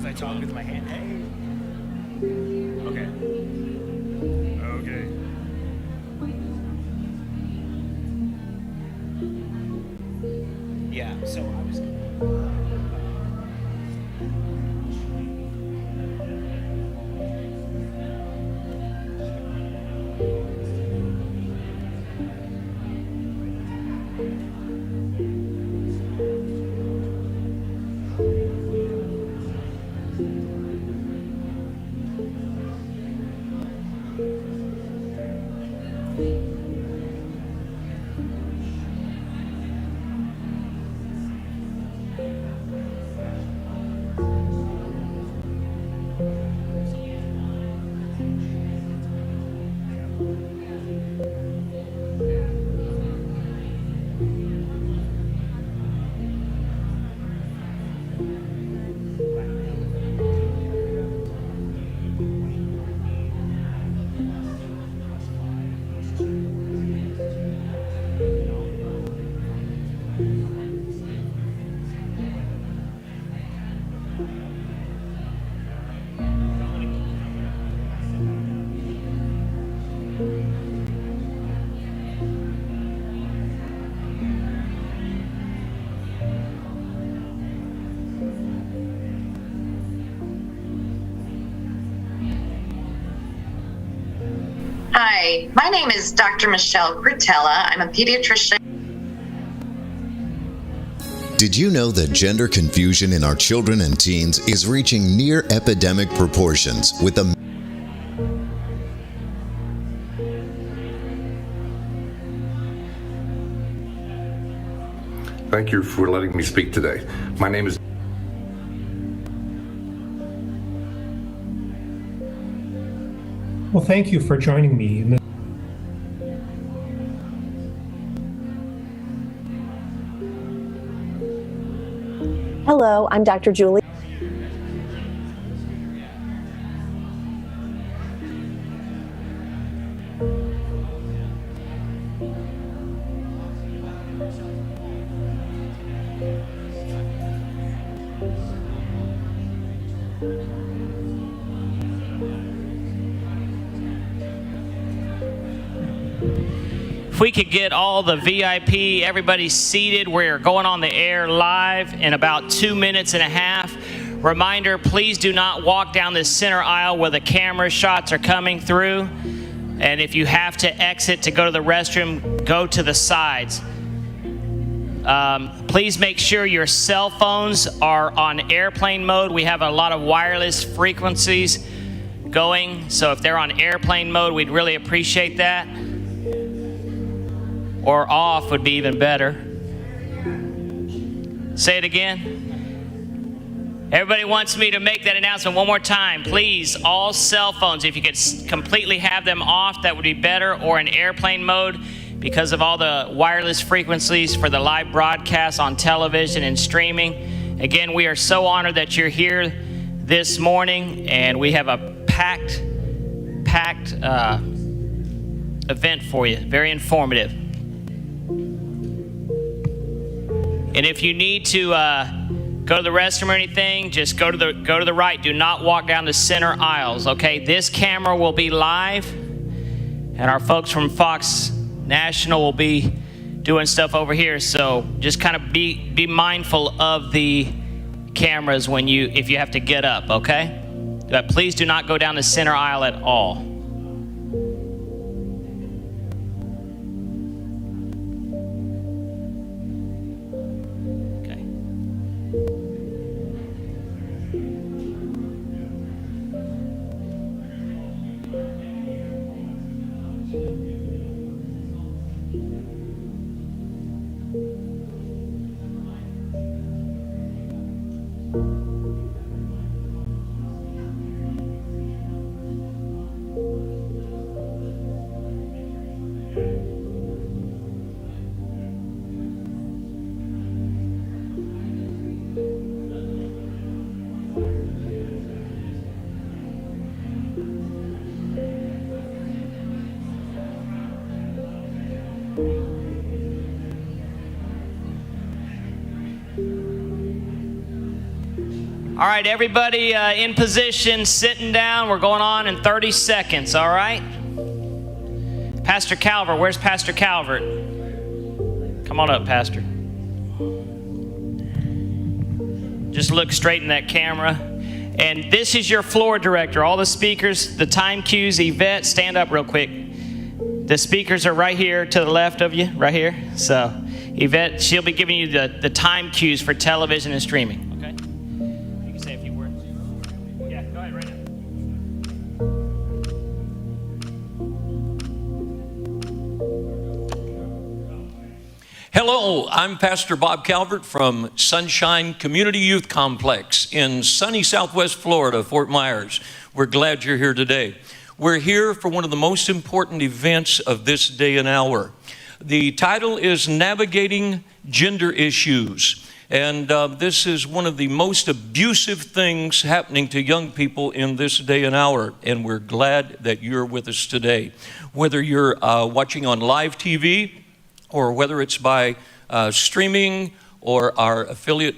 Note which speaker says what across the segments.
Speaker 1: I talk with my hand. Hey. Okay. Okay. Yeah, so I was...
Speaker 2: Hi, my name is Dr. Michelle Cretella. I'm a pediatrician.
Speaker 3: Did you know that gender confusion in our children and teens is reaching near epidemic proportions with a
Speaker 4: Thank you for letting me speak today. My name is
Speaker 5: Well, thank you for joining me in this.
Speaker 6: Hello, I'm Dr. Julie.
Speaker 1: If we could get all the VIP, everybody seated, we're going on the air live in about 2 minutes and a half. Reminder, please do not walk down this center aisle where the camera shots are coming through. And if you have to exit to go to the restroom, go to the sides. Please make sure your cell phones are on airplane mode. We have a lot of wireless frequencies going, so if they're on airplane mode, we'd really appreciate that. Or off would be even better. Say it again. Everybody wants me to make that announcement one more time. Please, all cell phones, if you could completely have them off, that would be better, or in airplane mode, because of all the wireless frequencies for the live broadcast on television and streaming. Again, we are so honored that you're here this morning, and we have a packed event for you, very informative. And if you need to go to the restroom or anything, just go to the right. Do not walk down the center aisles, okay? This camera will be live, and our folks from Fox National will be doing stuff over here. So just kind of be mindful of the cameras if you have to get up, okay? But please do not go down the center aisle at all. All right, everybody in position, sitting down. We're going on in 30 seconds, all right? Pastor Calvert, where's Pastor Calvert? Come on up, Pastor. Just look straight in that camera. And this is your floor director. All the speakers, the time cues, Yvette, stand up real quick. The speakers are right here to the left of you, right here. So Yvette, she'll be giving you the time cues for television and streaming, okay? You can say a few words. Yeah, go ahead, right now.
Speaker 7: Hello, I'm Pastor Bob Calvert from Sunshine Community Youth Complex in sunny Southwest Florida, Fort Myers. We're glad you're here today. We're here for one of the most important events of this day and hour. The title is Navigating Gender Issues. And this is one of the most abusive things happening to young people in this day and hour. And we're glad that you're with us today. Whether you're watching on live TV, or whether it's by streaming or our affiliate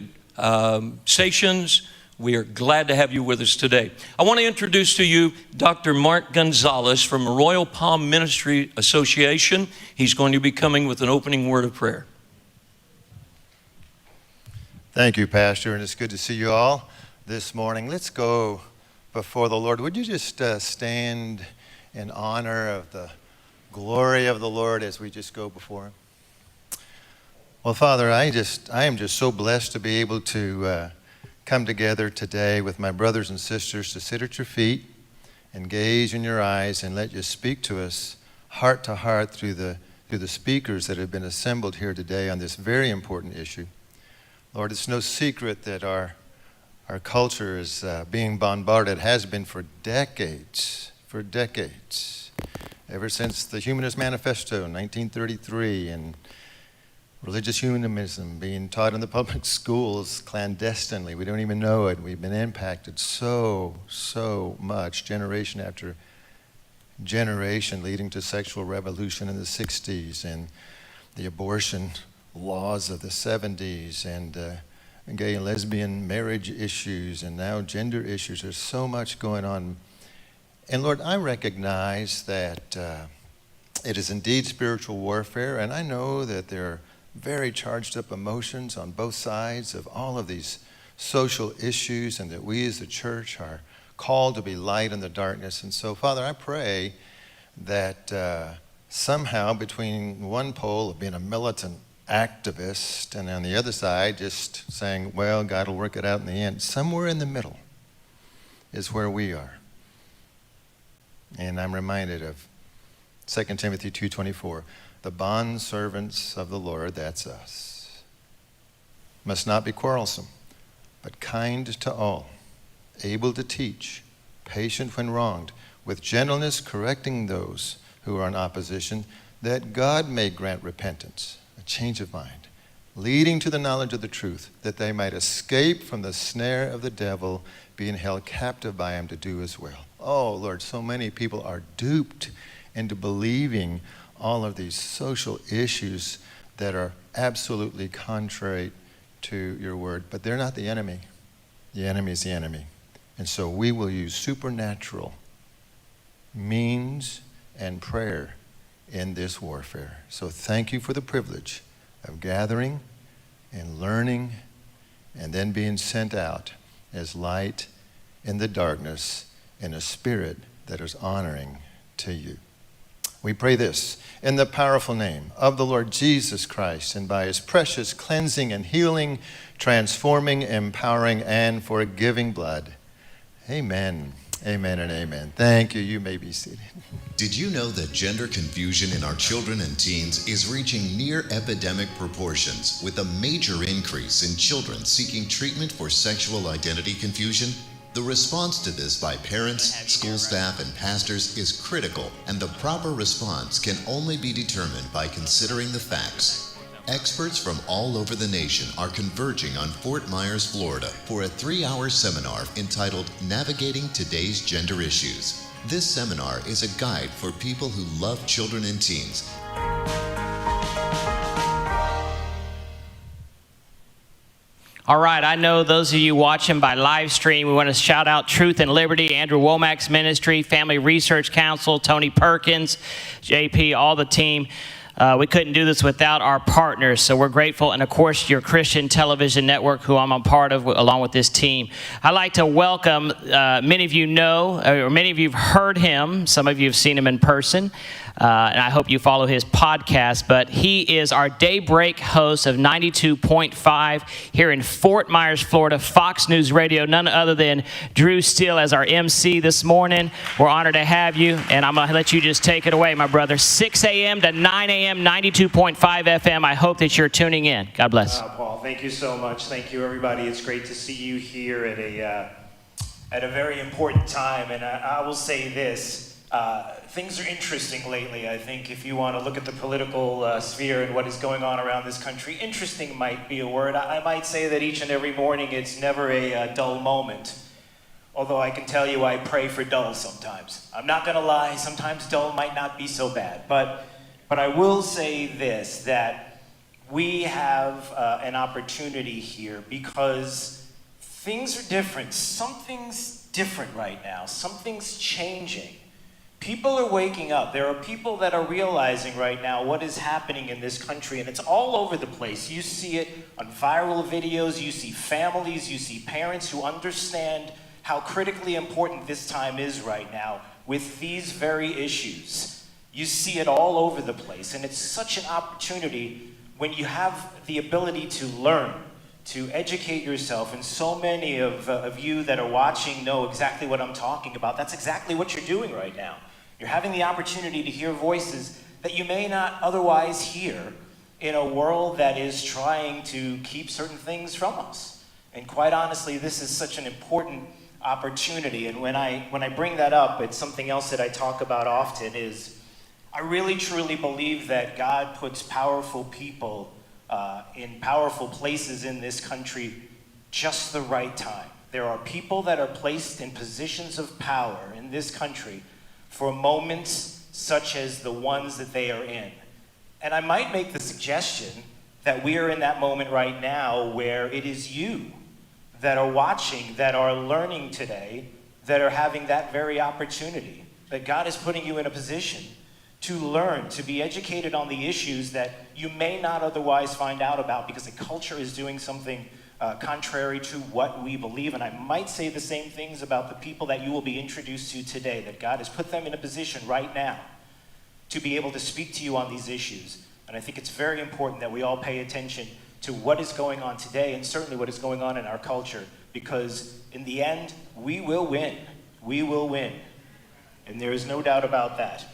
Speaker 7: stations, we are glad to have you with us today. I want to introduce to you Dr. Mark Gonzalez from Royal Palm Ministry Association. He's going to be coming with an opening word of prayer.
Speaker 8: Thank you, Pastor, and it's good to see you all this morning. Let's go before the Lord. Would you just stand in honor of the glory of the Lord as we just go before Him? Well, Father, I am just so blessed to be able to come together today with my brothers and sisters to sit at your feet and gaze in your eyes and let you speak to us heart to heart through the speakers that have been assembled here today on this very important issue. Lord, it's no secret that our culture is being bombarded, has been for decades, ever since the Humanist Manifesto in 1933 and religious humanism being taught in the public schools clandestinely. We don't even know it. We've been impacted so much, generation after generation, leading to sexual revolution in the 60s and the abortion laws of the 70s and gay and lesbian marriage issues and now gender issues. There's so much going on. And Lord, I recognize that it is indeed spiritual warfare, and I know that there are very charged up emotions on both sides of all of these social issues, and that we as the church are called to be light in the darkness. And so, Father, I pray that somehow between one pole of being a militant activist and on the other side just saying, well, God will work it out in the end, somewhere in the middle is where we are. And I'm reminded of 2 Timothy 2:24, the bondservants of the Lord, that's us, must not be quarrelsome, but kind to all, able to teach, patient when wronged, with gentleness correcting those who are in opposition, that God may grant repentance, a change of mind, leading to the knowledge of the truth, that they might escape from the snare of the devil, being held captive by him to do his will. Oh, Lord, so many people are duped into believing all of these social issues that are absolutely contrary to your word. But they're not the enemy. The enemy is the enemy. And so we will use supernatural means and prayer in this warfare. So thank you for the privilege of gathering and learning and then being sent out as light in the darkness in a spirit that is honoring to you. We pray this in the powerful name of the Lord Jesus Christ, and by his precious cleansing and healing, transforming, empowering, and forgiving blood. Amen. Amen and amen. Thank you. You may be seated.
Speaker 3: Did you know that gender confusion in our children and teens is reaching near epidemic proportions, with a major increase in children seeking treatment for sexual identity confusion? The response to this by parents, school staff, and pastors is critical, and the proper response can only be determined by considering the facts. Experts from all over the nation are converging on Fort Myers, Florida for a 3-hour seminar entitled Navigating Today's Gender Issues. This seminar is a guide for people who love children and teens.
Speaker 1: All right, I know those of you watching by live stream, we want to shout out Truth and Liberty, Andrew Womack's ministry, Family Research Council, Tony Perkins, JP, all the team. We couldn't do this without our partners, so we're grateful. And of course, your Christian television network, who I'm a part of, along with this team. I'd like to welcome, many of you know, or many of you have heard him. Some of you have seen him in person. And I hope you follow his podcast, but he is our daybreak host of 92.5 here in Fort Myers, Florida, Fox News Radio, none other than Drew Steele as our MC this morning. We're honored to have you, and I'm going to let you just take it away, my brother. 6 a.m. to 9 a.m., 92.5 FM. I hope that you're tuning in. God bless.
Speaker 9: Paul, thank you so much. Thank you, everybody. It's great to see you here at a very important time, and I will say this. Things are interesting lately. I think if you want to look at the political sphere and what is going on around this country, interesting might be a word. I might say that each and every morning it's never a dull moment. Although I can tell you I pray for dull sometimes. I'm not going to lie, sometimes dull might not be so bad. But I will say this, that we have an opportunity here because things are different. Something's different right now. Something's changing. People are waking up. There are people that are realizing right now what is happening in this country, and it's all over the place. You see it on viral videos. You see families. You see parents who understand how critically important this time is right now with these very issues. You see it all over the place, and it's such an opportunity when you have the ability to learn, to educate yourself, and so many of you that are watching know exactly what I'm talking about. That's exactly what you're doing right now. You're having the opportunity to hear voices that you may not otherwise hear in a world that is trying to keep certain things from us. And quite honestly, this is such an important opportunity. And when I bring that up, it's something else that I talk about often is I really truly believe that God puts powerful people in powerful places in this country just the right time. There are people that are placed in positions of power in this country for moments such as the ones that they are in. And I might make the suggestion that we are in that moment right now where it is you that are watching, that are learning today, that are having that very opportunity, that God is putting you in a position to learn, to be educated on the issues that you may not otherwise find out about because the culture is doing something contrary to what we believe. And I might say the same things about the people that you will be introduced to today, that God has put them in a position right now to be able to speak to you on these issues. And I think it's very important that we all pay attention to what is going on today and certainly what is going on in our culture, because in the end, we will win. We will win. And there is no doubt about that.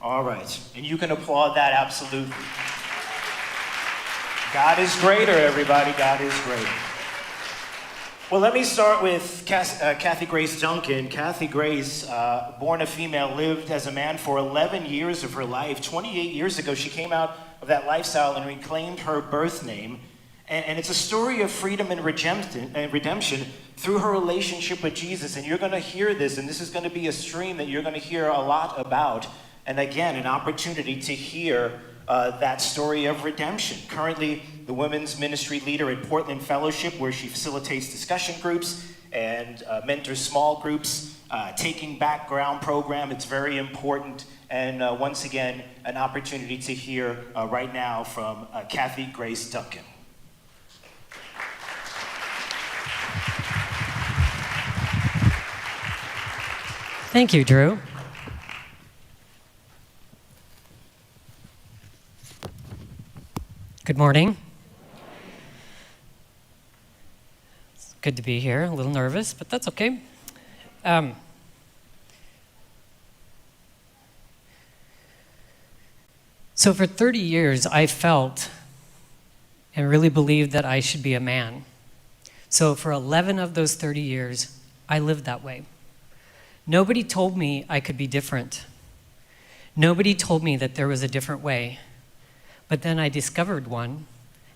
Speaker 9: All right. And you can applaud that absolutely. God is greater, everybody. God is greater. Well, let me start with Kathy Grace Duncan. Kathy Grace, born a female, lived as a man for 11 years of her life. 28 years ago, she came out of that lifestyle and reclaimed her birth name. And it's a story of freedom and redemption through her relationship with Jesus. And you're going to hear this, and this is going to be a stream that you're going to hear a lot about. And again, an opportunity to hear that story of redemption. Currently, the women's ministry leader at Portland Fellowship, where she facilitates discussion groups and mentors small groups, Taking Background program. It's very important. And once again, an opportunity to hear right now from Kathy Grace Duncan.
Speaker 10: Thank you, Drew. Good morning. It's good to be here. A little nervous, but that's okay. So for 30 years, I felt and really believed that I should be a man. So for 11 of those 30 years, I lived that way. Nobody told me I could be different. Nobody told me that there was a different way. But then I discovered one,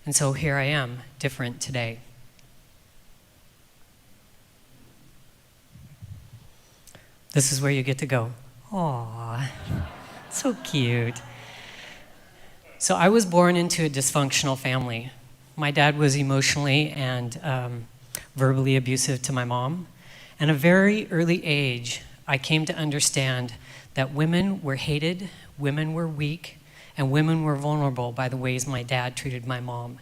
Speaker 10: and so here I am, different today. This is where you get to go. Aww, so cute. So I was born into a dysfunctional family. My dad was emotionally and verbally abusive to my mom. At a very early age, I came to understand that women were hated, women were weak, and women were vulnerable by the ways my dad treated my mom.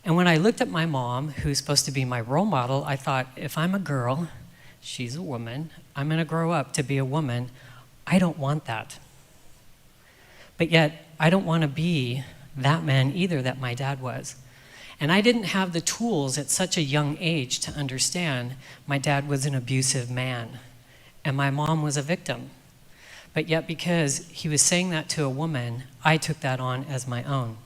Speaker 10: And when I looked at my mom, who's supposed to be my role model, I thought, if I'm a girl, she's a woman, I'm gonna grow up to be a woman. I don't want that. But yet, I don't wanna be that man either that my dad was. And I didn't have the tools at such a young age to understand my dad was an abusive man and my mom was a victim. But yet, because he was saying that to a woman, I took that on as my own.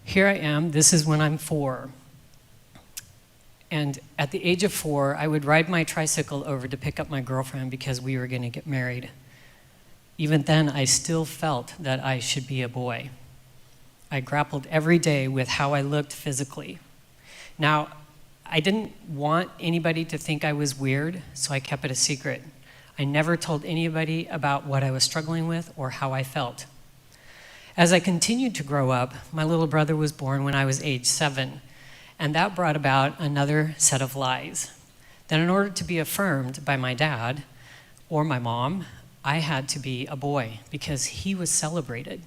Speaker 10: Here I am, this is when I'm 4. And at the age of 4, I would ride my tricycle over to pick up my girlfriend because we were going to get married. Even then, I still felt that I should be a boy. I grappled every day with how I looked physically. Now, I didn't want anybody to think I was weird, so I kept it a secret. I never told anybody about what I was struggling with or how I felt. As I continued to grow up, my little brother was born when I was age 7, and that brought about another set of lies. That in order to be affirmed by my dad or my mom, I had to be a boy because he was celebrated.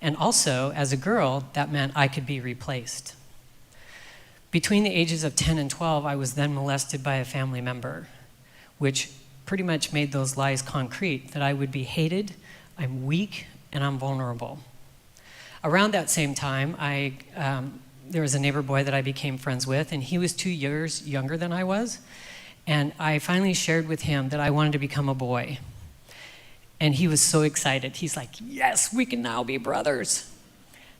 Speaker 10: And also, as a girl, that meant I could be replaced. Between the ages of 10 and 12, I was then molested by a family member, which pretty much made those lies concrete, that I would be hated, I'm weak, and I'm vulnerable. Around that same time, there was a neighbor boy that I became friends with, and he was 2 years younger than I was, and I finally shared with him that I wanted to become a boy. And he was so excited. He's like, yes, we can now be brothers.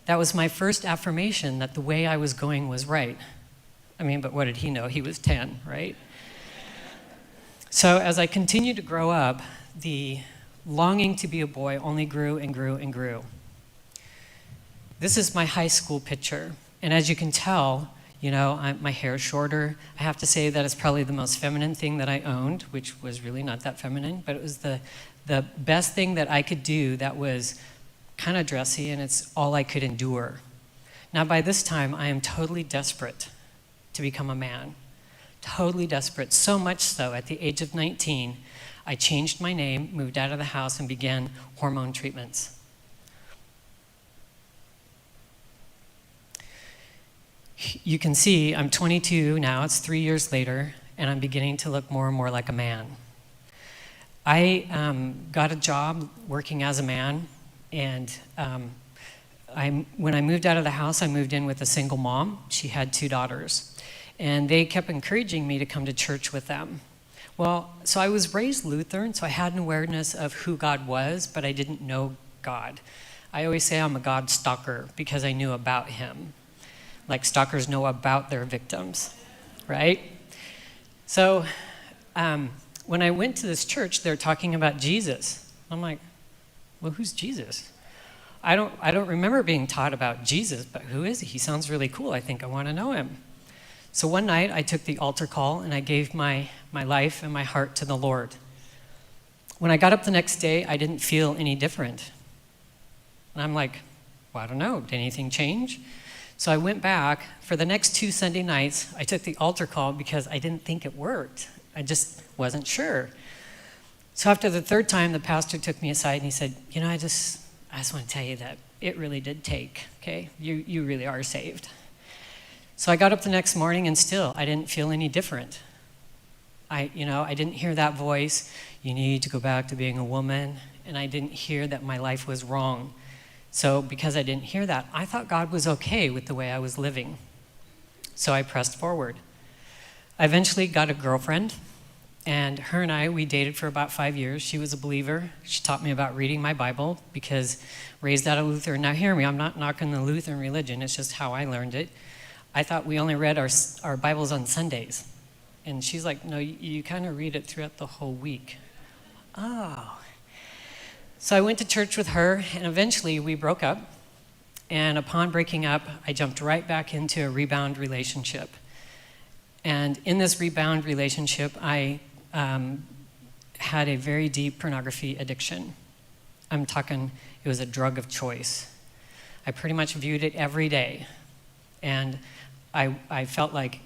Speaker 10: That was my first affirmation that the way I was going was right. I mean, but what did he know? He was 10, right? So as I continued to grow up, the longing to be a boy only grew and grew and grew. This is my high school picture. And as you can tell, you know, my hair is shorter. I have to say that it's probably the most feminine thing that I owned, which was really not that feminine, but it was the best thing that I could do that was kind of dressy, and it's all I could endure. Now, by this time, I am totally desperate to become a man. Totally desperate. So much so, at the age of 19, I changed my name, moved out of the house, and began hormone treatments. You can see I'm 22 now, it's 3 years later, and I'm beginning to look more and more like a man. I got a job working as a man, and when I moved out of the house, I moved in with a single mom. She had 2 daughters, and they kept encouraging me to come to church with them. Well, so I was raised Lutheran, so I had an awareness of who God was, but I didn't know God. I always say I'm a God stalker because I knew about him. Like stalkers know about their victims, right? So when I went to this church, they're talking about Jesus. I'm like, well, who's Jesus? I don't remember being taught about Jesus, but who is he? He sounds really cool. I think I want to know him. So one night I took the altar call and I gave my life and my heart to the Lord. When I got up the next day, I didn't feel any different. And I'm like, well, I don't know, did anything change? So I went back. For the next 2 Sunday nights, I took the altar call because I didn't think it worked. I just wasn't sure. So after the 3rd time, the pastor took me aside and he said, you know, I just want to tell you that it really did take, okay? You really are saved. So I got up the next morning and still, I didn't feel any different. I didn't hear that voice, you need to go back to being a woman, and I didn't hear that my life was wrong. So because I didn't hear that, I thought God was okay with the way I was living. So I pressed forward. I eventually got a girlfriend, and her and I, we dated for about 5 years. She was a believer. She taught me about reading my Bible because raised out of Lutheran. Now hear me, I'm not knocking the Lutheran religion, it's just how I learned it. I thought we only read our Bibles on Sundays. And she's like, no, you kind of read it throughout the whole week. Oh. So I went to church with her, and eventually we broke up. And upon breaking up, I jumped right back into a rebound relationship. And in this rebound relationship, I had a very deep pornography addiction. I'm talking, it was a drug of choice. I pretty much viewed it every day. And I felt like,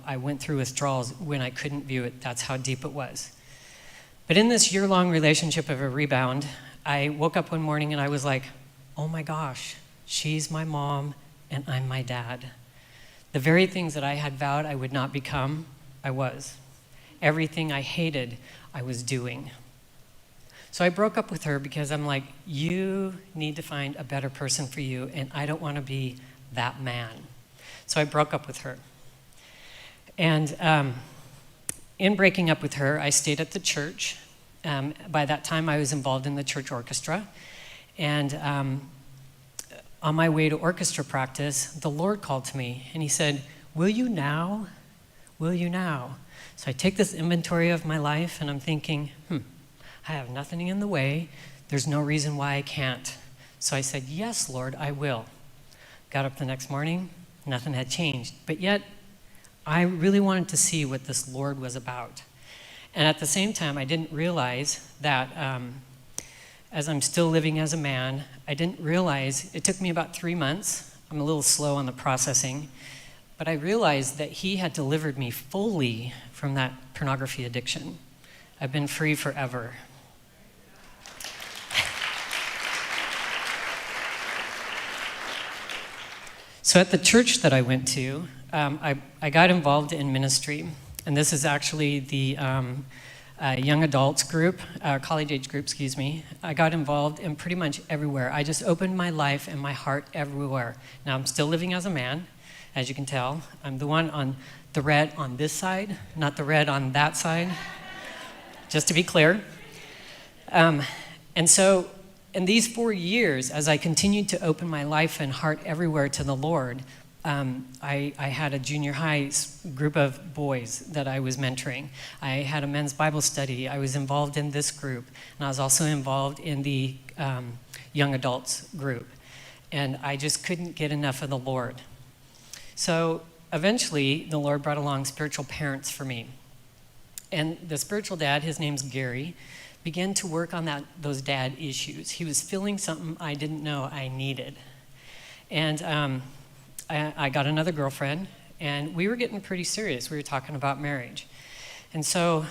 Speaker 10: I went through withdrawals when I couldn't view it. That's how deep it was. But in this year-long relationship of a rebound, I woke up one morning and I was like, oh my gosh, she's my mom and I'm my dad. The very things that I had vowed I would not become, I was. Everything I hated, I was doing. So I broke up with her because I'm like, you need to find a better person for you, and I don't want to be that man. So I broke up with her. And in breaking up with her, I stayed at the church. By that time, I was involved in the church orchestra. And on my way to orchestra practice, the Lord called to me, and he said, will you now? Will you now? So I take this inventory of my life, and I'm thinking, I have nothing in the way. There's no reason why I can't. So I said, yes, Lord, I will. Got up the next morning, nothing had changed. But yet, I really wanted to see what this Lord was about. And at the same time, I didn't realize that as I'm still living as a man, I didn't realize, it took me about 3 months. I'm a little slow on the processing. But I realized that he had delivered me fully from that pornography addiction. I've been free forever. So at the church that I went to, I got involved in ministry. And this is actually the young adults group, college age group, excuse me. I got involved in pretty much everywhere. I just opened my life and my heart everywhere. Now I'm still living as a man, as you can tell. I'm the one on the red on this side, not the red on that side, just to be clear. And so in these 4 years, as I continued to open my life and heart everywhere to the Lord, I had a junior high group of boys that I was mentoring. I had a men's Bible study. I was involved in this group, and I was also involved in the young adults group. And I just couldn't get enough of the Lord. So eventually, the Lord brought along spiritual parents for me. And the spiritual dad, his name's Gary, began to work on those dad issues. He was filling something I didn't know I needed. And I got another girlfriend, and we were getting pretty serious. We were talking about marriage. And so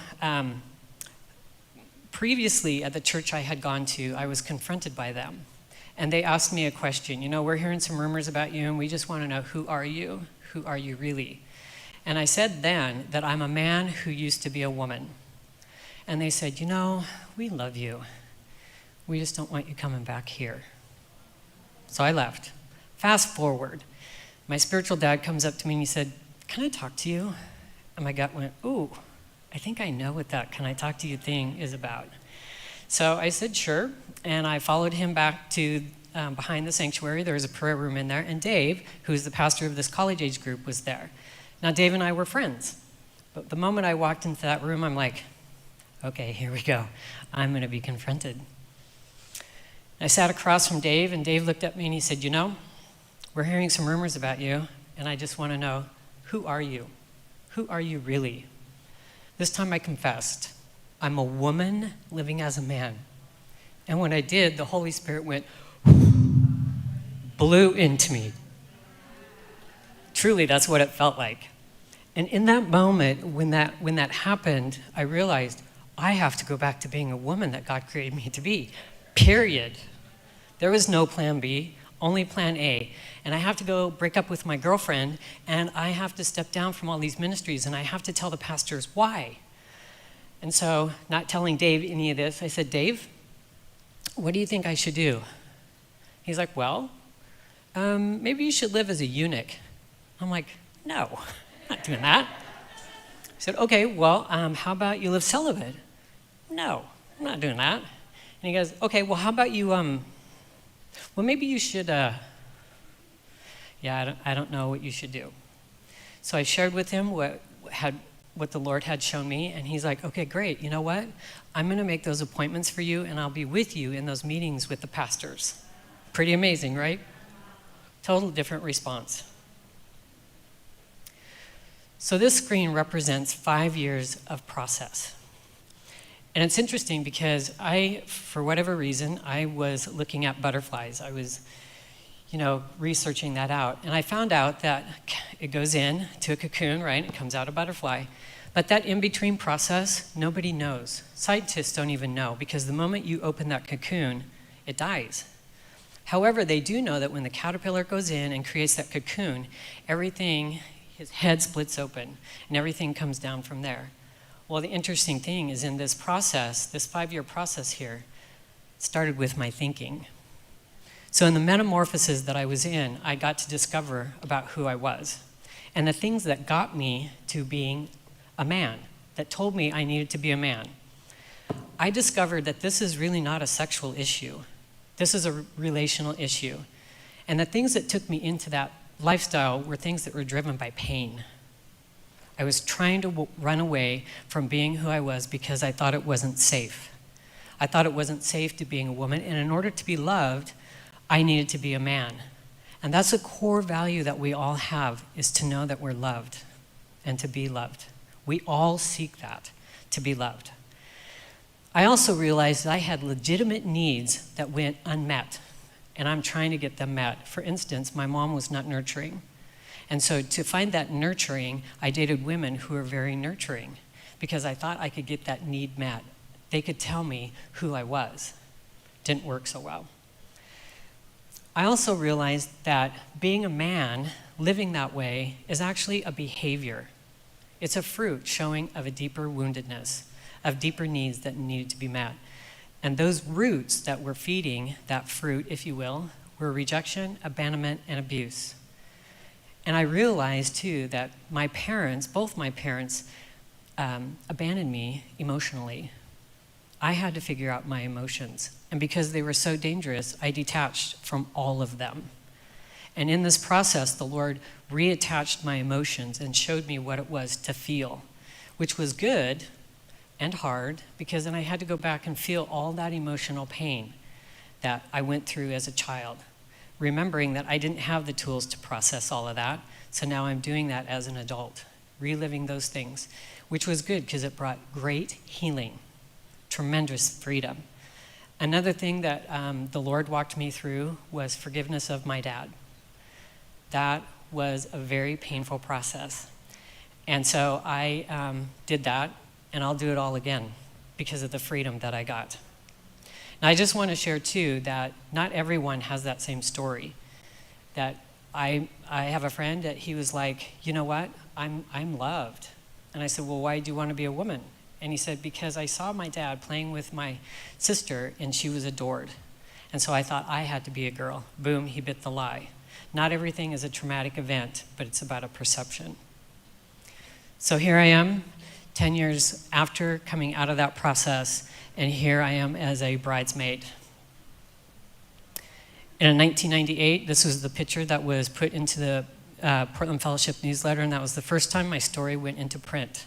Speaker 10: previously at the church I had gone to, I was confronted by them. And they asked me a question. We're hearing some rumors about you, and we just want to know, who are you? Who are you really? And I said then that I'm a man who used to be a woman. And they said, we love you. We just don't want you coming back here. So I left. Fast forward. My spiritual dad comes up to me and he said, can I talk to you? And my gut went, ooh, I think I know what that can I talk to you thing is about. So I said, sure. And I followed him back to behind the sanctuary. There was a prayer room in there. And Dave, who's the pastor of this college age group, was there. Now, Dave and I were friends. But the moment I walked into that room, I'm like, okay, here we go. I'm going to be confronted. I sat across from Dave, and Dave looked at me and he said, we're hearing some rumors about you, and I just want to know, who are you? Who are you really? This time I confessed, I'm a woman living as a man. And when I did, the Holy Spirit went, blew into me. Truly, that's what it felt like. And in that moment, when that happened, I realized I have to go back to being a woman that God created me to be, period. There was no plan B, only plan A. And I have to go break up with my girlfriend, and I have to step down from all these ministries, and I have to tell the pastors why. And so, not telling Dave any of this, I said, Dave, what do you think I should do? He's like, well, maybe you should live as a eunuch. I'm like, no, I'm not doing that. I said, okay, well, how about you live celibate? No, I'm not doing that. And he goes, okay, well, how about you, well, maybe you should, I don't know what you should do. So I shared with him what the Lord had shown me, and he's like, okay, great, you know what? I'm going to make those appointments for you, and I'll be with you in those meetings with the pastors. Pretty amazing, right? Total different response. So this screen represents 5 years of process. And it's interesting because for whatever reason, I was looking at butterflies. I was, researching that out. And I found out that it goes in to a cocoon, right? It comes out a butterfly. But that in-between process, nobody knows. Scientists don't even know, because the moment you open that cocoon, it dies. However, they do know that when the caterpillar goes in and creates that cocoon, his head splits open, and everything comes down from there. Well, the interesting thing is in this process, this 5-year process here, it started with my thinking. So in the metamorphosis that I was in, I got to discover about who I was. And the things that got me to being a man, that told me I needed to be a man. I discovered that this is really not a sexual issue. This is a relational issue. And the things that took me into that lifestyle were things that were driven by pain. I was trying to run away from being who I was because I thought it wasn't safe. I thought it wasn't safe to being a woman, and in order to be loved, I needed to be a man. And that's a core value that we all have, is to know that we're loved and to be loved. We all seek that, to be loved. I also realized that I had legitimate needs that went unmet, and I'm trying to get them met. For instance, my mom was not nurturing. And so to find that nurturing, I dated women who were very nurturing, because I thought I could get that need met. They could tell me who I was. Didn't work so well. I also realized that being a man, living that way, is actually a behavior. It's a fruit showing of a deeper woundedness, of deeper needs that needed to be met. And those roots that were feeding that fruit, if you will, were rejection, abandonment, and abuse. And I realized too that my parents, both my parents, abandoned me emotionally. I had to figure out my emotions. And because they were so dangerous, I detached from all of them. And in this process, the Lord reattached my emotions and showed me what it was to feel, which was good and hard, because then I had to go back and feel all that emotional pain that I went through as a child, remembering that I didn't have the tools to process all of that. So now I'm doing that as an adult, reliving those things, which was good because it brought great healing, tremendous freedom. Another thing that the Lord walked me through was forgiveness of my dad. That was a very painful process. And so I did that, and I'll do it all again because of the freedom that I got. And I just want to share too that not everyone has that same story. That I have a friend that he was like, you know what, I'm loved. And I said, well, why do you want to be a woman? And he said, because I saw my dad playing with my sister and she was adored. And so I thought I had to be a girl. Boom, he bit the lie. Not everything is a traumatic event, but it's about a perception. So here I am, 10 years after coming out of that process, and here I am as a bridesmaid. In 1998, this was the picture that was put into the Portland Fellowship newsletter, and that was the first time my story went into print.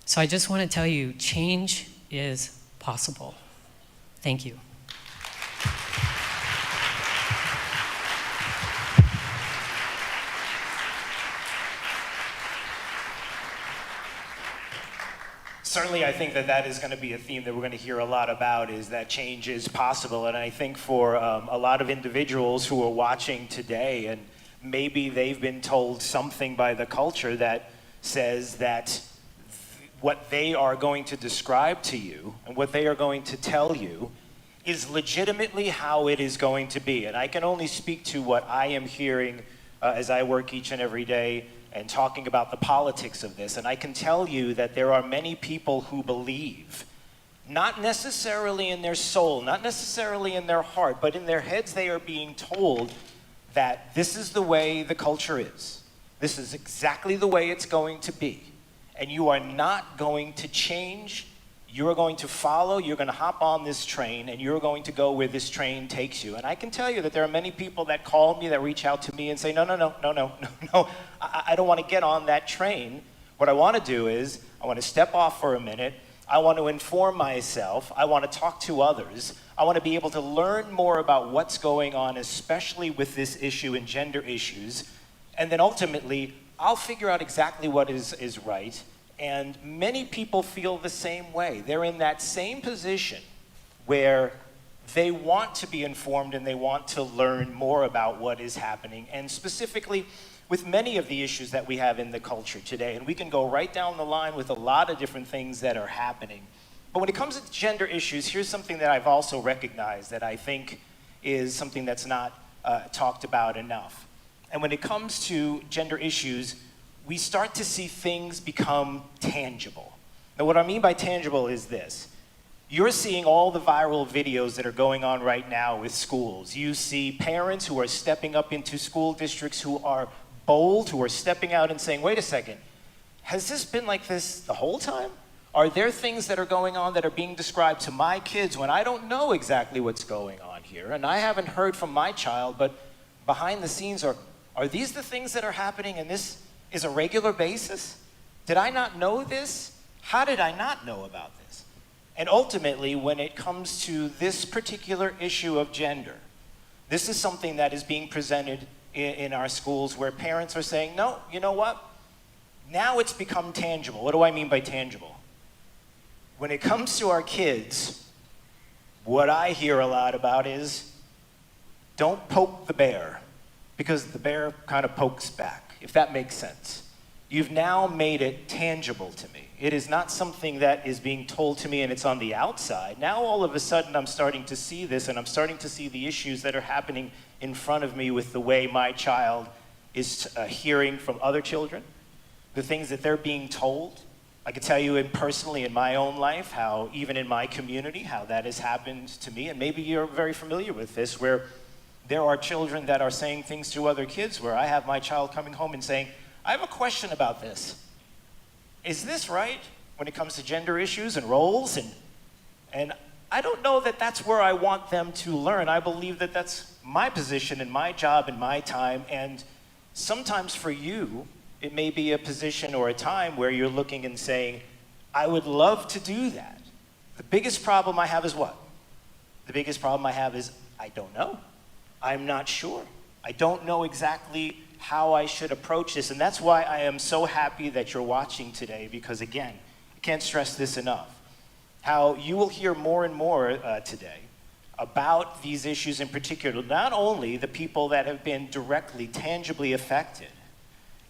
Speaker 10: So I just want to tell you, change is possible. Thank you.
Speaker 9: Certainly, I think that is going to be a theme that we're going to hear a lot about, is that change is possible. And I think for a lot of individuals who are watching today, and maybe they've been told something by the culture that says that what they are going to describe to you and what they are going to tell you is legitimately how it is going to be. And I can only speak to what I am hearing as I work each and every day and talking about the politics of this. And I can tell you that there are many people who believe, not necessarily in their soul, not necessarily in their heart, but in their heads they are being told that this is the way the culture is. This is exactly the way it's going to be. And you are not going to change. You are going to follow, you're going to hop on this train, and you're going to go where this train takes you. And I can tell you that there are many people that call me, that reach out to me and say, no, I don't want to get on that train. What I want to do is, I want to step off for a minute. I want to inform myself. I want to talk to others. I want to be able to learn more about what's going on, especially with this issue and gender issues. And then ultimately, I'll figure out exactly what is right. And many people feel the same way. They're in that same position where they want to be informed and they want to learn more about what is happening, and specifically with many of the issues that we have in the culture today. And we can go right down the line with a lot of different things that are happening. But when it comes to gender issues, here's something that I've also recognized that I think is something that's not talked about enough. And when it comes to gender issues, we start to see things become tangible. Now, what I mean by tangible is this. You're seeing all the viral videos that are going on right now with schools. You see parents who are stepping up into school districts who are bold, who are stepping out and saying, wait a second, has this been like this the whole time? Are there things that are going on that are being described to my kids when I don't know exactly what's going on here? And I haven't heard from my child, but behind the scenes, are these the things that are happening and this is a regular basis? Did I not know this? How did I not know about this? And ultimately, when it comes to this particular issue of gender, this is something that is being presented in our schools where parents are saying, no, you know what? Now it's become tangible. What do I mean by tangible? When it comes to our kids, what I hear a lot about is don't poke the bear, because the bear kind of pokes back, if that makes sense. You've now made it tangible to me. It is not something that is being told to me and it's on the outside. Now all of a sudden I'm starting to see this, and I'm starting to see the issues that are happening in front of me with the way my child is hearing from other children, the things that they're being told. I can tell you personally in my own life how even in my community, how that has happened to me, and maybe you're very familiar with this, where there are children that are saying things to other kids where I have my child coming home and saying, I have a question about this. Is this right when it comes to gender issues and roles? And I don't know that that's where I want them to learn. I believe that that's my position and my job and my time, and sometimes for you, it may be a position or a time where you're looking and saying, I would love to do that. The biggest problem I have is what? The biggest problem I have is I don't know. I'm not sure. I don't know exactly how I should approach this. And that's why I am so happy that you're watching today, because again, I can't stress this enough. How you will hear more and more today about these issues in particular, not only the people that have been directly, tangibly affected,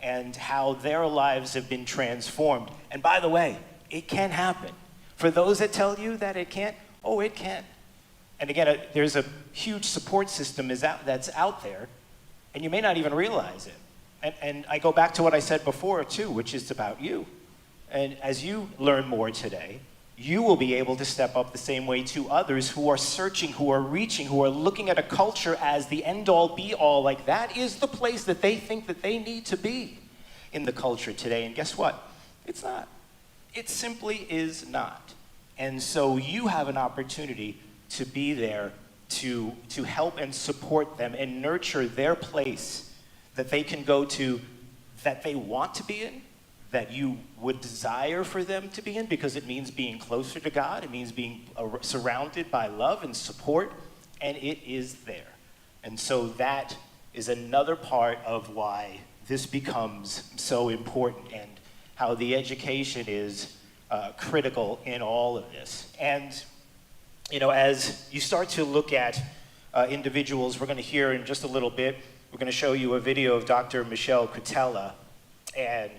Speaker 9: and how their lives have been transformed. And by the way, it can happen. For those that tell you that it can't, oh, it can. And again, there's a huge support system that's out there, and you may not even realize it. And I go back to what I said before too, which is about you. And as you learn more today, you will be able to step up the same way to others who are searching, who are reaching, who are looking at a culture as the end-all, be-all, like that is the place that they think that they need to be in the culture today. And guess what? It's not. It simply is not. And so you have an opportunity to be there to help and support them and nurture their place that they can go to, that they want to be in, that you would desire for them to be in, because it means being closer to God, it means being surrounded by love and support, and it is there. And so that is another part of why this becomes so important, and how the education is critical in all of this. And you know, as you start to look at individuals, we're going to hear in just a little bit, we're going to show you a video of Dr. Michelle Cretella, and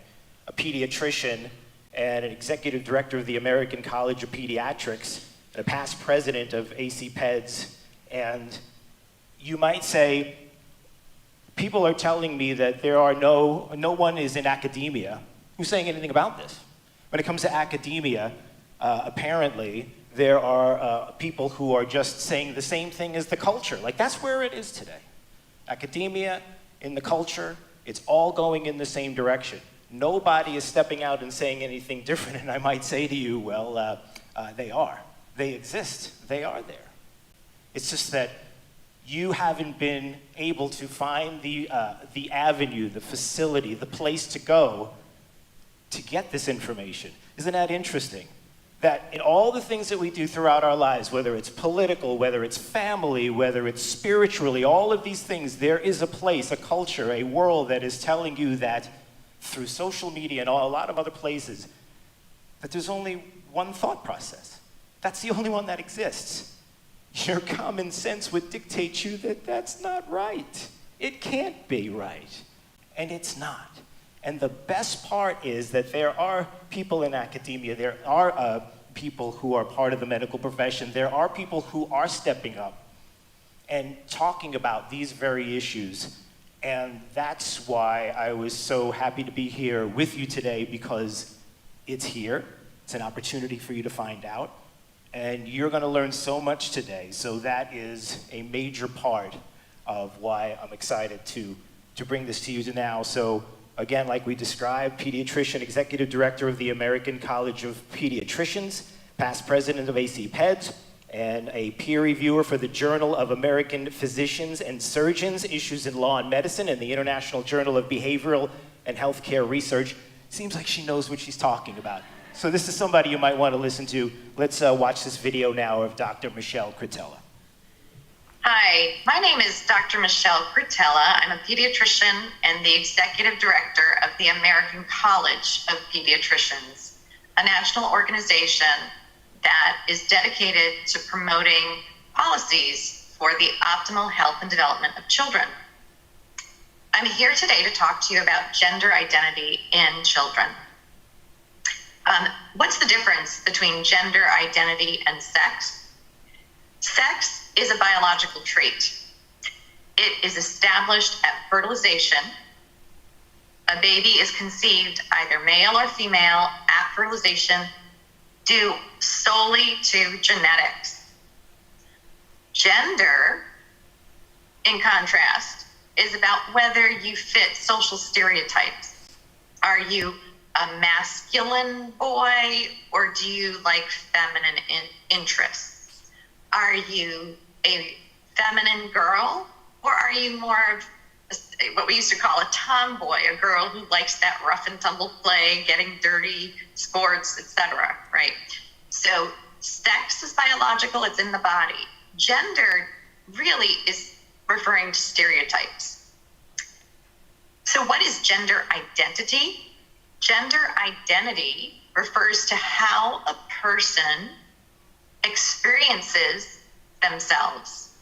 Speaker 9: a pediatrician and an executive director of the American College of Pediatrics, and a past president of AC Peds. And you might say, people are telling me that there are no one is in academia who's saying anything about this. When it comes to academia, apparently, there are people who are just saying the same thing as the culture. Like, that's where it is today. Academia, in the culture, it's all going in the same direction. Nobody is stepping out and saying anything different. And I might say to you, well, they are. They exist. They are there. It's just that you haven't been able to find the avenue, the facility, the place to go to get this information. Isn't that interesting? That in all the things that we do throughout our lives, whether it's political, whether it's family, whether it's spiritually, all of these things, there is a place, a culture, a world that is telling you that through social media and a lot of other places, that there's only one thought process. That's the only one that exists. Your common sense would dictate you that that's not right. It can't be right. And it's not. And the best part is that there are people in academia, there are people who are part of the medical profession, there are people who are stepping up and talking about these very issues. And that's why I was so happy to be here with you today, because it's here. It's an opportunity for you to find out. And you're going to learn so much today. So that is a major part of why I'm excited to bring this to you now. So again, like we described, pediatrician, executive director of the American College of Pediatricians, past president of ACPEDS, and a peer reviewer for the Journal of American Physicians and Surgeons, Issues in Law and Medicine, and the International Journal of Behavioral and Healthcare Research. Seems like she knows what she's talking about. So this is somebody you might want to listen to. Let's watch this video now of Dr. Michelle Cretella.
Speaker 2: Hi, my name is Dr. Michelle Cretella. I'm a pediatrician and the executive director of the American College of Pediatricians, a national organization that is dedicated to promoting policies for the optimal health and development of children. I'm here today to talk to you about gender identity in children. What's the difference between gender identity and sex? Sex is a biological trait. It is established at fertilization. A baby is conceived either male or female at fertilization due solely to genetics. Gender, in contrast, is about whether you fit social stereotypes. Are you a masculine boy, or do you like feminine interests? Are you a feminine girl, or are you more of what we used to call a tomboy, a girl who likes that rough and tumble play, getting dirty, sports, etc., right? So sex is biological, it's in the body. Gender really is referring to stereotypes. So what is gender identity? Gender identity refers to how a person experiences themselves.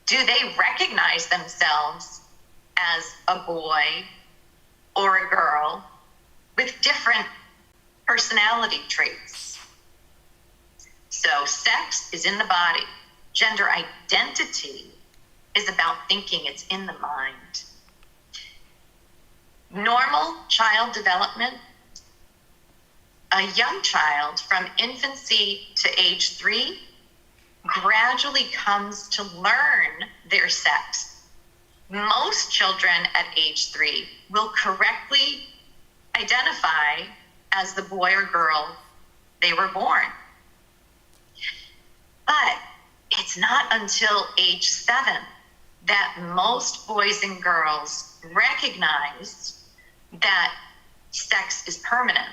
Speaker 2: Do they recognize themselves as a boy or a girl with different personality traits? So sex is in the body. Gender identity is about thinking, it's in the mind. Normal child development, a young child from infancy to age 3 gradually comes to learn their sex. Most children at age 3 will correctly identify as the boy or girl they were born. But it's not until age 7 that most boys and girls recognize that sex is permanent.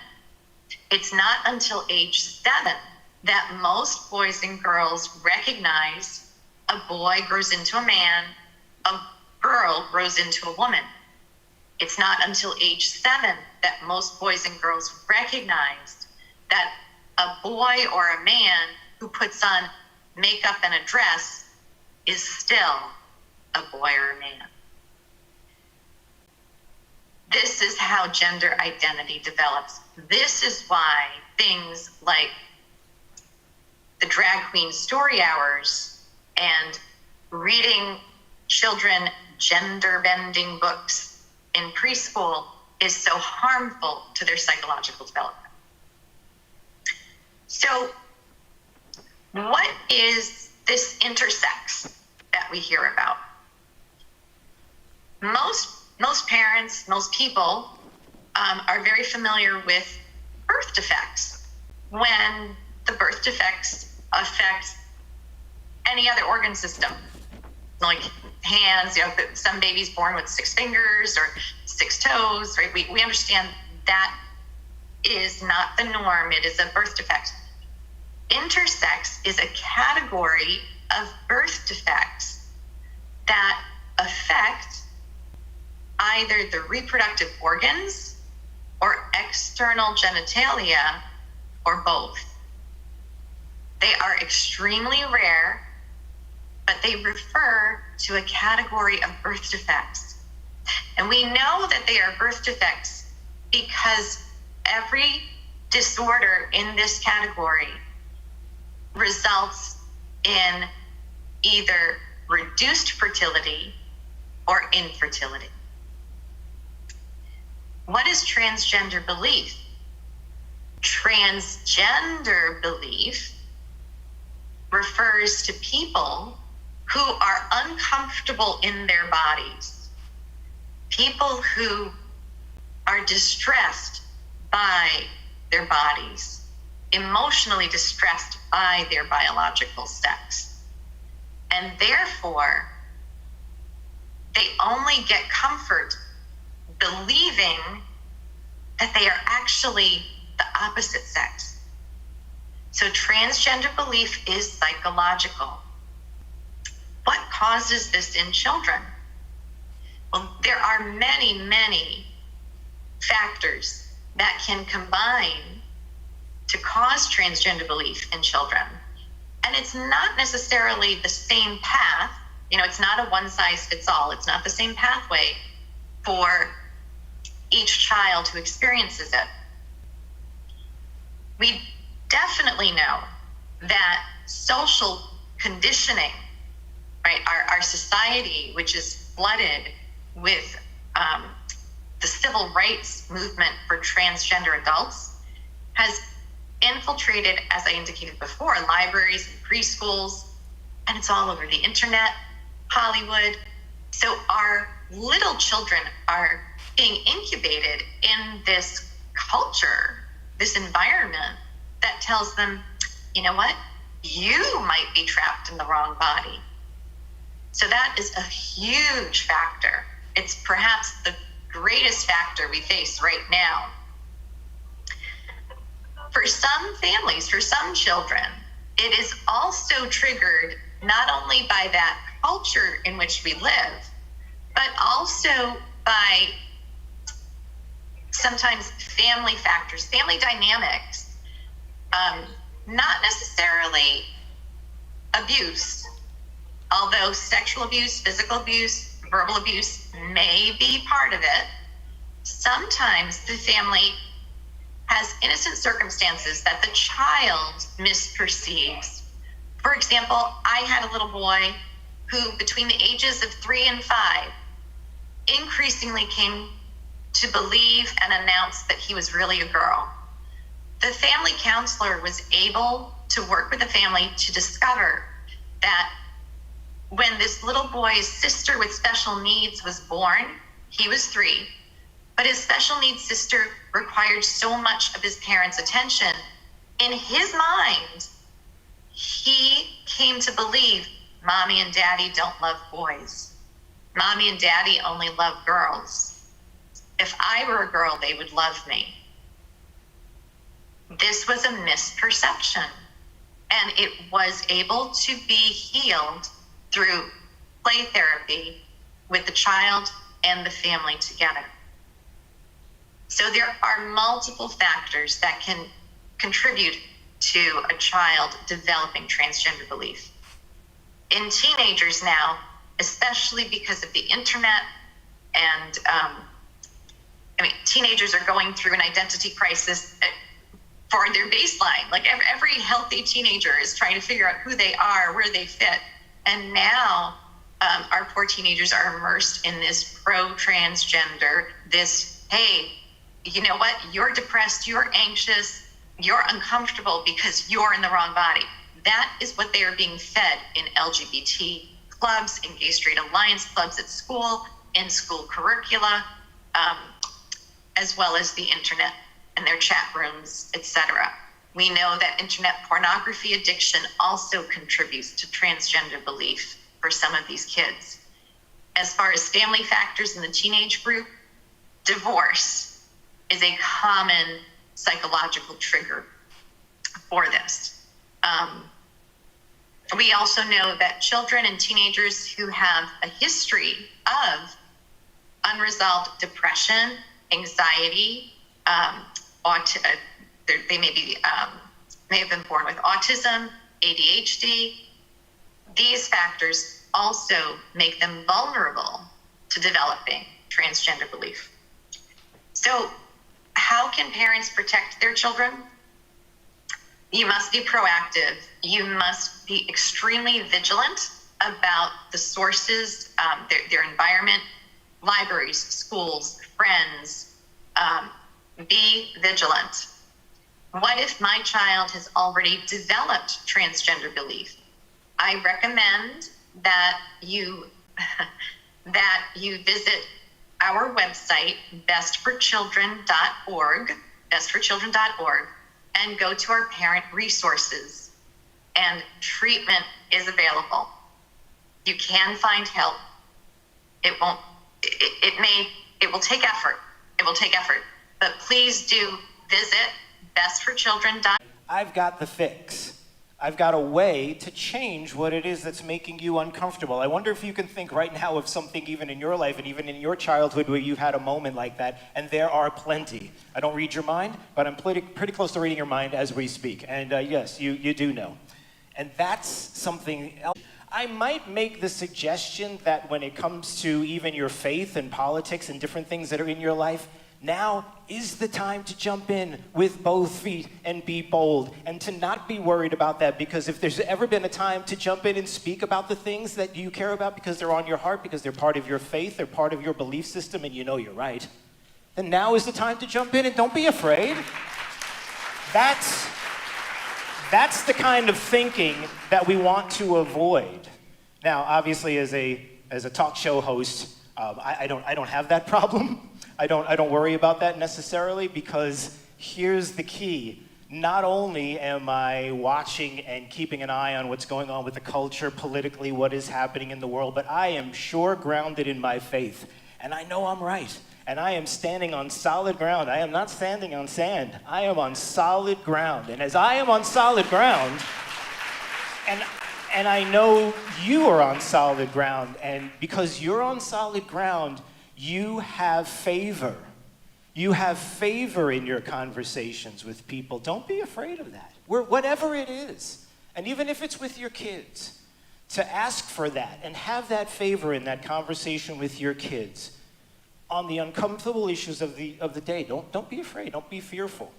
Speaker 2: It's not until age 7 that most boys and girls recognize a boy grows into a man, a girl grows into a woman. It's not until age 7 that most boys and girls recognize that a boy or a man who puts on makeup and a dress is still a boy or a man. This is how gender identity develops. This is why things like the drag queen story hours and reading children gender-bending books in preschool is so harmful to their psychological development. So what is this intersex that we hear about? Most parents, most people are very familiar with birth defects. When the birth defects affect any other organ system, like hands, some babies born with 6 fingers or 6 toes, right? We understand that is not the norm. It is a birth defect. Intersex is a category of birth defects that affect either the reproductive organs or external genitalia or both. They are extremely rare, but they refer to a category of birth defects. And we know that they are birth defects because every disorder in this category results in either reduced fertility or infertility. What is transgender belief? Transgender belief refers to people who are uncomfortable in their bodies, people who are distressed by their bodies, emotionally distressed by their biological sex. And therefore, they only get comfort believing that they are actually the opposite sex. So transgender belief is psychological. What causes this in children? Well, there are many, many factors that can combine to cause transgender belief in children. And it's not necessarily the same path. It's not a one size fits all. It's not the same pathway for each child who experiences it. We definitely know that social conditioning, right, our society, which is flooded with the civil rights movement for transgender adults, has infiltrated, as I indicated before, libraries and preschools, and it's all over the internet, Hollywood. So our little children are being incubated in this culture, this environment that tells them, you know what, you might be trapped in the wrong body. So that is a huge factor. It's perhaps the greatest factor we face right now. For some families, for some children, it is also triggered not only by that culture in which we live, but also by sometimes family factors, family dynamics, not necessarily abuse, although sexual abuse, physical abuse, verbal abuse may be part of it. Sometimes the family has innocent circumstances that the child misperceives. For example, I had a little boy who, between the ages of 3 and 5, increasingly came to believe and announce that he was really a girl. The family counselor was able to work with the family to discover that when this little boy's sister with special needs was born, he was 3, but his special needs sister required so much of his parents' attention. In his mind, he came to believe mommy and daddy don't love boys. Mommy and daddy only love girls. If I were a girl, they would love me. This was a misperception, and it was able to be healed through play therapy with the child and the family together. So there are multiple factors that can contribute to a child developing transgender belief. In teenagers now, especially because of the internet, and teenagers are going through an identity crisis for their baseline. Like every healthy teenager is trying to figure out who they are, where they fit. And now our poor teenagers are immersed in this pro-transgender, this, hey, you know what? You're depressed, you're anxious, you're uncomfortable because you're in the wrong body. That is what they are being fed in LGBT clubs, in Gay Straight Alliance clubs at school, in school curricula, as well as the internet and their chat rooms, etc. We know that internet pornography addiction also contributes to transgender belief for some of these kids. As far as family factors in the teenage group, divorce is a common psychological trigger for this. We also know that children and teenagers who have a history of unresolved depression, anxiety, they may have been born with autism, ADHD. These factors also make them vulnerable to developing transgender belief. So how can parents protect their children? You must be proactive. You must be extremely vigilant about the sources, their environment, libraries, schools, friends. Be vigilant. What if my child has already developed transgender belief? I recommend that you visit our website, bestforchildren.org, and go to our parent resources. And treatment is available. You can find help. It will take effort. It will take effort. But please do visit bestforchildren.org.
Speaker 9: I've got the fix. I've got a way to change what it is that's making you uncomfortable. I wonder if you can think right now of something even in your life and even in your childhood where you've had a moment like that, and there are plenty. I don't read your mind, but I'm pretty close to reading your mind as we speak. And yes, you do know. And that's something else. I might make the suggestion that when it comes to even your faith and politics and different things that are in your life, now is the time to jump in with both feet and be bold and to not be worried about that, because if there's ever been a time to jump in and speak about the things that you care about because they're on your heart, because they're part of your faith, they're part of your belief system, and you know you're right, then now is the time to jump in and don't be afraid. That's the kind of thinking that we want to avoid. Now, obviously, as a talk show host, I don't have that problem. I don't worry about that necessarily, because here's the key. Not only am I watching and keeping an eye on what's going on with the culture, politically, what is happening in the world, but I am sure grounded in my faith. And I know I'm right. And I am standing on solid ground. I am not standing on sand. I am on solid ground. And as I am on solid ground, and I know you are on solid ground, and because you're on solid ground, you have favor. You have favor in your conversations with people. Don't be afraid of that. Whatever it is, and even if it's with your kids, to ask for that and have that favor in that conversation with your kids on the uncomfortable issues of the day. Don't be afraid. Don't be fearful.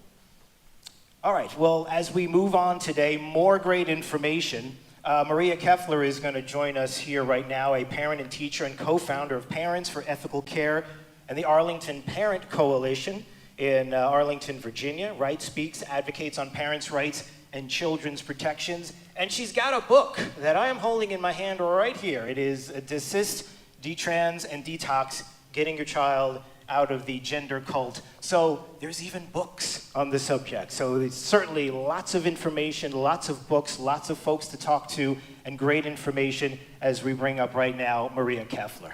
Speaker 9: All right. Well, as we move on today, more great information. Maria Keffler is going to join us here right now, a parent and teacher and co-founder of Parents for Ethical Care and the Arlington Parent Coalition in Arlington, Virginia. Right Speaks advocates on parents' rights and children's protections. And she's got a book that I am holding in my hand right here. It is Desist, Detrans, and Detox, Getting Your Child Out of the Gender Cult. So there's even books on the subject. So there's certainly lots of information, lots of books, lots of folks to talk to, and great information as we bring up right now Maria Keffler.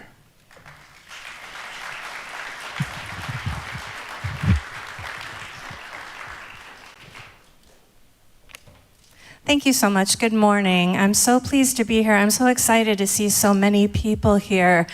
Speaker 11: Thank you so much. Good morning. I'm so pleased to be here. I'm so excited to see so many people here.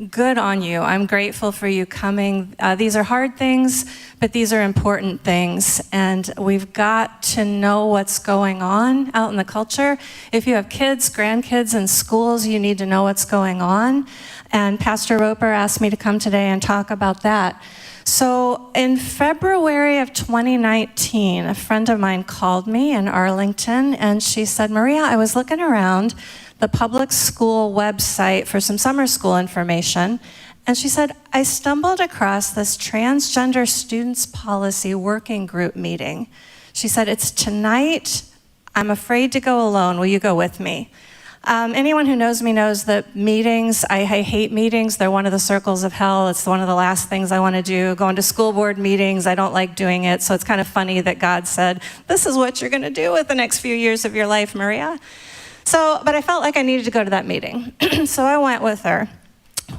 Speaker 11: Good on you. I'm grateful for you coming. These are hard things, but these are important things. And we've got to know what's going on out in the culture. If you have kids, grandkids in schools, you need to know what's going on. And Pastor Roper asked me to come today and talk about that. So in February of 2019, a friend of mine called me in Arlington, and she said, Maria, I was looking around the public school website for some summer school information, and she said, I stumbled across this transgender students policy working group meeting. She said, it's tonight. I'm afraid to go alone. Will you go with me? Anyone who knows me knows that meetings, I hate meetings. They're one of the circles of hell. It's one of the last things I want to do. Going to school board meetings, I don't like doing it. So it's kind of funny that God said, this is what you're going to do with the next few years of your life, Maria. But I felt like I needed to go to that meeting. So I went with her.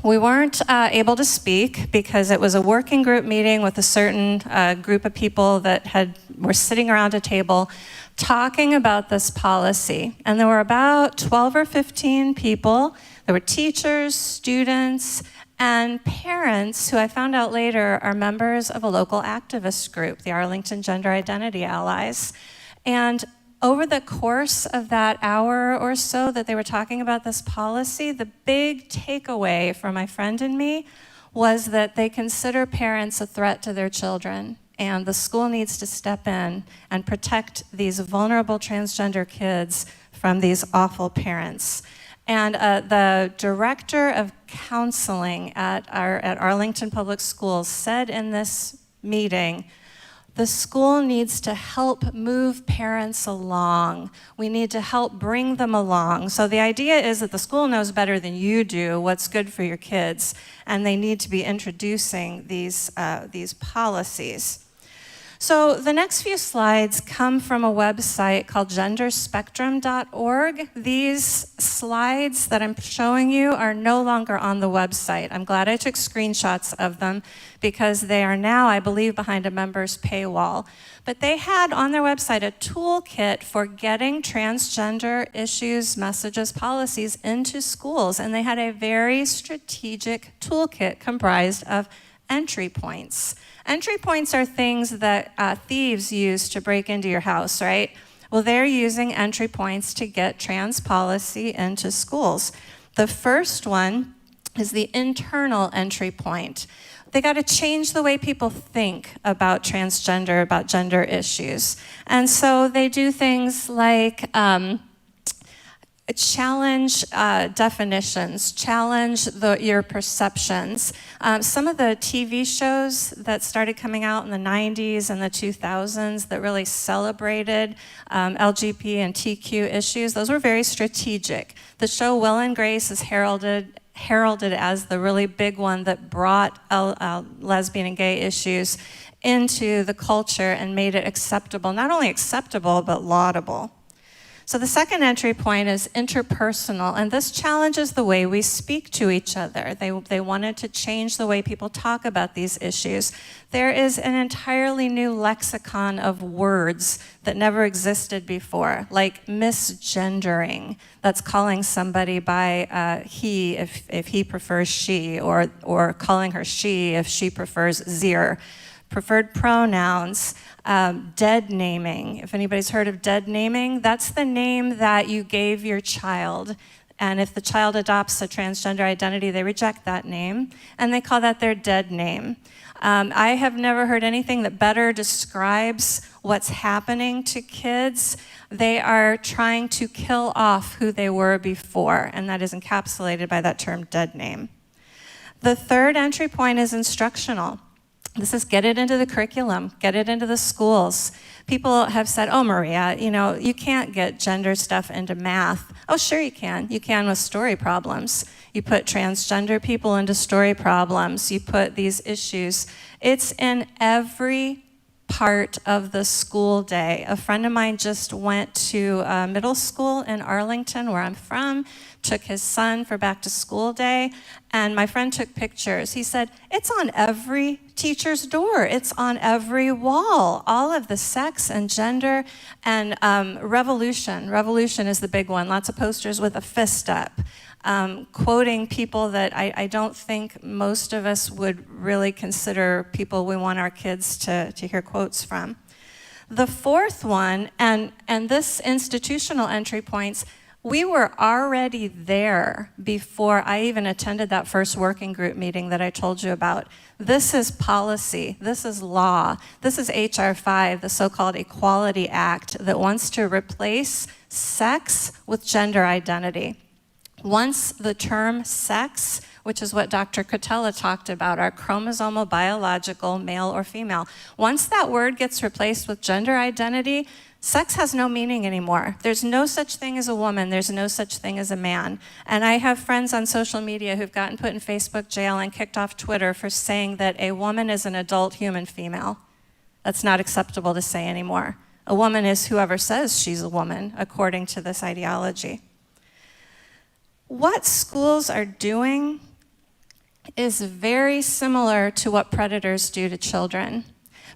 Speaker 11: We weren't able to speak because it was a working group meeting with a certain group of people that were sitting around a table talking about this policy. And there were about 12 or 15 people There were teachers, students, and parents who I found out later are members of a local activist group, the Arlington Gender Identity Allies. And over the course of that hour or so that they were talking about this policy, the big takeaway for my friend and me was that they consider parents a threat to their children, and the school needs to step in and protect these vulnerable transgender kids from these awful parents. And the director of counseling at Arlington Public Schools said in this meeting, the school needs to help move parents along. We need to help bring them along. So the idea is that the school knows better than you do what's good for your kids, and they need to be introducing these policies. So the next few slides come from a website called genderspectrum.org. These slides that I'm showing you are no longer on the website. I'm glad I took screenshots of them because they are now, I believe, behind a member's paywall. But they had on their website a toolkit for getting transgender issues, messages, policies into schools. And they had a very strategic toolkit comprised of entry points. Entry points are things that thieves use to break into your house, right? Well, they're using entry points to get trans policy into schools. The first one is the internal entry point. They got to change the way people think about transgender, about gender issues. And so they do things like challenge definitions, challenge your perceptions. Some of the TV shows that started coming out in the 90s and the 2000s that really celebrated LGBT and TQ issues, those were very strategic. The show Will and Grace is heralded as the really big one that brought lesbian and gay issues into the culture and made it acceptable, not only acceptable, but laudable. So the second entry point is interpersonal, and this challenges the way we speak to each other. They wanted to change the way people talk about these issues. There is an entirely new lexicon of words that never existed before, like misgendering. That's calling somebody by he if he prefers she, or calling her she if she prefers zir. Preferred pronouns, dead naming. If anybody's heard of dead naming, that's the name that you gave your child. And if the child adopts a transgender identity, they reject that name, and they call that their dead name. I have never heard anything that better describes what's happening to kids. They are trying to kill off who they were before, and that is encapsulated by that term dead name. The third entry point is instructional. This is get it into the curriculum, get it into the schools. People have said, oh, Maria, you can't get gender stuff into math. Oh, sure you can. You can with story problems. You put transgender people into story problems. You put these issues. It's in every part of the school day. A friend of mine just went to middle school in Arlington, where I'm from, took his son for back to school day, and my friend took pictures. He said, it's on every teacher's door. It's on every wall. All of the sex and gender and revolution. Revolution is the big one. Lots of posters with a fist up. Quoting people that I don't think most of us would really consider people we want our kids to hear quotes from. The fourth one, and this institutional entry points, we were already there before I even attended that first working group meeting that I told you about. This is policy, this is law, this is HR 5, the so-called Equality Act that wants to replace sex with gender identity. Once the term sex, which is what Dr. Cretella talked about, our chromosomal, biological, male or female, once that word gets replaced with gender identity, sex has no meaning anymore. There's no such thing as a woman. There's no such thing as a man. And I have friends on social media who've gotten put in Facebook jail and kicked off Twitter for saying that a woman is an adult human female. That's not acceptable to say anymore. A woman is whoever says she's a woman, according to this ideology. What schools are doing is very similar to what predators do to children.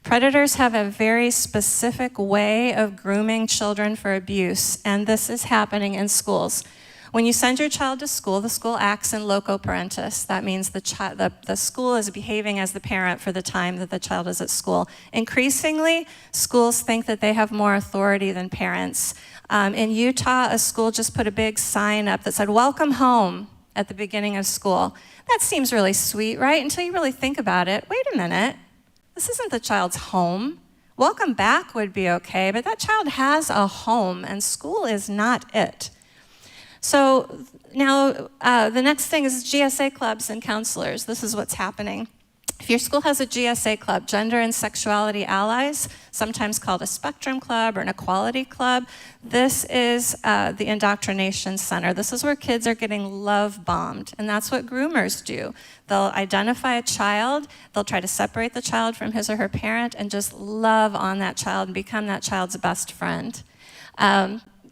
Speaker 11: Predators have a very specific way of grooming children for abuse, and this is happening in schools. When you send your child to school, the school acts in loco parentis. That means the school is behaving as the parent for the time that the child is at school. Increasingly, schools think that they have more authority than parents. In Utah, a school just put a big sign up that said, "Welcome home," at the beginning of school. That seems really sweet, right? Until you really think about it. Wait a minute. This isn't the child's home. Welcome back would be okay, but that child has a home, and school is not it. So now the next thing is Gsa Clubs and Counselors. This is what's happening. If your school has a Gsa club, Gender and Sexuality Allies, sometimes called a spectrum club or an equality club, this is the indoctrination center. This is where kids are getting love bombed, and that's what groomers do. They'll identify a child, they'll try to separate the child from his or her parent and just love on that child and become that child's best friend.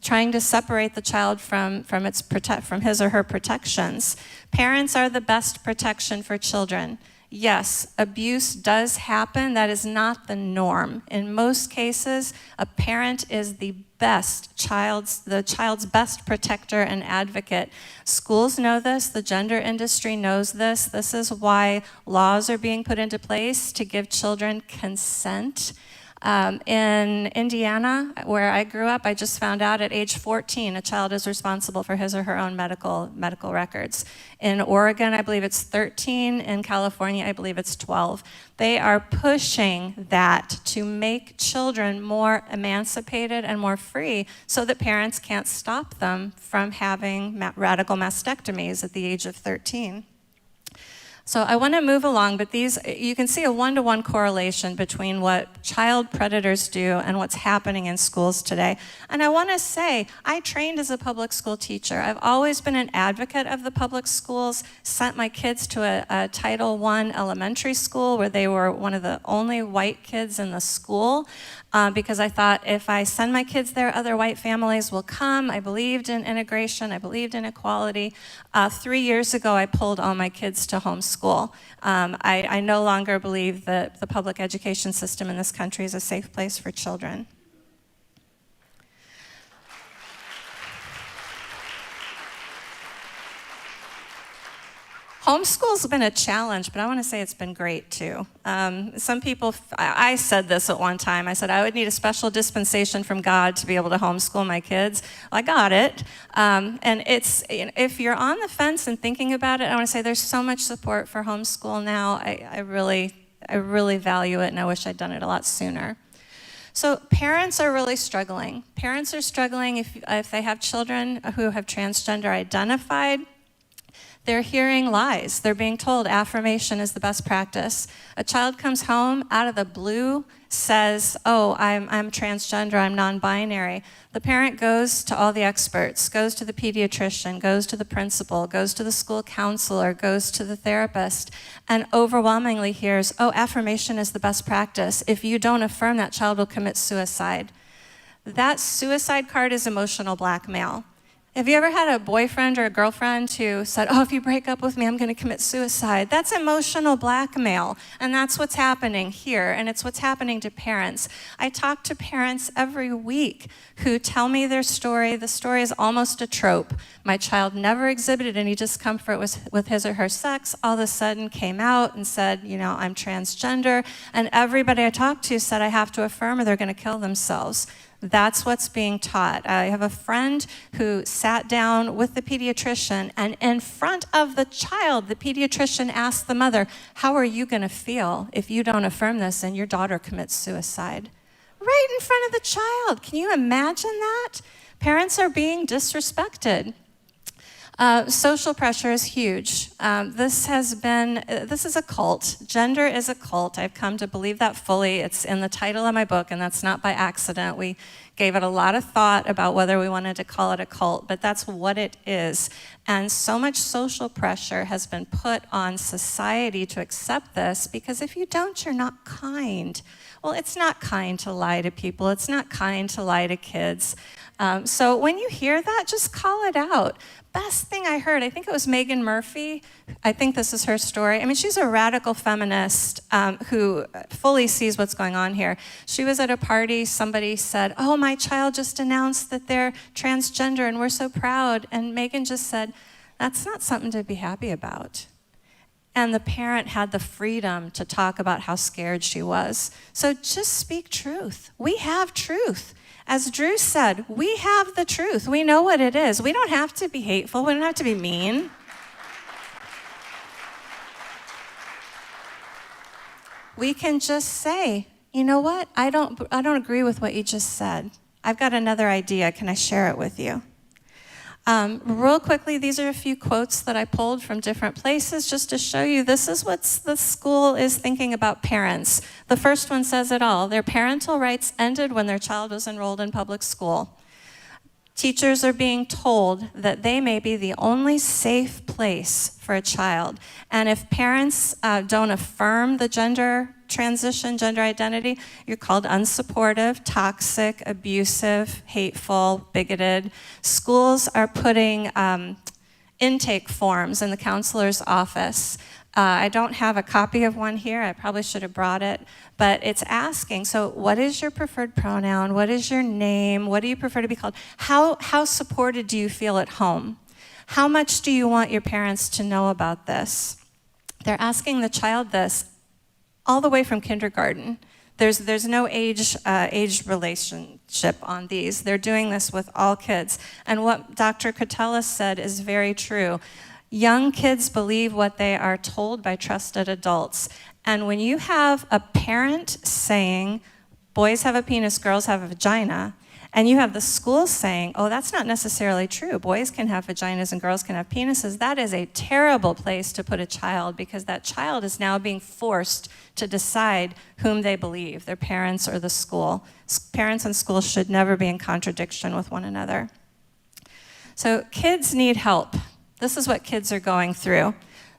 Speaker 11: Trying to separate the child from his or her protections. Parents are the best protection for children. Yes, abuse does happen. That is not the norm. In most cases, a parent is the child's best protector and advocate. Schools know this, the gender industry knows this. This is why laws are being put into place to give children consent. In Indiana, where I grew up, I just found out at age 14, a child is responsible for his or her own medical records. In Oregon, I believe it's 13. In California, I believe it's 12. They are pushing that to make children more emancipated and more free so that parents can't stop them from having radical mastectomies at the age of 13. So I want to move along, but you can see a one-to-one correlation between what child predators do and what's happening in schools today. And I want to say, I trained as a public school teacher. I've always been an advocate of the public schools, sent my kids to a Title I elementary school where they were one of the only white kids in the school. Because I thought if I send my kids there, other white families will come. I believed in integration. I believed in equality. 3 years ago, I pulled all my kids to homeschool. I no longer believe that the public education system in this country is a safe place for children. Homeschool's been a challenge, but I want to say it's been great too. Some people, I said this at one time, I said I would need a special dispensation from God to be able to homeschool my kids. Well, I got it. And it's, if you're on the fence and thinking about it, I want to say there's so much support for homeschool now. I really value it, and I wish I'd done it a lot sooner. So parents are really struggling. Parents are struggling if they have children who have transgender identified. They're hearing lies. They're being told affirmation is the best practice. A child comes home out of the blue, says, "Oh, I'm transgender, I'm non-binary." The parent goes to all the experts, goes to the pediatrician, goes to the principal, goes to the school counselor, goes to the therapist, and overwhelmingly hears, "Oh, affirmation is the best practice. If you don't affirm, that child will commit suicide." That suicide card is emotional blackmail. Have you ever had a boyfriend or a girlfriend who said, "Oh, if you break up with me, I'm going to commit suicide"? That's emotional blackmail, and that's what's happening here, and it's what's happening to parents. I talk to parents every week who tell me their story. The story is almost a trope. My child never exhibited any discomfort with his or her sex, all of a sudden came out and said, "I'm transgender," and everybody I talked to said, "I have to affirm or they're going to kill themselves." That's what's being taught. I have a friend who sat down with the pediatrician, and in front of the child, the pediatrician asked the mother, "How are you going to feel if you don't affirm this and your daughter commits suicide?" Right in front of the child. Can you imagine that? Parents are being disrespected. Social pressure is huge. This is a cult. Gender is a cult. I've come to believe that fully. It's in the title of my book, and that's not by accident. We gave it a lot of thought about whether we wanted to call it a cult, but that's what it is. And so much social pressure has been put on society to accept this, because if you don't, you're not kind. Well, it's not kind to lie to people. It's not kind to lie to kids. So when you hear that, just call it out. Best thing I heard, I think it was Megan Murphy. I think this is her story. I mean, she's a radical feminist who fully sees what's going on here. She was at a party, somebody said, "Oh, my child just announced that they're transgender and we're so proud." And Megan just said, "That's not something to be happy about." And the parent had the freedom to talk about how scared she was. So just speak truth. We have truth. As Drew said, we have the truth. We know what it is. We don't have to be hateful. We don't have to be mean. We can just say, "You know what? I don't agree with what you just said. I've got another idea. Can I share it with you?" Real quickly, these are a few quotes that I pulled from different places just to show you this is what the school is thinking about parents. The first one says it all. Their parental rights ended when their child was enrolled in public school. Teachers are being told that they may be the only safe place for a child. And if parents don't affirm the gender transition, gender identity, you're called unsupportive, toxic, abusive, hateful, bigoted. Schools are putting intake forms in the counselor's office. I don't have a copy of one here. I probably should have brought it. But it's asking, so what is your preferred pronoun? What is your name? What do you prefer to be called? How supported do you feel at home? How much do you want your parents to know about this? They're asking the child this all the way from kindergarten. There's no age relationship on these. They're doing this with all kids. And what Dr. Cretella said is very true. Young kids believe what they are told by trusted adults. And when you have a parent saying, boys have a penis, girls have a vagina, and you have the school saying, oh, that's not necessarily true. Boys can have vaginas and girls can have penises. That is a terrible place to put a child because that child is now being forced to decide whom they believe, their parents or the school. Parents and schools should never be in contradiction with one another. So kids need help. This is what kids are going through.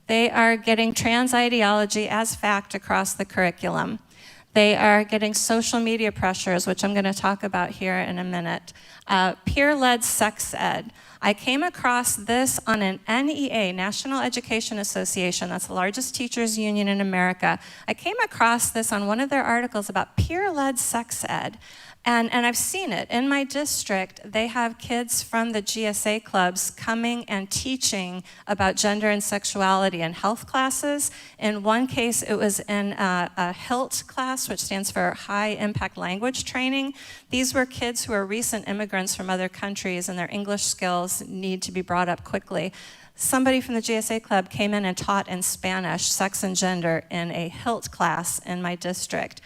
Speaker 11: They are getting trans ideology as fact across the curriculum. They are getting social media pressures, which I'm going to talk about here in a minute. Peer-led sex ed. I came across this on an NEA, National Education Association, that's the largest teachers union in America. I came across this on one of their articles about peer-led sex ed. And I've seen it. In my district, they have kids from the Gsa Clubs coming and teaching about gender and sexuality in health classes. In one case, it was in a HILT class, which stands for High Impact Language Training. These were kids who are recent immigrants from other countries, and their English skills need to be brought up quickly. Somebody from the GSA Club came in and taught in Spanish, sex and gender, in a HILT class in my district.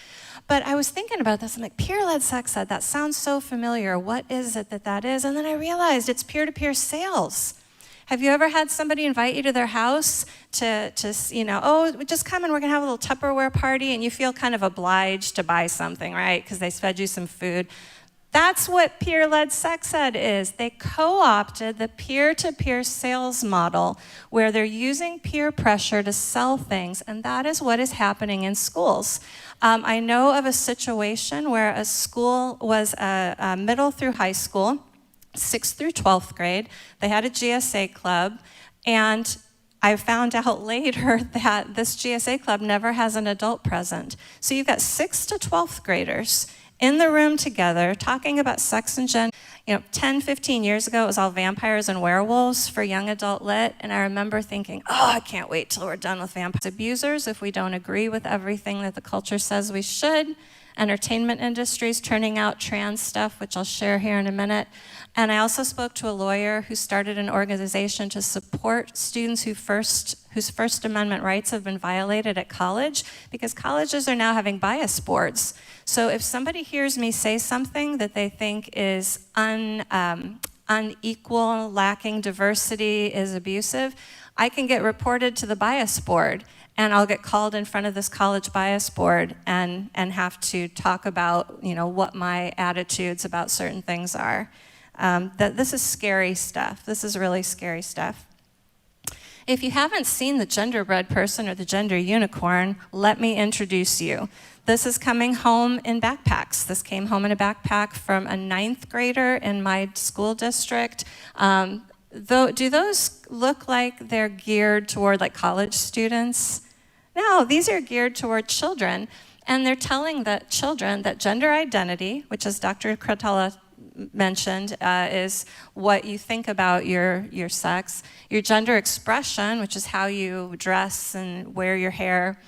Speaker 11: But I was thinking about this. I'm like, peer-led sex ed, that sounds so familiar. What is it that is? And then I realized it's peer-to-peer sales. Have you ever had somebody invite you to their house to oh, just come and we're going to have a little Tupperware party, and you feel kind of obliged to buy something, right? Because they fed you some food. That's what peer-led sex ed is. They co-opted the peer-to-peer sales model where they're using peer pressure to sell things, and that is what is happening in schools. I know of a situation where a school was a middle through high school, 6th through 12th grade. They had a GSA club, and I found out later that this GSA club never has an adult present. So you've got 6th to 12th graders in the room together, talking about sex and gender. 10, 15 years ago, it was all vampires and werewolves for young adult lit, and I remember thinking, oh, I can't wait till we're done with vampires. Abusers, if we don't agree with everything that the culture says we should. Entertainment industries turning out trans stuff, which I'll share here in a minute. And I also spoke to a lawyer who started an organization to support students whose First Amendment rights have been violated at college, because colleges are now having bias boards. So if somebody hears me say something that they think is unequal, lacking diversity, is abusive, I can get reported to the bias board, and I'll get called in front of this college bias board and have to talk about what my attitudes about certain things are. This is scary stuff. This is really scary stuff. If you haven't seen the genderbread person or the gender unicorn, let me introduce you. This is coming home in backpacks. This came home in a backpack from a 9th grader in my school district. Do those look like they're geared toward like college students? No, these are geared toward children. And they're telling the children that gender identity, which as Dr. Cretella mentioned, is what you think about your sex. Your gender expression, which is how you dress and wear your hair,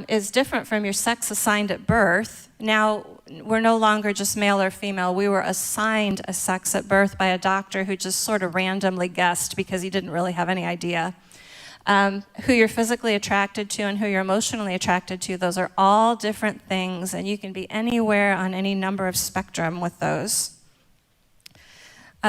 Speaker 11: is different from your sex assigned at birth. Now, we're no longer just male or female. We were assigned a sex at birth by a doctor who just sort of randomly guessed because he didn't really have any idea. Who you're physically attracted to and who you're emotionally attracted to, those are all different things, and you can be anywhere on any number of spectrum with those.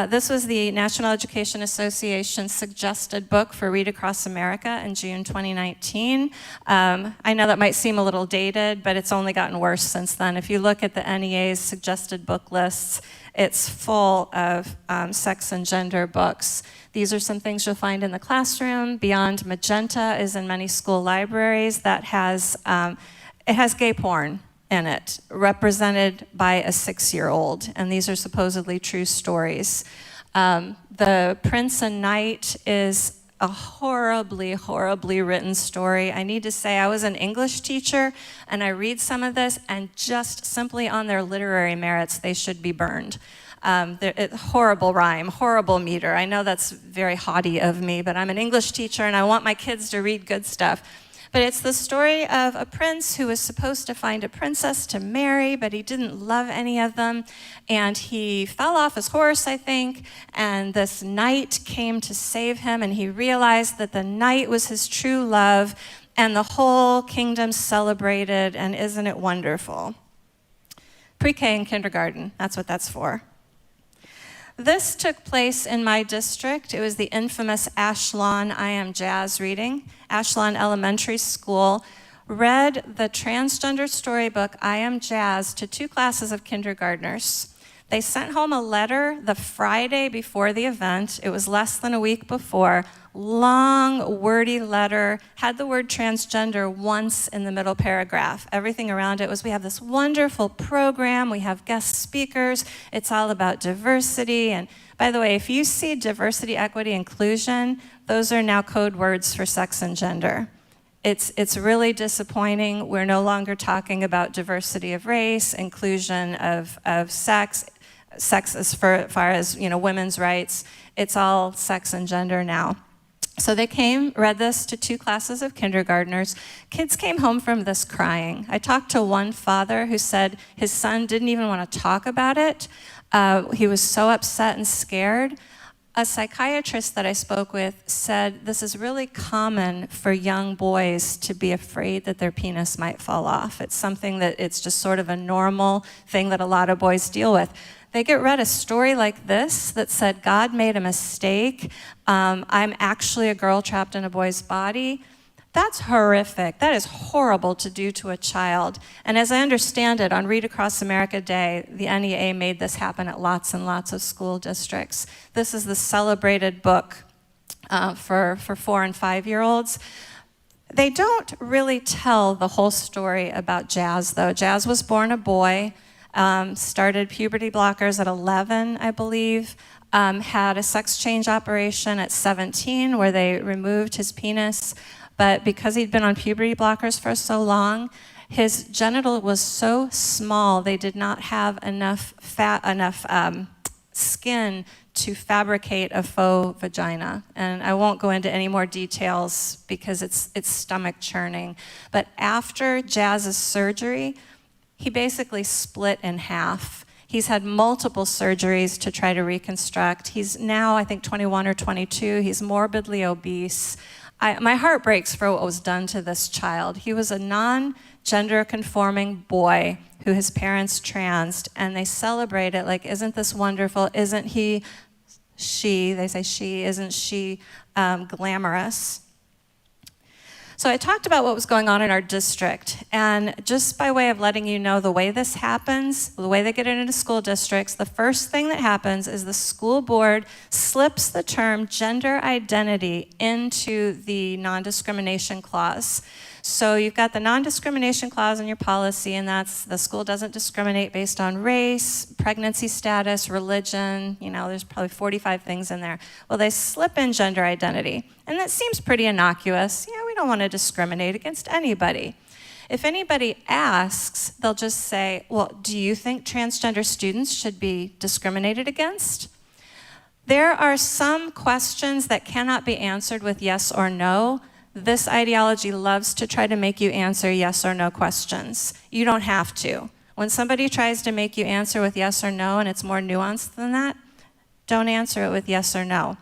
Speaker 11: This was the National Education Association's suggested book for Read Across America in June 2019. I know that might seem a little dated, but it's only gotten worse since then. If you look at the NEA's suggested book lists, it's full of sex and gender books. These are some things you'll find in the classroom. Beyond Magenta is in many school libraries. That has, it has gay porn in it, represented by a 6-year-old, and these are supposedly true stories. The Prince and Knight is a horribly, horribly written story. I need to say, I was an English teacher, and I read some of this, and just simply on their literary merits, they should be burned. Horrible rhyme, horrible meter. I know that's very haughty of me, but I'm an English teacher, and I want my kids to read good stuff. But it's the story of a prince who was supposed to find a princess to marry, but he didn't love any of them. And he fell off his horse, I think, and this knight came to save him, and he realized that the knight was his true love, and the whole kingdom celebrated, and isn't it wonderful? Pre-K and kindergarten, that's what that's for. This took place in my district. It was the infamous Ashlawn I Am Jazz reading. Ashlawn Elementary School read the transgender storybook I Am Jazz to 2 classes of kindergartners. They sent home a letter the Friday before the event. It was less than a week before. Long, wordy letter, had the word transgender once in the middle paragraph. Everything around it was, we have this wonderful program, we have guest speakers, it's all about diversity. And by the way, if you see diversity, equity, inclusion, those are now code words for sex and gender. It's really disappointing. We're no longer talking about diversity of race, inclusion of sex as far as women's rights. It's all sex and gender now. So they read this to 2 classes of kindergartners. Kids came home from this crying. I talked to one father who said his son didn't even want to talk about it. He was so upset and scared. A psychiatrist that I spoke with said this is really common for young boys to be afraid that their penis might fall off. It's something that it's just sort of a normal thing that a lot of boys deal with. They get read a story like this that said, God made a mistake. I'm actually a girl trapped in a boy's body. That's horrific. That is horrible to do to a child. And as I understand it, on Read Across America Day, the NEA made this happen at lots and lots of school districts. This is the celebrated book for 4 and 5-year-olds. They don't really tell the whole story about Jazz, though. Jazz was born a boy. Started puberty blockers at 11, I believe, had a sex change operation at 17 where they removed his penis, but because he'd been on puberty blockers for so long, his genital was so small they did not have enough skin to fabricate a faux vagina. And I won't go into any more details because it's stomach churning. But after Jazz's surgery, he basically split in half. He's had multiple surgeries to try to reconstruct. He's now, I think, 21 or 22. He's morbidly obese. My heart breaks for what was done to this child. He was a non-gender conforming boy who his parents transed, and they celebrate it like, isn't this wonderful? Isn't they say she, isn't she glamorous? So I talked about what was going on in our district, and just by way of letting you know the way this happens, the way they get it into school districts, the first thing that happens is the school board slips the term gender identity into the non-discrimination clause. So you've got the non-discrimination clause in your policy, and that's the school doesn't discriminate based on race, pregnancy status, religion, there's probably 45 things in there. Well, they slip in gender identity, and that seems pretty innocuous. We don't want to discriminate against anybody. If anybody asks, they'll just say, well, do you think transgender students should be discriminated against? There are some questions that cannot be answered with yes or no. This ideology loves to try to make you answer yes or no questions. You don't have to. When somebody tries to make you answer with yes or no, and it's more nuanced than that, don't answer it with yes or no.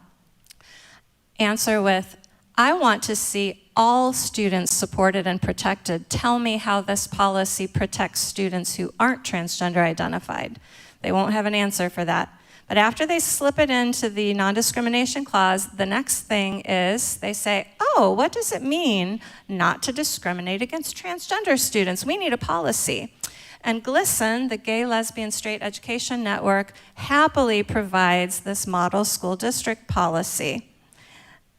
Speaker 11: Answer with, I want to see all students supported and protected. Tell me how this policy protects students who aren't transgender identified. They won't have an answer for that. But after they slip it into the non-discrimination clause, the next thing is they say, oh, what does it mean not to discriminate against transgender students? We need a policy. And Glsen, the Gay, Lesbian, Straight Education Network, happily provides this model school district policy.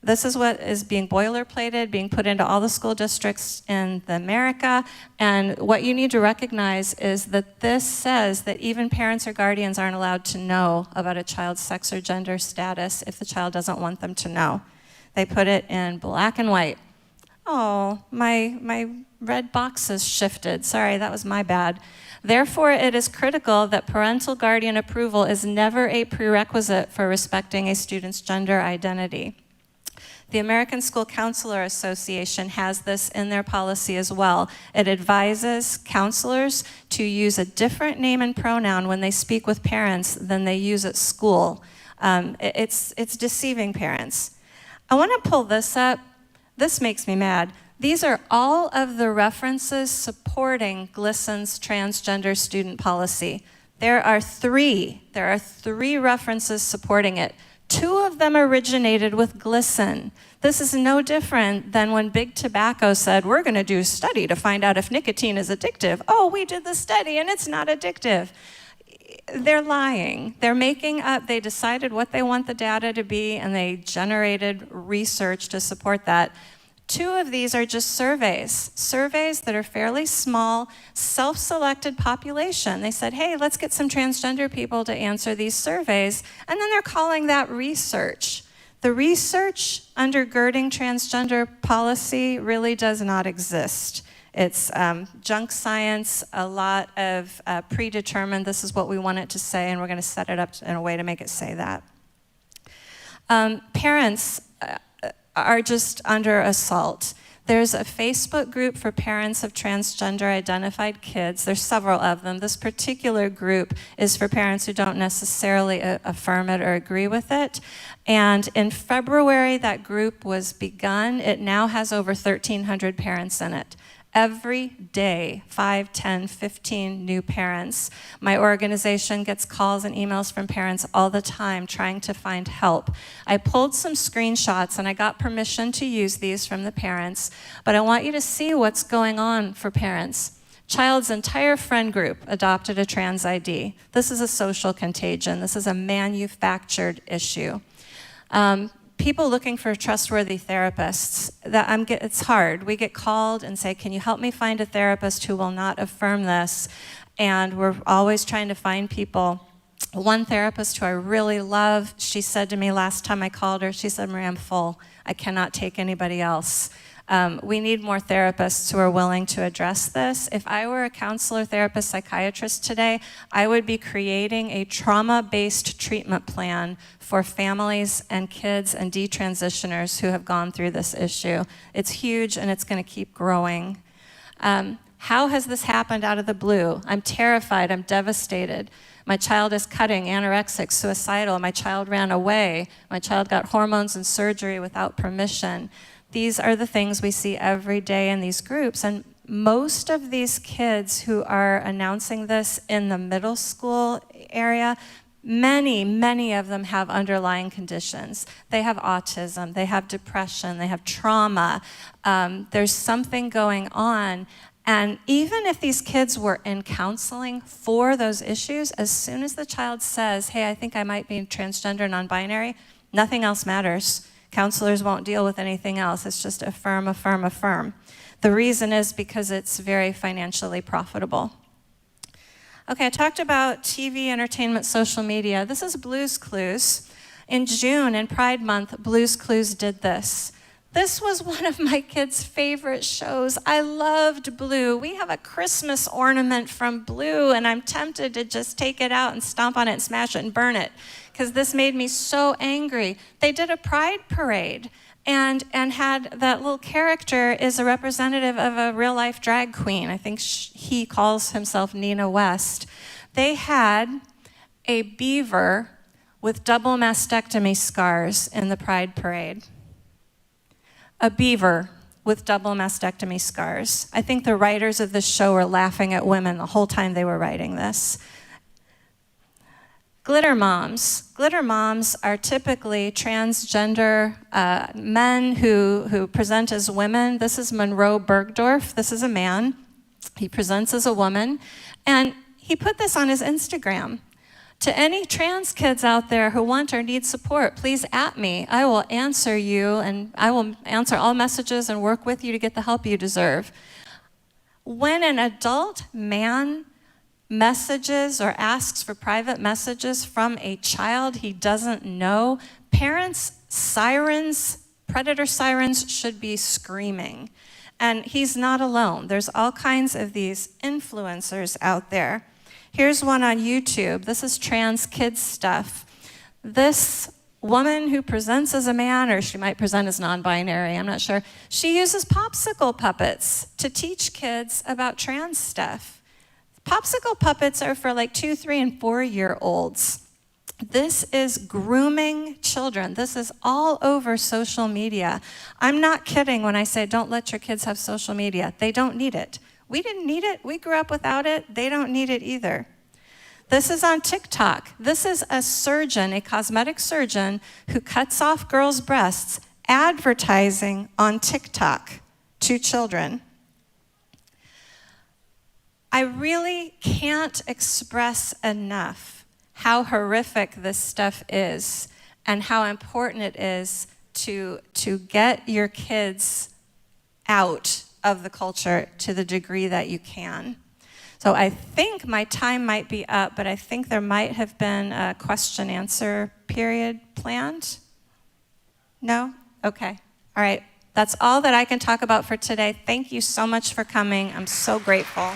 Speaker 11: This is what is being boilerplated, being put into all the school districts in America. And what you need to recognize is that this says that even parents or guardians aren't allowed to know about a child's sex or gender status if the child doesn't want them to know. They put it in black and white. Oh, my red box has shifted. Sorry, that was my bad. Therefore, it is critical that parental guardian approval is never a prerequisite for respecting a student's gender identity. The American School Counselor Association has this in their policy as well. It advises counselors to use a different name and pronoun when they speak with parents than they use at school. It's deceiving parents. I want to pull this up. This makes me mad. These are all of the references supporting Glsen's transgender student policy. There are three references supporting it. 2 of them originated with Glsen. This is no different than when Big Tobacco said, we're going to do a study to find out if nicotine is addictive. Oh, we did the study and it's not addictive. They're lying. They're making up. They decided what they want the data to be, and they generated research to support that. 2 of these are just surveys that are fairly small, self-selected population. They said, hey, let's get some transgender people to answer these surveys, and then they're calling that research. The research undergirding transgender policy really does not exist. It's junk science, a lot of predetermined, this is what we want it to say, and we're going to set it up in a way to make it say that. Parents are just under assault. There's a Facebook group for parents of transgender identified kids. There's several of them. This particular group is for parents who don't necessarily affirm it or agree with it. And in February, that group was begun. It now has over 1,300 parents in it. Every day, 5, 10, 15 new parents. My organization gets calls and emails from parents all the time trying to find help. I pulled some screenshots and I got permission to use these from the parents, but I want you to see what's going on for parents. Child's entire friend group adopted a trans ID. This is a social contagion. This is a manufactured issue. People looking for trustworthy therapists, it's hard. We get called and say, can you help me find a therapist who will not affirm this? And we're always trying to find people. One therapist who I really love, she said to me last time I called her, she said, Marie, I'm full. I cannot take anybody else. We need more therapists who are willing to address this. If I were a counselor, therapist, psychiatrist today, I would be creating a trauma-based treatment plan for families and kids and detransitioners who have gone through this issue. It's huge and it's going to keep growing. How has this happened out of the blue? I'm terrified, I'm devastated. My child is cutting, anorexic, suicidal. My child ran away. My child got hormones and surgery without permission. These are the things we see every day in these groups. And most of these kids who are announcing this in the middle school area, Many of them have underlying conditions. They have autism, they have depression, they have trauma. There's something going on. And even if these kids were in counseling for those issues, as soon as the child says, hey, I think I might be transgender, non-binary, nothing else matters. Counselors won't deal with anything else. It's just affirm, affirm, affirm. The reason is because it's very financially profitable. Okay, I talked about TV, entertainment, social media. This is Blue's Clues. In June, in Pride Month, Blue's Clues did this. This was one of my kids' favorite shows. I loved Blue. We have a Christmas ornament from Blue, and I'm tempted to just take it out and stomp on it and smash it and burn it, because this made me so angry. They did a pride parade and had that little character is a representative of a real-life drag queen. I think he calls himself Nina West. They had a beaver with double mastectomy scars in the pride parade. A beaver with double mastectomy scars. I think the writers of this show were laughing at women the whole time they were writing this. Glitter moms. Glitter moms are typically transgender men who present as women. This is Monroe Bergdorf. This is a man. He presents as a woman. And he put this on his Instagram. To any trans kids out there who want or need support, please @ me. I will answer you, and I will answer all messages and work with you to get the help you deserve. When an adult man messages or asks for private messages from a child he doesn't know, parents' sirens, predator sirens, should be screaming. And he's not alone. There's all kinds of these influencers out there. Here's one on YouTube. This is trans kids stuff. This woman who presents as a man, or she might present as non-binary, I'm not sure, she uses popsicle puppets to teach kids about trans stuff. Popsicle puppets are for like 2, 3, and 4-year-olds. This is grooming children. This is all over social media. I'm not kidding when I say don't let your kids have social media. They don't need it. We didn't need it. We grew up without it. They don't need it either. This is on TikTok. This is a surgeon, a cosmetic surgeon, who cuts off girls' breasts, advertising on TikTok to children. I really can't express enough how horrific this stuff is and how important it is to get your kids out of the culture to the degree that you can. So I think my time might be up, but I think there might have been a question-answer period planned. No? Okay. All right. That's all that I can talk about for today. Thank you so much for coming. I'm so grateful.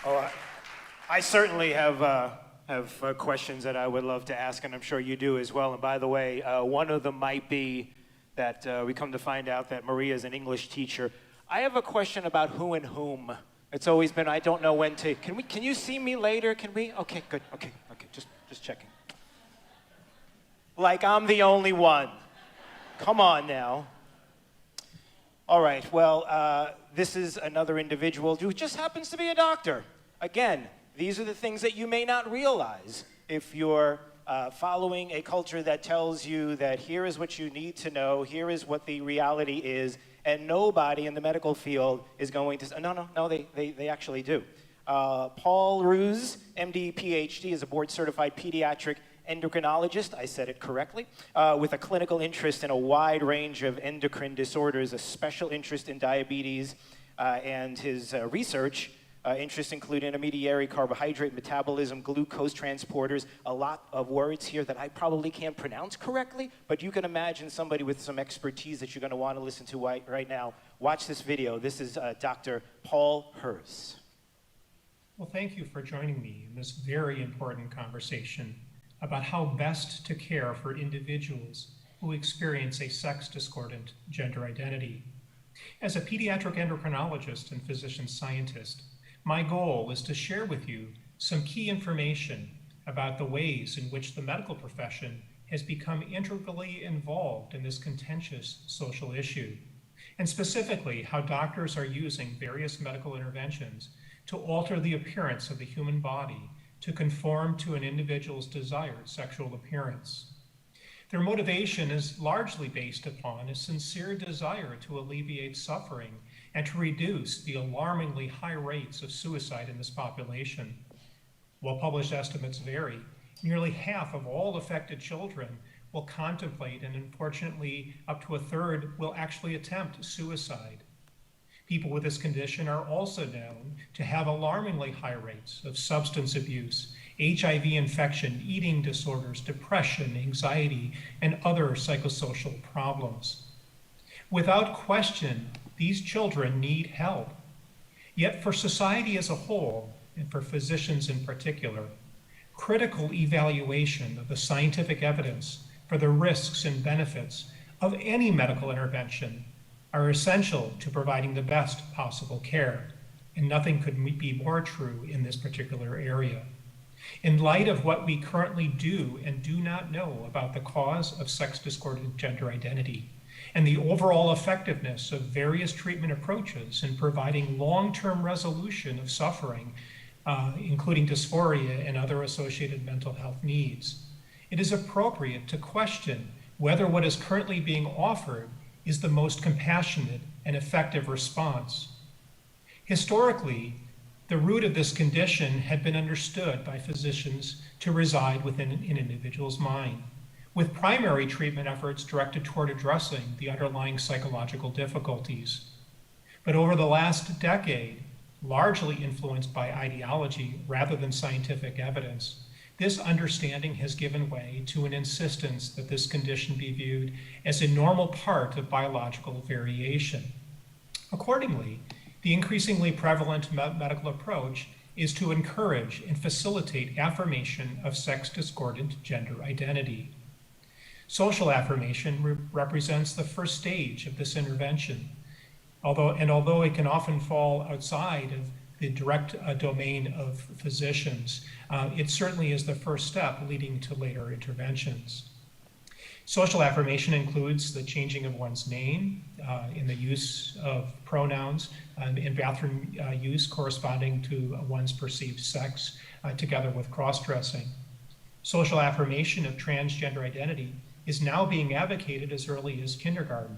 Speaker 9: Oh, I certainly have questions that I would love to ask, and I'm sure you do as well. And by the way, one of them might be that we come to find out that Maria is an English teacher. I have a question about who and whom. It's always been, I don't know when to, can you see me later? Can we? Okay, good, okay, just checking. Like I'm the only one. Come on now. All right, well, this is another individual who just happens to be a doctor. Again, these are the things that you may not realize if you're following a culture that tells you that here is what you need to know, here is what the reality is, and nobody in the medical field is going to say, no, they actually do. Paul Ruse, MD, PhD, is a board-certified pediatric endocrinologist, I said it correctly, with a clinical interest in a wide range of endocrine disorders, a special interest in diabetes, and his research interests include intermediary carbohydrate metabolism, glucose transporters, a lot of words here that I probably can't pronounce correctly, but you can imagine somebody with some expertise that you're going to want to listen to right now. Watch this video. This is Dr. Paul Ruse.
Speaker 5: Well, thank you for joining me in this very important conversation about how best to care for individuals who experience a sex-discordant gender identity. As a pediatric endocrinologist and physician scientist, my goal is to share with you some key information about the ways in which the medical profession has become integrally involved in this contentious social issue, and specifically how doctors are using various medical interventions to alter the appearance of the human body to conform to an individual's desired sexual appearance. Their motivation is largely based upon a sincere desire to alleviate suffering and to reduce the alarmingly high rates of suicide in this population. While published estimates vary, nearly half of all affected children will contemplate, and unfortunately up to a third will actually attempt suicide. People with this condition are also known to have alarmingly high rates of substance abuse, HIV infection, eating disorders, depression, anxiety, and other psychosocial problems. Without question, these children need help. Yet for society as a whole, and for physicians in particular, critical evaluation of the scientific evidence for the risks and benefits of any medical intervention are essential to providing the best possible care, and nothing could be more true in this particular area. In light of what we currently do and do not know about the cause of sex-discordant gender identity, and the overall effectiveness of various treatment approaches in providing long-term resolution of suffering, including dysphoria and other associated mental health needs, it is appropriate to question whether what is currently being offered is the most compassionate and effective response. Historically, the root of this condition had been understood by physicians to reside within an individual's mind, with primary treatment efforts directed toward addressing the underlying psychological difficulties. But over the last decade, largely influenced by ideology rather than scientific evidence, this understanding has given way to an insistence that this condition be viewed as a normal part of biological variation. Accordingly, the increasingly prevalent medical approach is to encourage and facilitate affirmation of sex-discordant gender identity. Social affirmation represents the first stage of this intervention, although it can often fall outside of the direct domain of physicians, it certainly is the first step leading to later interventions. Social affirmation includes the changing of one's name, in the use of pronouns, in bathroom use corresponding to one's perceived sex, together with cross-dressing. Social affirmation of transgender identity is now being advocated as early as kindergarten.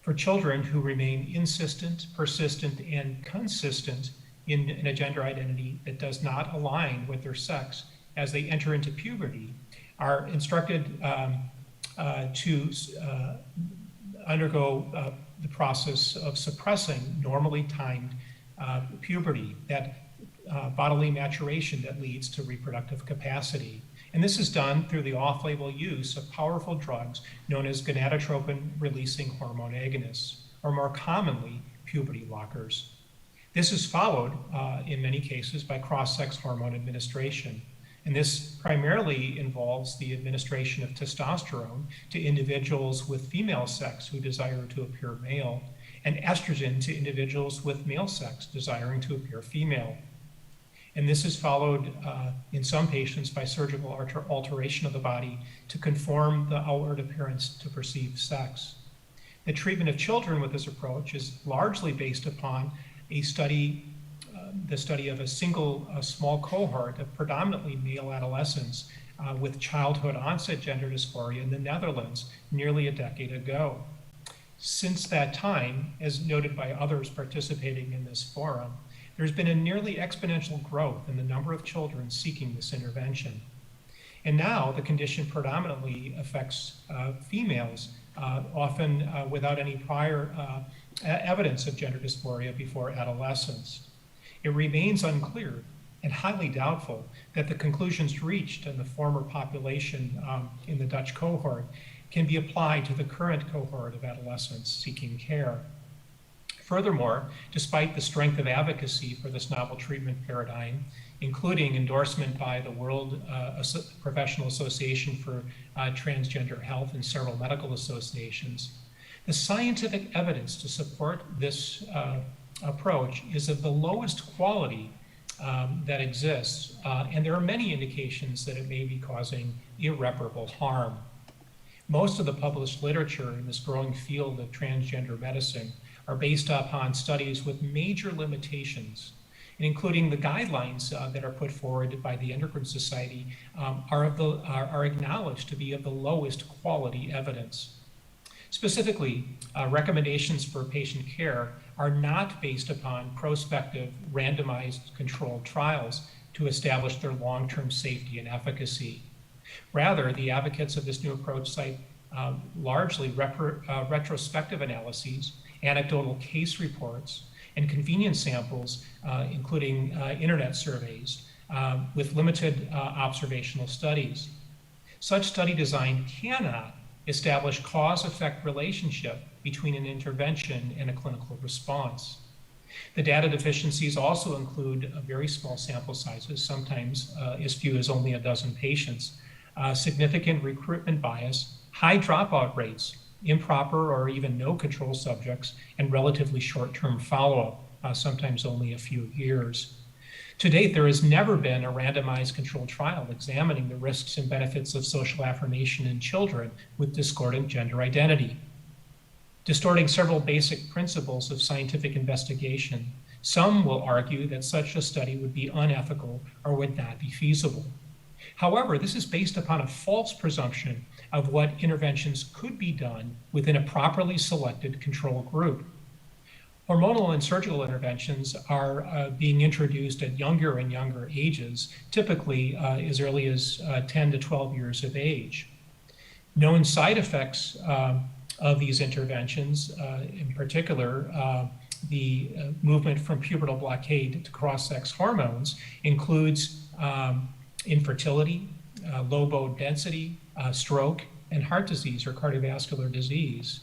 Speaker 5: For children who remain insistent, persistent, and consistent in a gender identity that does not align with their sex as they enter into puberty, are instructed to undergo the process of suppressing normally timed puberty, that bodily maturation that leads to reproductive capacity. And this is done through the off-label use of powerful drugs known as gonadotropin-releasing hormone agonists, or more commonly, puberty blockers. This is followed, in many cases, by cross-sex hormone administration. And this primarily involves the administration of testosterone to individuals with female sex who desire to appear male, and estrogen to individuals with male sex desiring to appear female. And this is followed in some patients by surgical alteration of the body to conform the outward appearance to perceived sex. The treatment of children with this approach is largely based upon a study, the study of a small cohort of predominantly male adolescents with childhood onset gender dysphoria in the Netherlands nearly a decade ago. Since that time, as noted by others participating in this forum, there's been a nearly exponential growth in the number of children seeking this intervention. And now the condition predominantly affects females, often without any prior evidence of gender dysphoria before adolescence. It remains unclear and highly doubtful that the conclusions reached in the former population in the Dutch cohort can be applied to the current cohort of adolescents seeking care. Furthermore, despite the strength of advocacy for this novel treatment paradigm, including endorsement by the World Professional Association for Transgender Health and several medical associations, the scientific evidence to support this approach is of the lowest quality that exists, and there are many indications that it may be causing irreparable harm. Most of the published literature in this growing field of transgender medicine are based upon studies with major limitations, and including the guidelines that are put forward by the Endocrine Society are acknowledged to be of the lowest quality evidence. Specifically, recommendations for patient care are not based upon prospective randomized controlled trials to establish their long-term safety and efficacy. Rather, the advocates of this new approach cite largely retrospective analyses, anecdotal case reports, and convenience samples, including internet surveys, with limited observational studies. Such study design cannot establish cause-effect relationship between an intervention and a clinical response. The data deficiencies also include very small sample sizes, sometimes as few as only a dozen patients, significant recruitment bias, high dropout rates, improper or even no control subjects, and relatively short-term follow-up, sometimes only a few years. To date, there has never been a randomized controlled trial examining the risks and benefits of social affirmation in children with discordant gender identity. Distorting several basic principles of scientific investigation, some will argue that such a study would be unethical or would not be feasible. However, this is based upon a false presumption of what interventions could be done within a properly selected control group. Hormonal and surgical interventions are being introduced at younger and younger ages, typically as early as 10 to 12 years of age. Known side effects of these interventions, in particular, the movement from pubertal blockade to cross-sex hormones, includes infertility, low bone density, stroke, and heart disease or cardiovascular disease.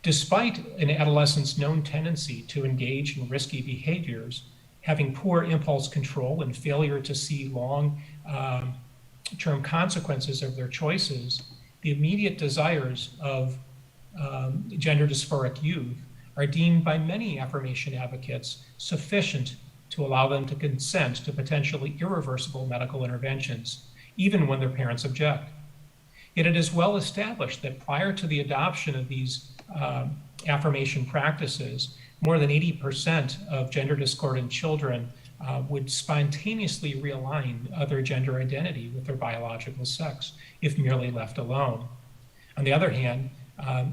Speaker 5: Despite an adolescent's known tendency to engage in risky behaviors, having poor impulse control and failure to see long-term consequences of their choices, the immediate desires of gender dysphoric youth are deemed by many affirmation advocates sufficient to allow them to consent to potentially irreversible medical interventions, even when their parents object. Yet it is well established that prior to the adoption of these affirmation practices, more than 80% of gender discordant children would spontaneously realign their gender identity with their biological sex if merely left alone. On the other hand,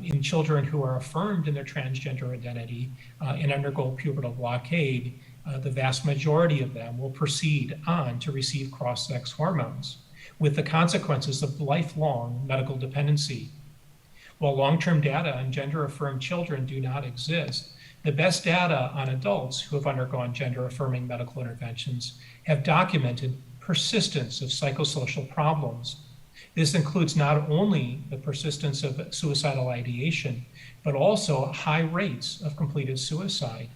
Speaker 5: in children who are affirmed in their transgender identity and undergo pubertal blockade, the vast majority of them will proceed on to receive cross-sex hormones, with the consequences of lifelong medical dependency. While long-term data on gender-affirmed children do not exist, the best data on adults who have undergone gender-affirming medical interventions have documented persistence of psychosocial problems. This includes not only the persistence of suicidal ideation, but also high rates of completed suicide.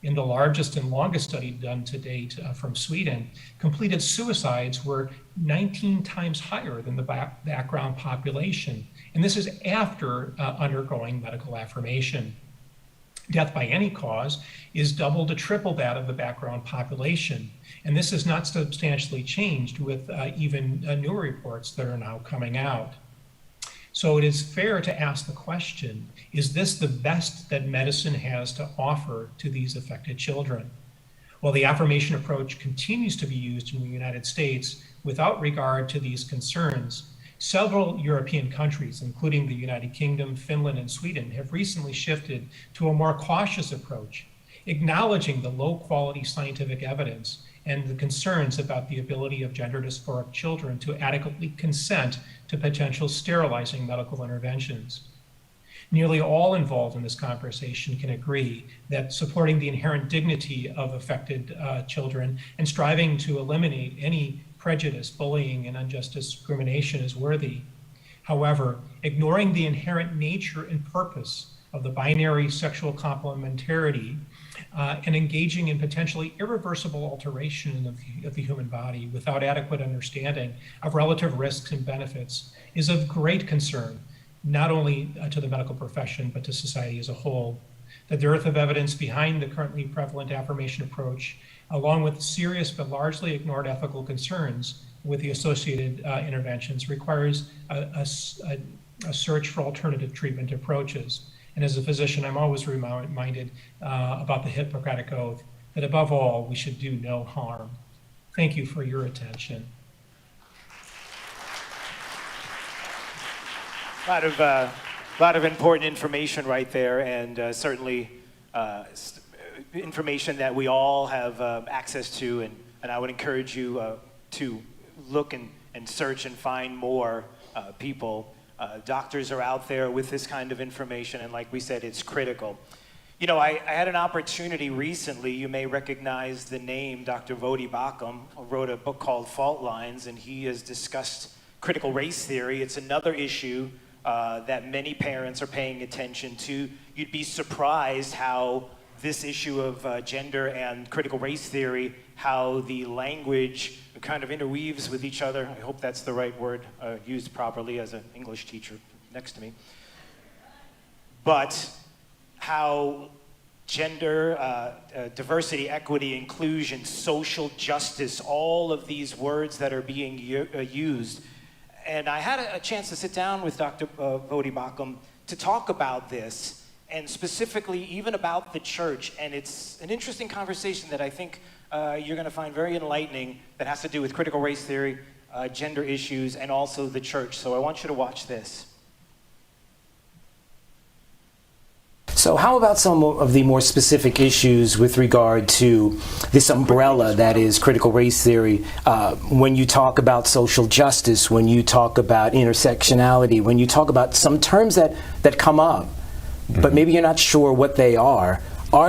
Speaker 5: In the largest and longest study done to date from Sweden, completed suicides were 19 times higher than the background population. And this is after undergoing medical affirmation. Death by any cause is double to triple that of the background population. And this has not substantially changed with even newer reports that are now coming out. So it is fair to ask the question, is this the best that medicine has to offer to these affected children? While the affirmation approach continues to be used in the United States without regard to these concerns, several European countries, including the United Kingdom, Finland, and Sweden, have recently shifted to a more cautious approach, acknowledging the low-quality scientific evidence and the concerns about the ability of gender dysphoric children to adequately consent to potential sterilizing medical interventions. Nearly all involved in this conversation can agree that supporting the inherent dignity of affected children and striving to eliminate any prejudice, bullying, and unjust discrimination is worthy. However, ignoring the inherent nature and purpose of the binary sexual complementarity and engaging in potentially irreversible alteration of the human body without adequate understanding of relative risks and benefits is of great concern, not only to the medical profession, but to society as a whole. The dearth of evidence behind the currently prevalent affirmation approach, along with serious but largely ignored ethical concerns with the associated interventions, requires a a search for alternative treatment approaches. And as a physician, I'm always reminded about the Hippocratic Oath, that above all, we should do no harm. Thank you for your attention.
Speaker 9: A lot of important information right there, and certainly information that we all have access to, and I would encourage you to look and search and find more people. Doctors are out there with this kind of information, and like we said, it's critical. You know, I had an opportunity recently, you may recognize the name, Dr. Vodi Bakum wrote a book called Fault Lines, and he has discussed critical race theory. It's another issue that many parents are paying attention to. You'd be surprised how this issue of gender and critical race theory, how the language kind of interweaves with each other. I hope that's the right word used properly as an English teacher next to me. But how gender, diversity, equity, inclusion, social justice, all of these words that are being used. And I had a chance to sit down with Dr. Vodi Bakum to talk about this, and specifically even about the church. And it's an interesting conversation that I think you're going to find very enlightening, that has to do with critical race theory, gender issues, and also the church. So I want you to watch this.
Speaker 12: So how about some of the more specific issues with regard to this umbrella that is critical race theory? When you talk about social justice, when you talk about intersectionality, when you talk about some terms that come up, but maybe you're not sure what they are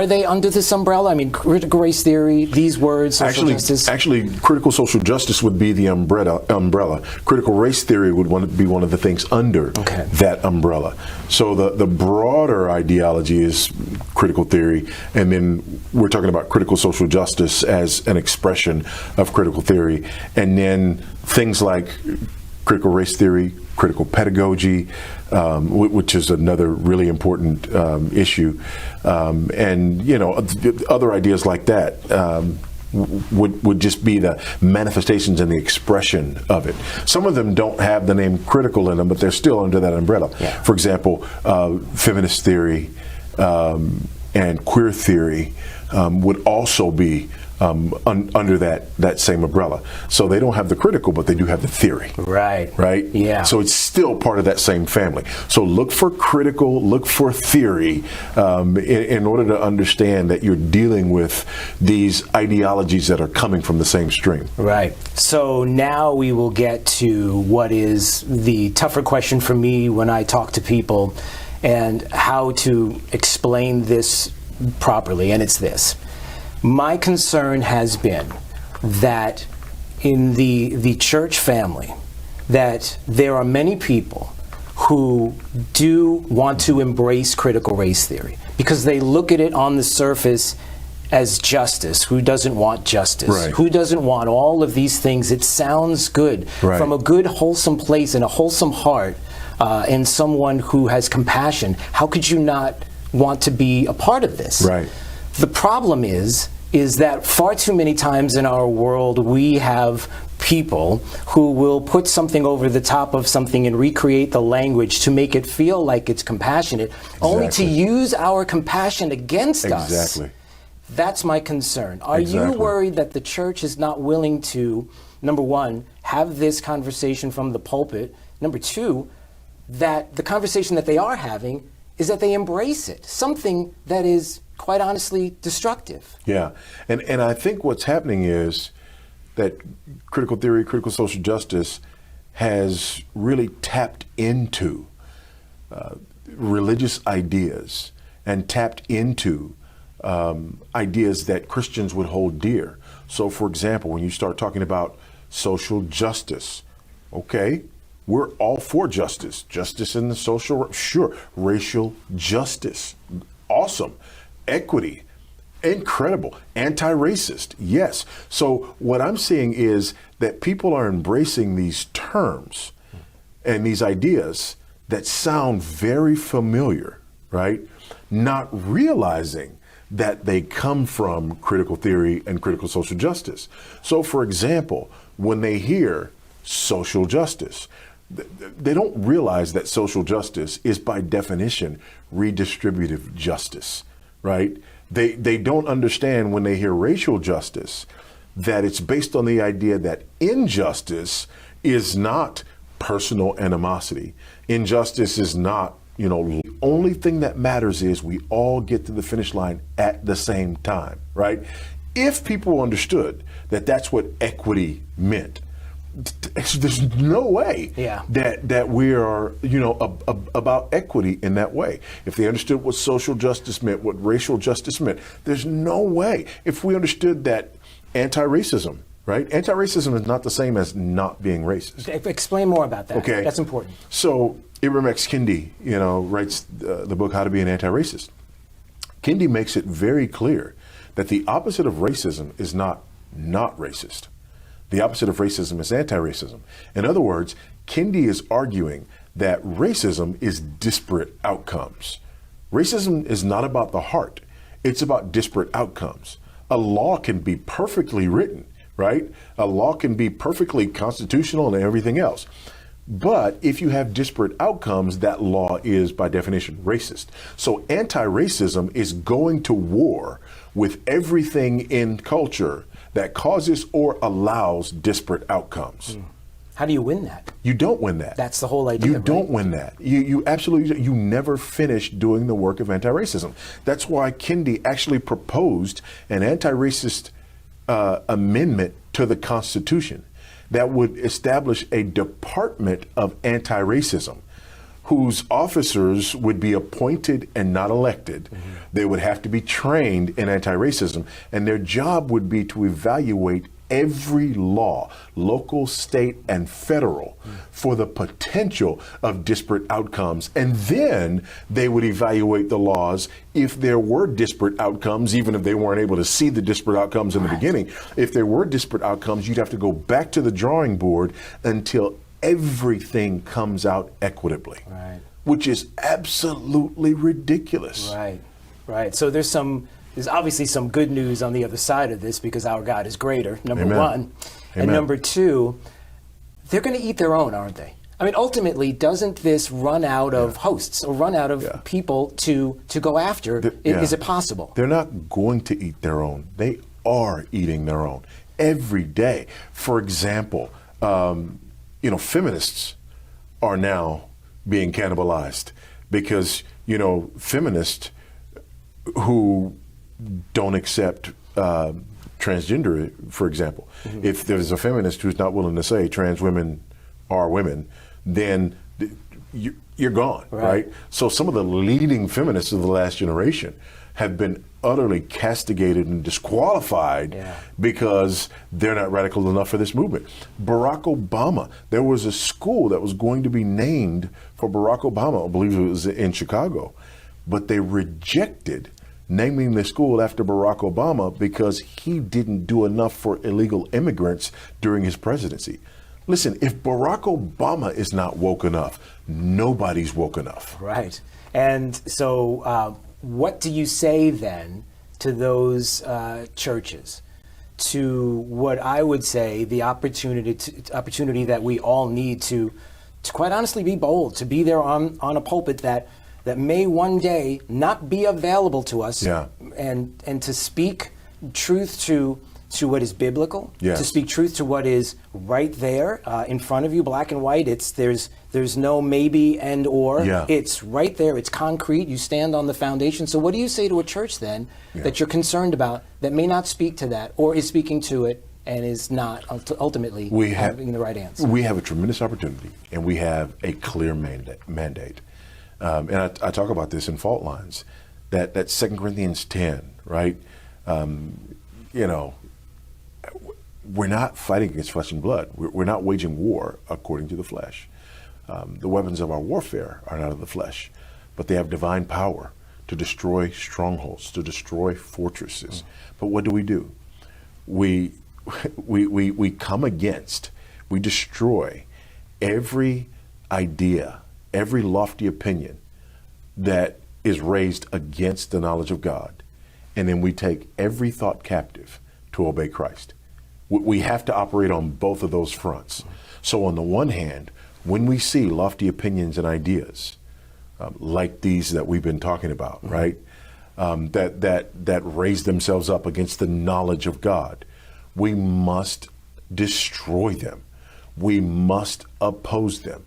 Speaker 12: they under this umbrella? I mean, critical race theory, these words, social justice?
Speaker 13: Actually, critical social justice would be the umbrella. Critical race theory would be one of the things under that umbrella. So the broader ideology is critical theory, and then we're talking about critical social justice as an expression of critical theory, and then things like critical race theory, critical pedagogy, which is another really important issue, and you know, other ideas like that would just be the manifestations and the expression of it. Some of them don't have the name critical in them, but they're still under that umbrella. Yeah. For example, feminist theory and queer theory would also be under that same umbrella. So they don't have the critical, but they do have the theory.
Speaker 12: Right.
Speaker 13: Right?
Speaker 12: Yeah.
Speaker 13: So it's still part of that same family. So look for critical, look for theory in order to understand that you're dealing with these ideologies that are coming from the same stream.
Speaker 12: Right. So now we will get to what is the tougher question for me when I talk to people and how to explain this properly, and it's this. My concern has been that in the church family, that there are many people who do want to embrace critical race theory because they look at it on the surface as justice. Who doesn't want justice?
Speaker 13: Right.
Speaker 12: Who doesn't want all of these things? It sounds good from a good, wholesome place and a wholesome heart, and someone who has compassion. How could you not want to be a part of this?
Speaker 13: Right.
Speaker 12: The problem is that far too many times in our world we have people who will put something over the top of something and recreate the language to make it feel like it's compassionate, only to use our compassion against us.
Speaker 13: Exactly.
Speaker 12: That's my concern. Are you worried that the church is not willing to, number one, have this conversation from the pulpit? Number two, that the conversation that they are having is that they embrace it, something that is quite honestly destructive.
Speaker 13: Yeah, and I think what's happening is that critical theory, critical social justice has really tapped into religious ideas and tapped into ideas that Christians would hold dear. So for example, when you start talking about social justice, okay, we're all for justice. Justice in the social, sure. Racial justice, awesome. Equity, incredible. Anti-racist, yes. So what I'm seeing is that people are embracing these terms and these ideas that sound very familiar, right? Not realizing that they come from critical theory and critical social justice. So for example, when they hear social justice, they don't realize that social justice is by definition redistributive justice, right? They don't understand when they hear racial justice that it's based on the idea that injustice is not personal animosity. Injustice is not, the only thing that matters is we all get to the finish line at the same time, right? If people understood that that's what equity meant, there's no way that we are, about equity in that way. If they understood what social justice meant, what racial justice meant, there's no way. If we understood that anti-racism, right? Anti-racism is not the same as not being racist.
Speaker 12: Explain more about that.
Speaker 13: Okay.
Speaker 12: That's important.
Speaker 13: So Ibram X. Kendi, writes the book How to Be an Anti-Racist. Kendi makes it very clear that the opposite of racism is not racist. The opposite of racism is anti-racism. In other words, Kendi is arguing that racism is disparate outcomes. Racism is not about the heart. It's about disparate outcomes. A law can be perfectly written, right? A law can be perfectly constitutional and everything else. But if you have disparate outcomes, that law is by definition racist. So anti-racism is going to war with everything in culture that causes or allows disparate outcomes.
Speaker 12: How do you win that?
Speaker 13: You don't win that.
Speaker 12: That's the whole idea.
Speaker 13: You don't win that. You absolutely, you never finish doing the work of anti-racism. That's why Kendi actually proposed an anti-racist amendment to the Constitution that would establish a Department of Anti-Racism whose officers would be appointed and not elected. They would have to be trained in anti-racism, and their job would be to evaluate every law, local, state, and federal, for the potential of disparate outcomes. And then they would evaluate the laws if there were disparate outcomes, even if they weren't able to see the disparate outcomes in the beginning. If there were disparate outcomes, you'd have to go back to the drawing board until everything comes out equitably, which is absolutely ridiculous.
Speaker 12: Right. So there's obviously some good news on the other side of this, because our God is greater, number
Speaker 13: Amen.
Speaker 12: one.
Speaker 13: Amen.
Speaker 12: And number two, they're going to eat their own, aren't they? I mean, ultimately, doesn't this run out of hosts or run out of people to go after? Is it possible?
Speaker 13: They're not going to eat their own. They are eating their own every day. For example, feminists are now being cannibalized because, feminists who don't accept transgender, for example. If there's a feminist who's not willing to say trans women are women, then you're gone, right? So some of the leading feminists of the last generation have been utterly castigated and disqualified because they're not radical enough for this movement. Barack Obama, there was a school that was going to be named for Barack Obama, I believe it was in Chicago, but they rejected naming the school after Barack Obama because he didn't do enough for illegal immigrants during his presidency. Listen, if Barack Obama is not woke enough, nobody's woke enough.
Speaker 12: Right. And so what do you say then to those churches, to what I would say the opportunity that we all need to quite honestly be bold, to be there on a pulpit that may one day not be available to us, and to speak truth to what is biblical, to speak truth to what is right there in front of you, black and white. There's no maybe and or. It's right there. It's concrete. You stand on the foundation. So what do you say to a church then that you're concerned about that may not speak to that, or is speaking to it and is not ultimately having the right answer?
Speaker 13: We have a tremendous opportunity, and we have a clear mandate. And I talk about this in Fault Lines, that 2 Corinthians 10, right? We're not fighting against flesh and blood. We're not waging war according to the flesh. The weapons of our warfare are not of the flesh, but they have divine power to destroy strongholds, to destroy fortresses. But what do? We come against, we destroy every idea, every lofty opinion that is raised against the knowledge of God. And then we take every thought captive to obey Christ. We have to operate on both of those fronts. So on the one hand, when we see lofty opinions and ideas like these that we've been talking about, right? That raise themselves up against the knowledge of God, we must destroy them. We must oppose them.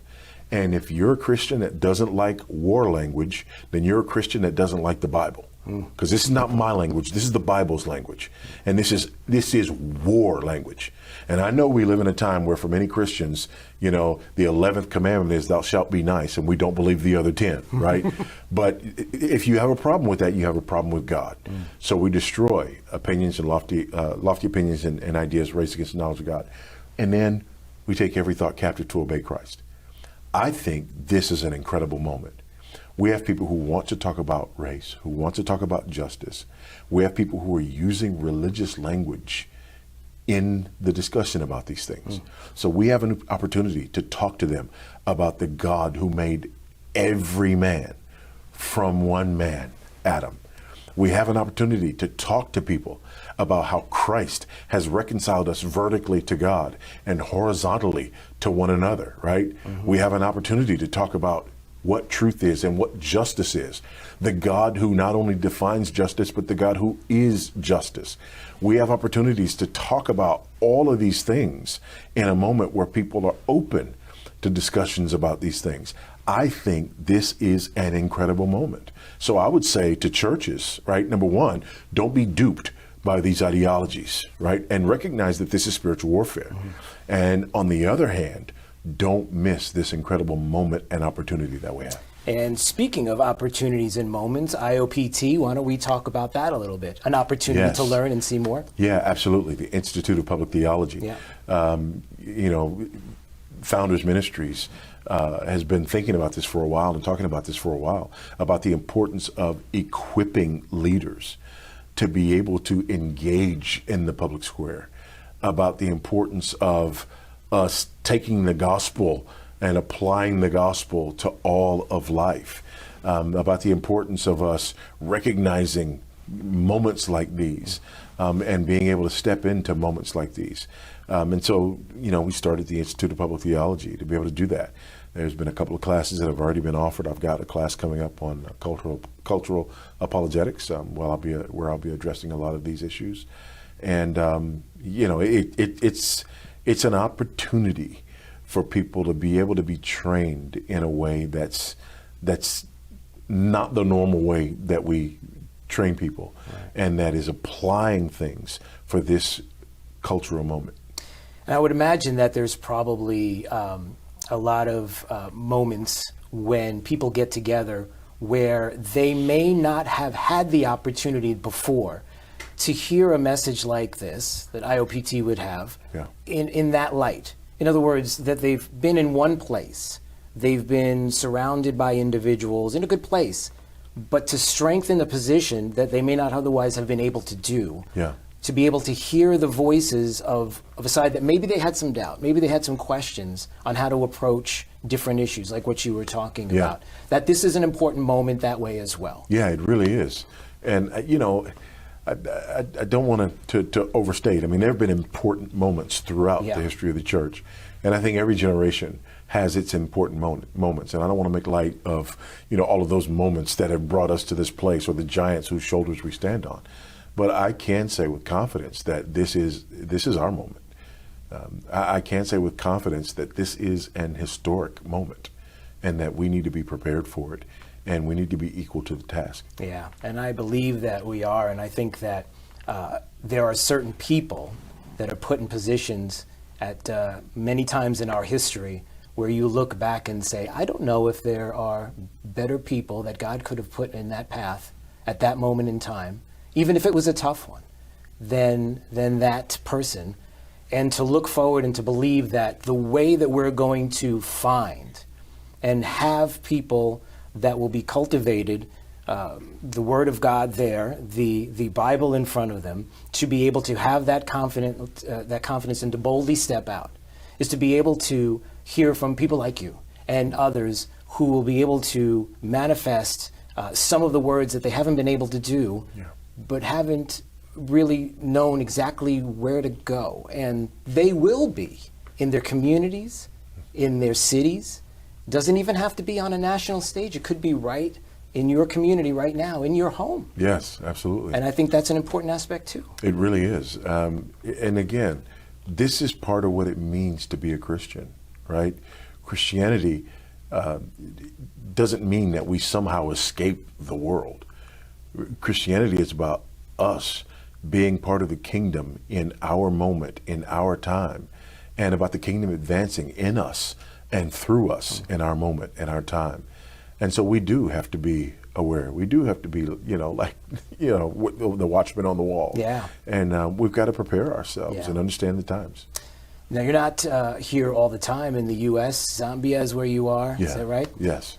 Speaker 13: And if you're a Christian that doesn't like war language, then you're a Christian that doesn't like the Bible. Because this is not my language, this is the Bible's language. And this is war language. And I know we live in a time where for many Christians, the 11th commandment is thou shalt be nice, and we don't believe the other 10, right? But if you have a problem with that, you have a problem with God. So we destroy opinions and lofty opinions and ideas raised against the knowledge of God. And then we take every thought captive to obey Christ. I think this is an incredible moment. We have people who want to talk about race, who want to talk about justice. We have people who are using religious language in the discussion about these things. So we have an opportunity to talk to them about the God who made every man from one man, Adam. We have an opportunity to talk to people about how Christ has reconciled us vertically to God and horizontally to one another, right? We have an opportunity to talk about what truth is and what justice is. The God who not only defines justice, but the God who is justice. We have opportunities to talk about all of these things in a moment where people are open to discussions about these things. I think this is an incredible moment. So I would say to churches, right, number one, don't be duped by these ideologies, right? And recognize that this is spiritual warfare. And on the other hand, don't miss this incredible moment and opportunity that we have.
Speaker 12: And speaking of opportunities and moments, IOPT, why don't we talk about that a little bit? An opportunity to learn and see more?
Speaker 13: Yeah, absolutely. The Institute of Public Theology. Founders Ministries has been thinking about this for a while and talking about this for a while, about the importance of equipping leaders to be able to engage in the public square, about the importance of us taking the gospel and applying the gospel to all of life, about the importance of us recognizing moments like these and being able to step into moments like these. And so, we started the Institute of Public Theology to be able to do that. There's been a couple of classes that have already been offered. I've got a class coming up on cultural apologetics, where I'll be addressing a lot of these issues. And it's an opportunity for people to be able to be trained in a way that's not the normal way that we train people, and that is applying things for this cultural moment.
Speaker 12: And I would imagine that there's probably a lot of moments when people get together where they may not have had the opportunity before to hear a message like this that IOPT would have in that light. In other words, that they've been in one place, they've been surrounded by individuals in a good place, but to strengthen a position that they may not otherwise have been able to do, to be able to hear the voices of a side that maybe they had some doubt, maybe they had some questions on how to approach different issues, like what you were talking about, that this is an important moment that way as well.
Speaker 13: Yeah, it really is. And, I don't want to overstate. I mean, there have been important moments throughout the history of the church. And I think every generation has its important moments. And I don't want to make light of, all of those moments that have brought us to this place, or the giants whose shoulders we stand on. But I can say with confidence that this is our moment. I can say with confidence that this is an historic moment, and that we need to be prepared for it. And we need to be equal to the task.
Speaker 12: Yeah, and I believe that we are, and I think that there are certain people that are put in positions at many times in our history where you look back and say, I don't know if there are better people that God could have put in that path at that moment in time, even if it was a tough one, than that person. And to look forward and to believe that the way that we're going to find and have people that will be cultivated, the Word of God there, the Bible in front of them, to be able to have that confidence and to boldly step out, is to be able to hear from people like you and others who will be able to manifest some of the words that they haven't been able to do, but haven't really known exactly where to go. And they will be in their communities, in their cities. It doesn't even have to be on a national stage. It could be right in your community right now, in your home.
Speaker 13: Yes, absolutely.
Speaker 12: And I think that's an important aspect too.
Speaker 13: It really is. And again, this is part of what it means to be a Christian, right? Christianity doesn't mean that we somehow escape the world. Christianity is about us being part of the kingdom in our moment, in our time, and about the kingdom advancing in us and through us in our moment, in our time. And so we do have to be aware. We do have to be, the watchman on the wall.
Speaker 12: Yeah.
Speaker 13: And we've got to prepare ourselves and understand the times.
Speaker 12: Now, you're not here all the time in the U.S. Zambia is where you are, is that right?
Speaker 13: Yes.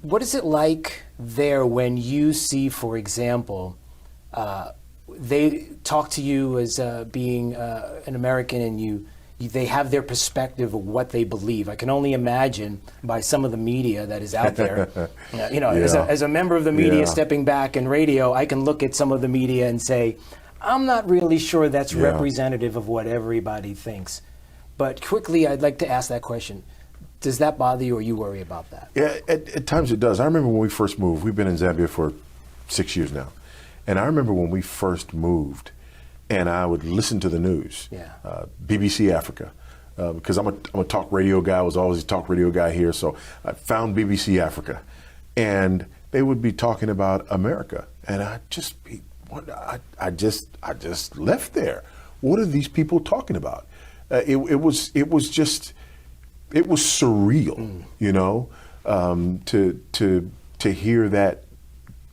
Speaker 12: What is it like there when you see, for example, they talk to you as being an American and they have their perspective of what they believe? I can only imagine by some of the media that is out there. As a member of the media stepping back in radio, I can look at some of the media and say, I'm not really sure that's representative of what everybody thinks. But quickly, I'd like to ask that question. Does that bother you or you worry about that?
Speaker 13: Yeah, at times it does. I remember when we first moved. We've been in Zambia for 6 years now. And I remember when we first moved, and I would listen to the news, BBC Africa, because I'm a talk radio guy. I was always a talk radio guy here, so I found BBC Africa, and they would be talking about America, and I just left there. What are these people talking about? It was surreal, to hear that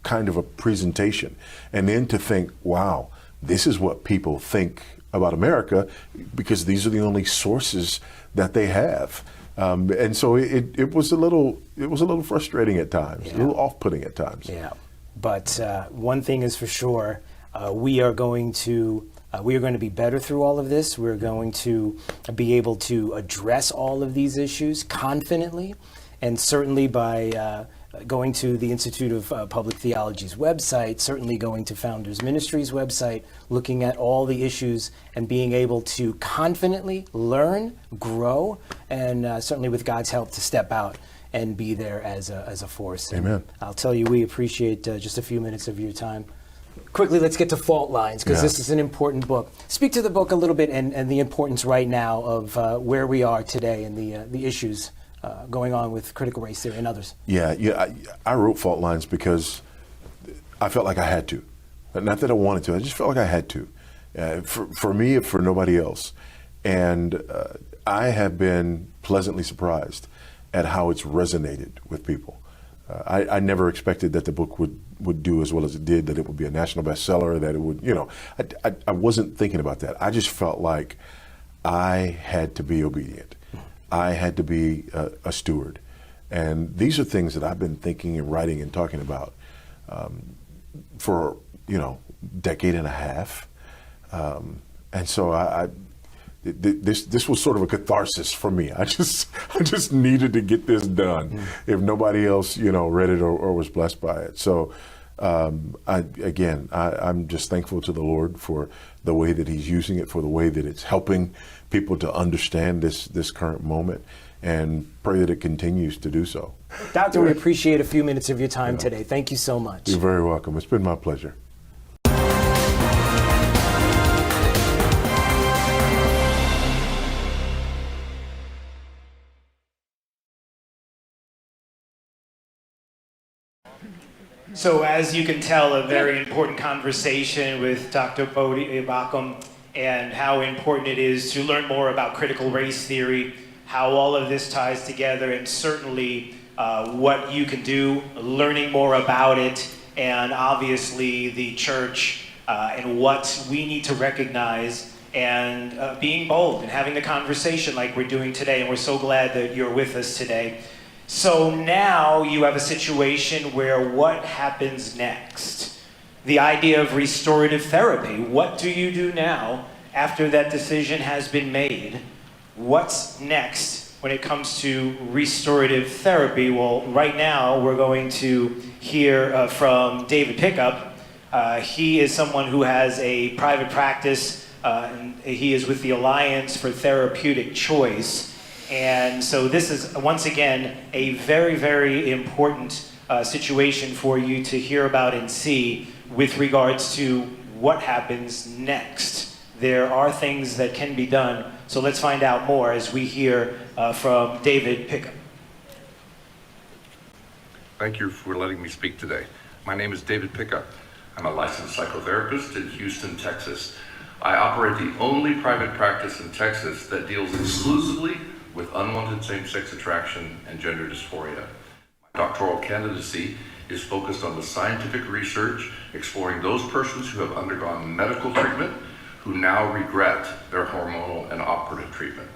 Speaker 13: kind of a presentation, and then to think, wow, this is what people think about America because these are the only sources that they have. And so it was a little frustrating at times, a little off-putting at times.
Speaker 12: Yeah, but one thing is for sure, we are going to be better through all of this. We're going to be able to address all of these issues confidently, and certainly by going to the Institute of Public Theology's website, certainly going to Founders Ministries website, looking at all the issues and being able to confidently learn, grow, and certainly with God's help to step out and be there as a force.
Speaker 13: Amen.
Speaker 12: And I'll tell you, we appreciate just a few minutes of your time. Quickly, let's get to Fault Lines, because this is an important book. Speak to the book a little bit and the importance right now of where we are today and the issues going on with critical race theory and others.
Speaker 13: I wrote Fault Lines because I felt like I had to. Not that I wanted to, I just felt like I had to. For me, if for nobody else. And I have been pleasantly surprised at how it's resonated with people. I never expected that the book would do as well as it did, that it would be a national bestseller, that it would, I wasn't thinking about that. I just felt like I had to be obedient. I had to be a steward. And these are things that I've been thinking and writing and talking about for, decade and a half. And so this was sort of a catharsis for me. I just needed to get this done if nobody else, read it or was blessed by it. So I'm just thankful to the Lord for the way that He's using it, for the way that it's helping people to understand this current moment, and pray that it continues to do so.
Speaker 12: Doctor, we appreciate a few minutes of your time today. Thank you so much.
Speaker 13: You're very welcome. It's been my pleasure.
Speaker 9: So as you can tell, a very important conversation with Dr. Bodhi Ibakum, and how important it is to learn more about critical race theory, how all of this ties together, and certainly what you can do, learning more about it, and obviously the church and what we need to recognize, and being bold and having the conversation like we're doing today. And we're so glad that you're with us today. So now you have a situation where what happens next? The idea of restorative therapy. What do you do now after that decision has been made? What's next when it comes to restorative therapy? Well, right now we're going to hear from David Pickup. He is someone who has a private practice, and he is with the Alliance for Therapeutic Choice. And so this is, once again, a very, very important situation for you to hear about and see with regards to what happens next. There are things that can be done, so let's find out more as we hear from David Pickup.
Speaker 4: Thank you for letting me speak today. My name is David Pickup. I'm a licensed psychotherapist in Houston, Texas. I operate the only private practice in Texas that deals exclusively with unwanted same-sex attraction and gender dysphoria. My doctoral candidacy is focused on the scientific research exploring those persons who have undergone medical treatment who now regret their hormonal and operative treatment.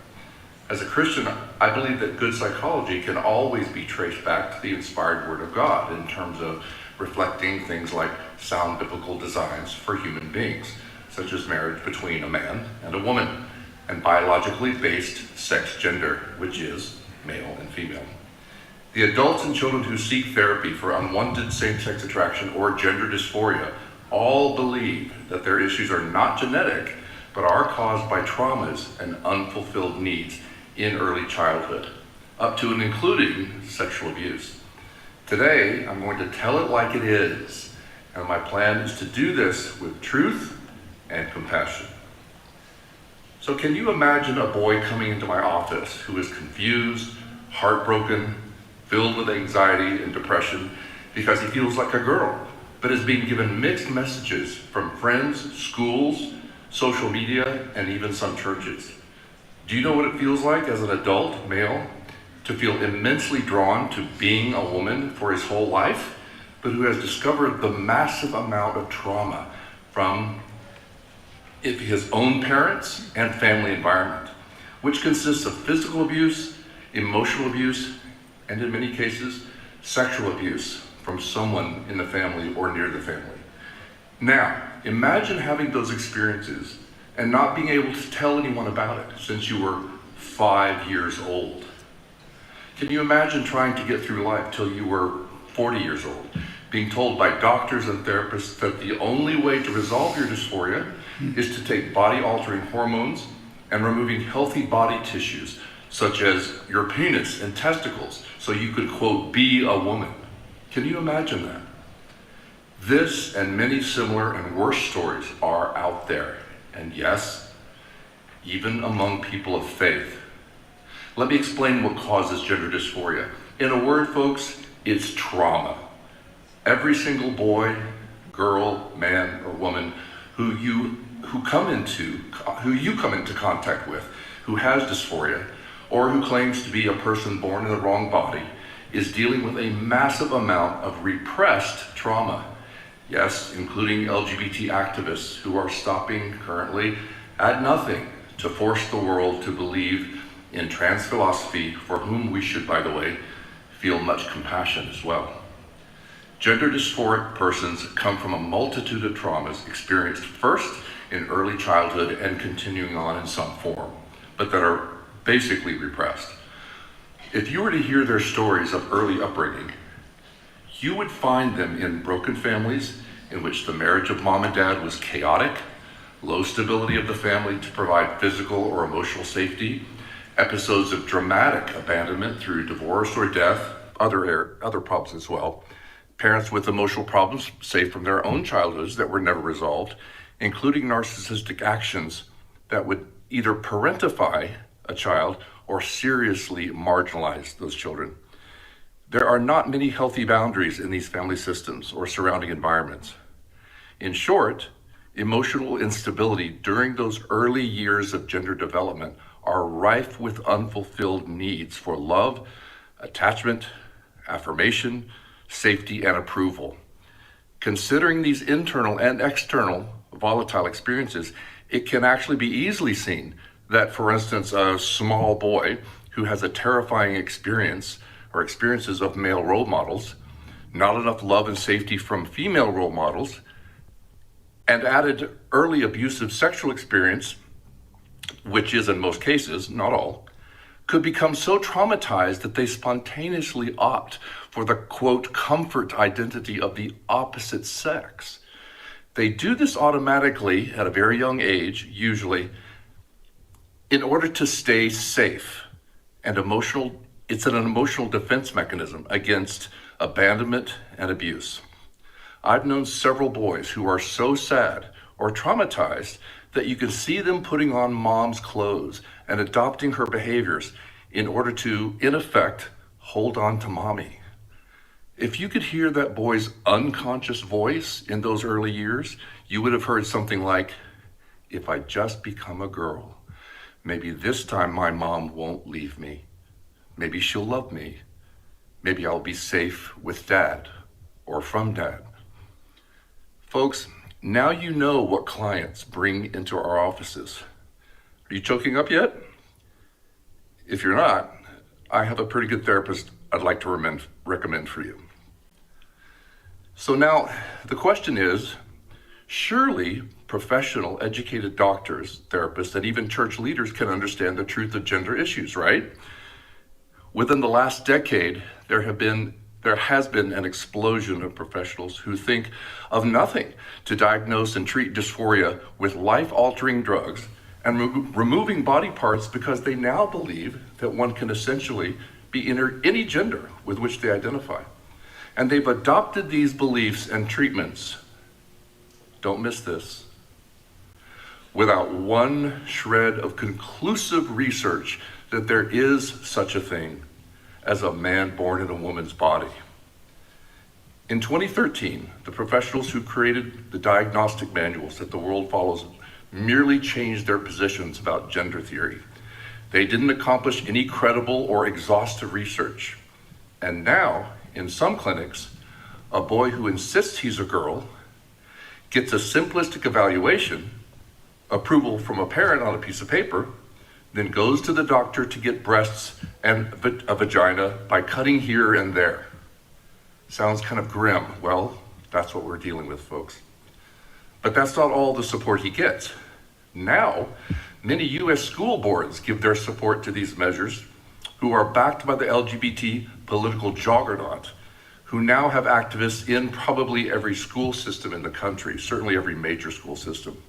Speaker 4: As a Christian, I believe that good psychology can always be traced back to the inspired Word of God in terms of reflecting things like sound biblical designs for human beings, such as marriage between a man and a woman, and biologically based sex gender, which is male and female. The adults and children who seek therapy for unwanted same-sex attraction or gender dysphoria all believe that their issues are not genetic, but are caused by traumas and unfulfilled needs in early childhood, up to and including sexual abuse. Today, I'm going to tell it like it is, and my plan is to do this with truth and compassion. So can you imagine a boy coming into my office who is confused, heartbroken, filled with anxiety and depression because he feels like a girl, but is being given mixed messages from friends, schools, social media, and even some churches? Do you know what it feels like as an adult male to feel immensely drawn to being a woman for his whole life, but who has discovered the massive amount of trauma from his own parents and family environment, which consists of physical abuse, emotional abuse, and in many cases, sexual abuse from someone in the family or near the family? Now, imagine having those experiences and not being able to tell anyone about it since you were 5 years old. Can you imagine trying to get through life till you were 40 years old, being told by doctors and therapists that the only way to resolve your dysphoria is to take body-altering hormones and removing healthy body tissues, such as your penis and testicles, so you could, quote, be a woman? Can you imagine that? This and many similar and worse stories are out there, and yes, even among people of faith. Let me explain what causes gender dysphoria. In a word, folks, it's trauma. Every single boy, girl, man, or woman who you come into contact with, who has dysphoria, or who claims to be a person born in the wrong body, is dealing with a massive amount of repressed trauma. Yes, including LGBT activists who are stopping currently at nothing to force the world to believe in trans philosophy, for whom we should, by the way, feel much compassion as well. Gender dysphoric persons come from a multitude of traumas experienced first in early childhood and continuing on in some form, but that are basically repressed. If you were to hear their stories of early upbringing, you would find them in broken families in which the marriage of mom and dad was chaotic, low stability of the family to provide physical or emotional safety, episodes of dramatic abandonment through divorce or death, other problems as well, parents with emotional problems, say from their own childhoods, that were never resolved, including narcissistic actions that would either parentify a child or seriously marginalize those children. There are not many healthy boundaries in these family systems or surrounding environments. In short, emotional instability during those early years of gender development are rife with unfulfilled needs for love, attachment, affirmation, safety, and approval. Considering these internal and external volatile experiences, it can actually be easily seen that, for instance, a small boy who has a terrifying experience or experiences of male role models, not enough love and safety from female role models, and added early abusive sexual experience, which is in most cases, not all, could become so traumatized that they spontaneously opt for the, quote, comfort identity of the opposite sex. They do this automatically at a very young age, usually, in order to stay safe and it's an emotional defense mechanism against abandonment and abuse. I've known several boys who are so sad or traumatized that you can see them putting on mom's clothes and adopting her behaviors in order to, in effect, hold on to mommy. If you could hear that boy's unconscious voice in those early years, you would have heard something like, "If I just become a girl, maybe this time my mom won't leave me. Maybe she'll love me. Maybe I'll be safe with dad or from dad." Folks, now you know what clients bring into our offices. Are you choking up yet? If you're not, I have a pretty good therapist I'd like to recommend for you. So now the question is, surely professional, educated doctors, therapists, and even church leaders can understand the truth of gender issues, right? Within the last decade, there has been an explosion of professionals who think of nothing to diagnose and treat dysphoria with life-altering drugs and removing body parts because they now believe that one can essentially be any gender with which they identify. And they've adopted these beliefs and treatments, don't miss this, without one shred of conclusive research that there is such a thing as a man born in a woman's body. In 2013, the professionals who created the diagnostic manuals that the world follows merely changed their positions about gender theory. They didn't accomplish any credible or exhaustive research. And now, in some clinics, a boy who insists he's a girl gets a simplistic evaluation, approval from a parent on a piece of paper, then goes to the doctor to get breasts and a vagina by cutting here and there. Sounds kind of grim. Well, that's what we're dealing with, folks. But that's not all the support he gets. Now, many US school boards give their support to these measures, who are backed by the LGBT political juggernaut, who now have activists in probably every school system in the country, certainly every major school system.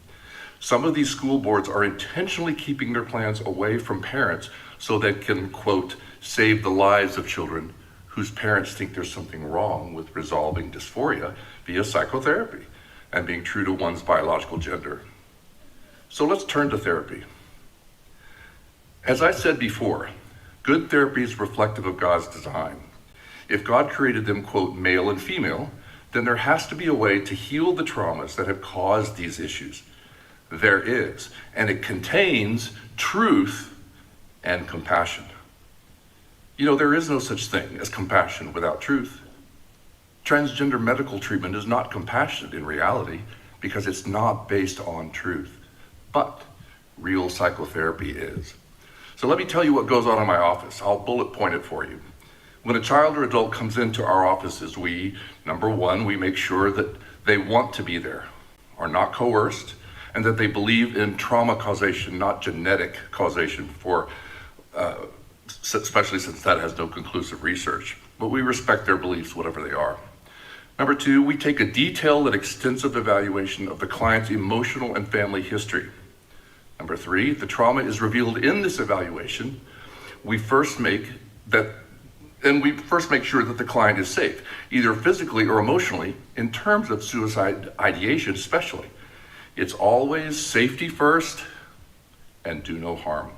Speaker 4: Some of these school boards are intentionally keeping their plans away from parents so they can, quote, save the lives of children whose parents think there's something wrong with resolving dysphoria via psychotherapy and being true to one's biological gender. So let's turn to therapy. As I said before, good therapy is reflective of God's design. If God created them, quote, male and female, then there has to be a way to heal the traumas that have caused these issues. There is, and it contains truth and compassion. You know, there is no such thing as compassion without truth. Transgender medical treatment is not compassionate in reality because it's not based on truth, but real psychotherapy is. So let me tell you what goes on in my office. I'll bullet point it for you. When a child or adult comes into our offices, number one, we make sure that they want to be there, are not coerced, and that they believe in trauma causation, not genetic causation, especially since that has no conclusive research. But we respect their beliefs, whatever they are. Number two, we take a detailed and extensive evaluation of the client's emotional and family history. Number three, the trauma is revealed in this evaluation. We first make sure that the client is safe, either physically or emotionally, in terms of suicide ideation especially. It's always safety first and do no harm.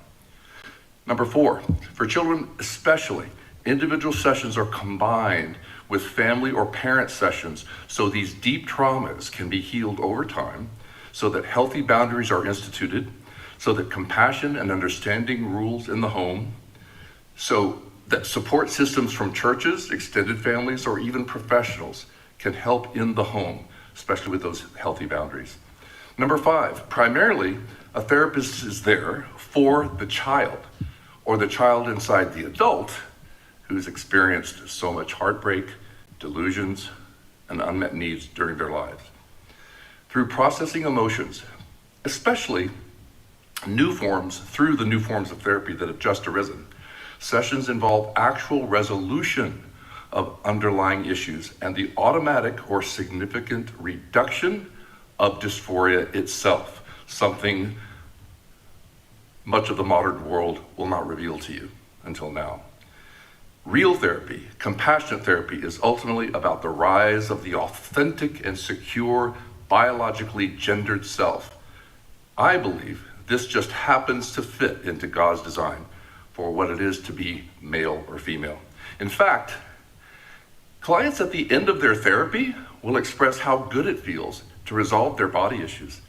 Speaker 4: Number four, for children especially, individual sessions are combined with family or parent sessions so these deep traumas can be healed over time, so that healthy boundaries are instituted, so that compassion and understanding rules in the home, so that support systems from churches, extended families, or even professionals can help in the home, especially with those healthy boundaries. Number five, primarily, a therapist is there for the child, or the child inside the adult who's experienced so much heartbreak, delusions, and unmet needs during their lives. Through processing emotions, especially through the new forms of therapy that have just arisen, sessions involve actual resolution of underlying issues and the automatic or significant reduction of dysphoria itself, something much of the modern world will not reveal to you. until now. Real therapy, compassionate therapy, is ultimately about the rise of the authentic and secure, biologically gendered self. I believe this just happens to fit into God's design for what it is to be male or female. In fact, clients at the end of their therapy will express how good it feels to resolve their body issues,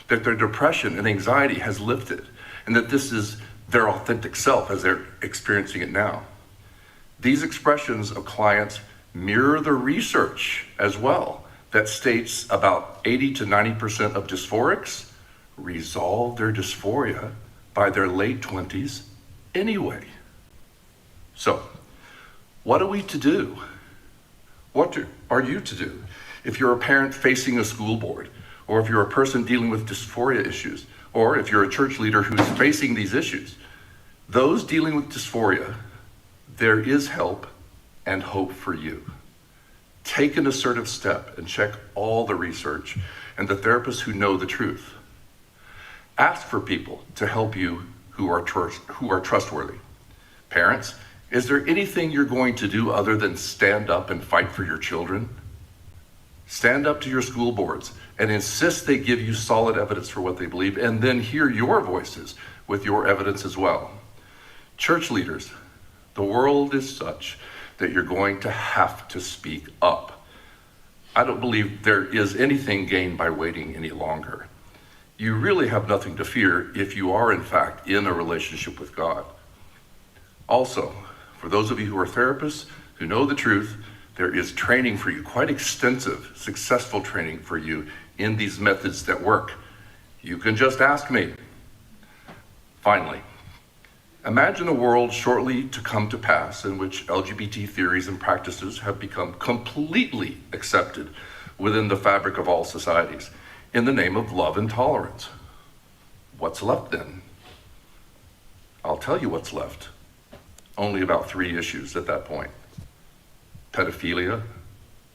Speaker 4: that their depression and anxiety has lifted, and that this is their authentic self as they're experiencing it now. These expressions of clients mirror the research as well that states about 80 to 90% of dysphorics resolve their dysphoria by their late 20s anyway. So, what are we to do? What are you to do if you're a parent facing a school board, or if you're a person dealing with dysphoria issues, or if you're a church leader who's facing these issues? Those dealing with dysphoria, there is help and hope for you. Take an assertive step and check all the research and the therapists who know the truth. Ask for people to help you who are trustworthy. Parents, is there anything you're going to do other than stand up and fight for your children? Stand up to your school boards and insist they give you solid evidence for what they believe, and then hear your voices with your evidence as well. Church leaders, the world is such that you're going to have to speak up. I don't believe there is anything gained by waiting any longer. You really have nothing to fear if you are in fact in a relationship with God. Also, for those of you who are therapists who know the truth, there is training for you, quite extensive, successful training for you in these methods that work. You can just ask me. Finally, imagine a world shortly to come to pass in which LGBT theories and practices have become completely accepted within the fabric of all societies in the name of love and tolerance. What's left then? I'll tell you what's left. Only about 3 issues at that point: pedophilia,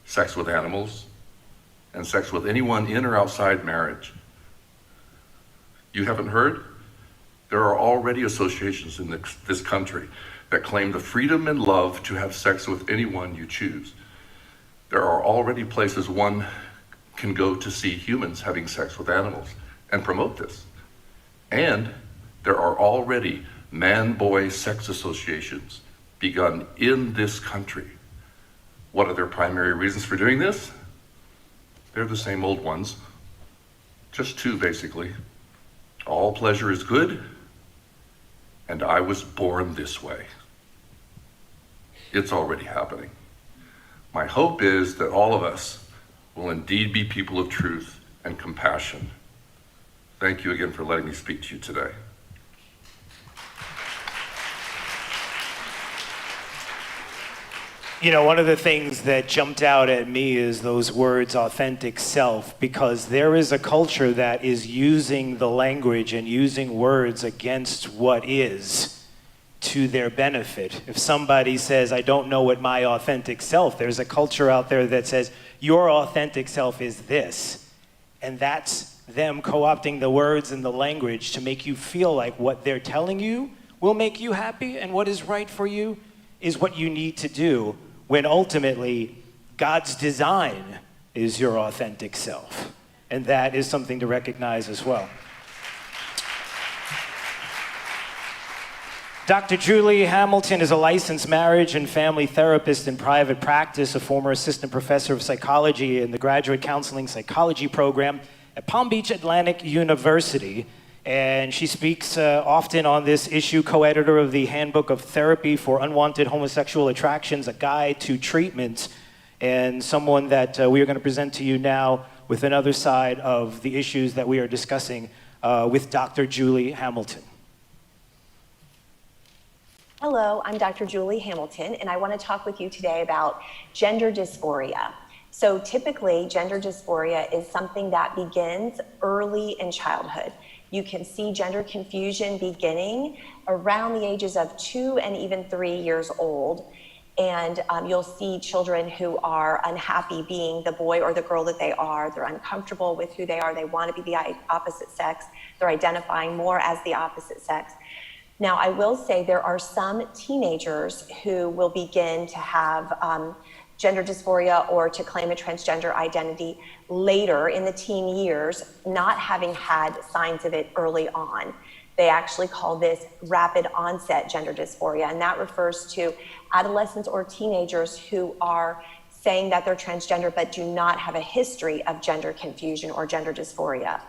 Speaker 4: sex with animals, and sex with anyone in or outside marriage. You haven't heard? There are already associations in this country that claim the freedom and love to have sex with anyone you choose. There are already places one can go to see humans having sex with animals and promote this. And there are already man-boy sex associations begun in this country. What are their primary reasons for doing this? They're the same old ones, just 2 basically. All pleasure is good, and I was born this way. It's already happening. My hope is that all of us will indeed be people of truth and compassion. Thank you again for letting me speak to you today.
Speaker 9: You know, one of the things that jumped out at me is those words, authentic self, because there is a culture that is using the language and using words against what is to their benefit. If somebody says, I don't know what my authentic self, there's a culture out there that says, your authentic self is this. And that's them co-opting the words and the language to make you feel like what they're telling you will make you happy and what is right for you is what you need to do, when ultimately God's design is your authentic self. And that is something to recognize as well. Dr. Julie Hamilton is a licensed marriage and family therapist in private practice, a former assistant professor of psychology in the graduate counseling psychology program at Palm Beach Atlantic University. And she speaks often on this issue, co-editor of the Handbook of Therapy for Unwanted Homosexual Attractions, a guide to treatment, and someone that we are going to present to you now with another side of the issues that we are discussing with Dr. Julie Hamilton.
Speaker 6: Hello, I'm Dr. Julie Hamilton, and I want to talk with you today about gender dysphoria. So typically, gender dysphoria is something that begins early in childhood. You can see gender confusion beginning around the ages of 2 and even 3 years old. And you'll see children who are unhappy being the boy or the girl that they are. They're uncomfortable with who they are. They want to be the opposite sex. They're identifying more as the opposite sex. Now, I will say there are some teenagers who will begin to have gender dysphoria or to claim a transgender identity later in the teen years, not having had signs of it early on. They actually call this rapid onset gender dysphoria, and that refers to adolescents or teenagers who are saying that they're transgender but do not have a history of gender confusion or gender dysphoria.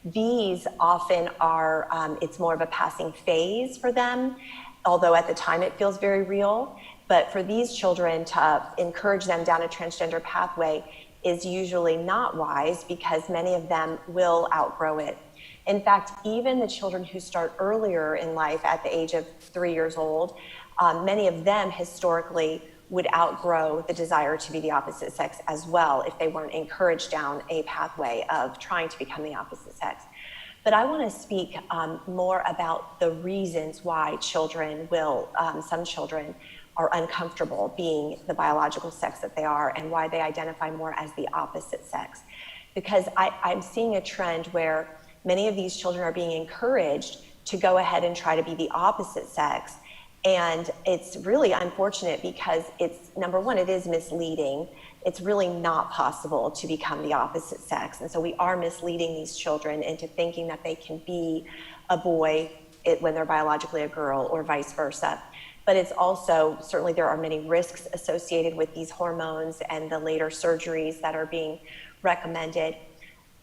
Speaker 6: These often are, it's more of a passing phase for them, although at the time it feels very real. But for these children to encourage them down a transgender pathway is usually not wise, because many of them will outgrow it. In fact, even the children who start earlier in life at the age of 3 years old, many of them historically would outgrow the desire to be the opposite sex as well if they weren't encouraged down a pathway of trying to become the opposite sex. But I want to speak more about the reasons why children will, some children are uncomfortable being the biological sex that they are, and why they identify more as the opposite sex. Because I'm seeing a trend where many of these children are being encouraged to go ahead and try to be the opposite sex. And it's really unfortunate, because it's, number one, it is misleading. It's really not possible to become the opposite sex. And so we are misleading these children into thinking that they can be a boy when they're biologically a girl, or vice versa. But it's also, certainly there are many risks associated with these hormones and the later surgeries that are being recommended.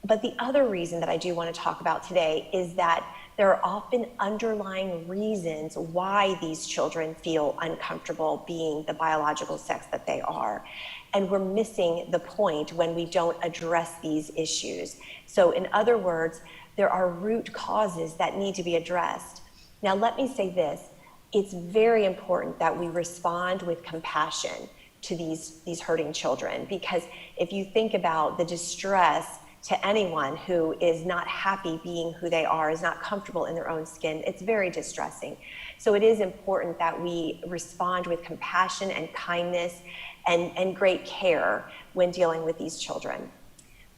Speaker 6: But the other reason that I do want to talk about today is that there are often underlying reasons why these children feel uncomfortable being the biological sex that they are. And we're missing the point when we don't address these issues. So in other words, there are root causes that need to be addressed. Now, let me say this. It's very important that we respond with compassion to these hurting children, because if you think about the distress to anyone who is not happy being who they are, is not comfortable in their own skin, it's very distressing. So it is important that we respond with compassion and kindness and great care when dealing with these children.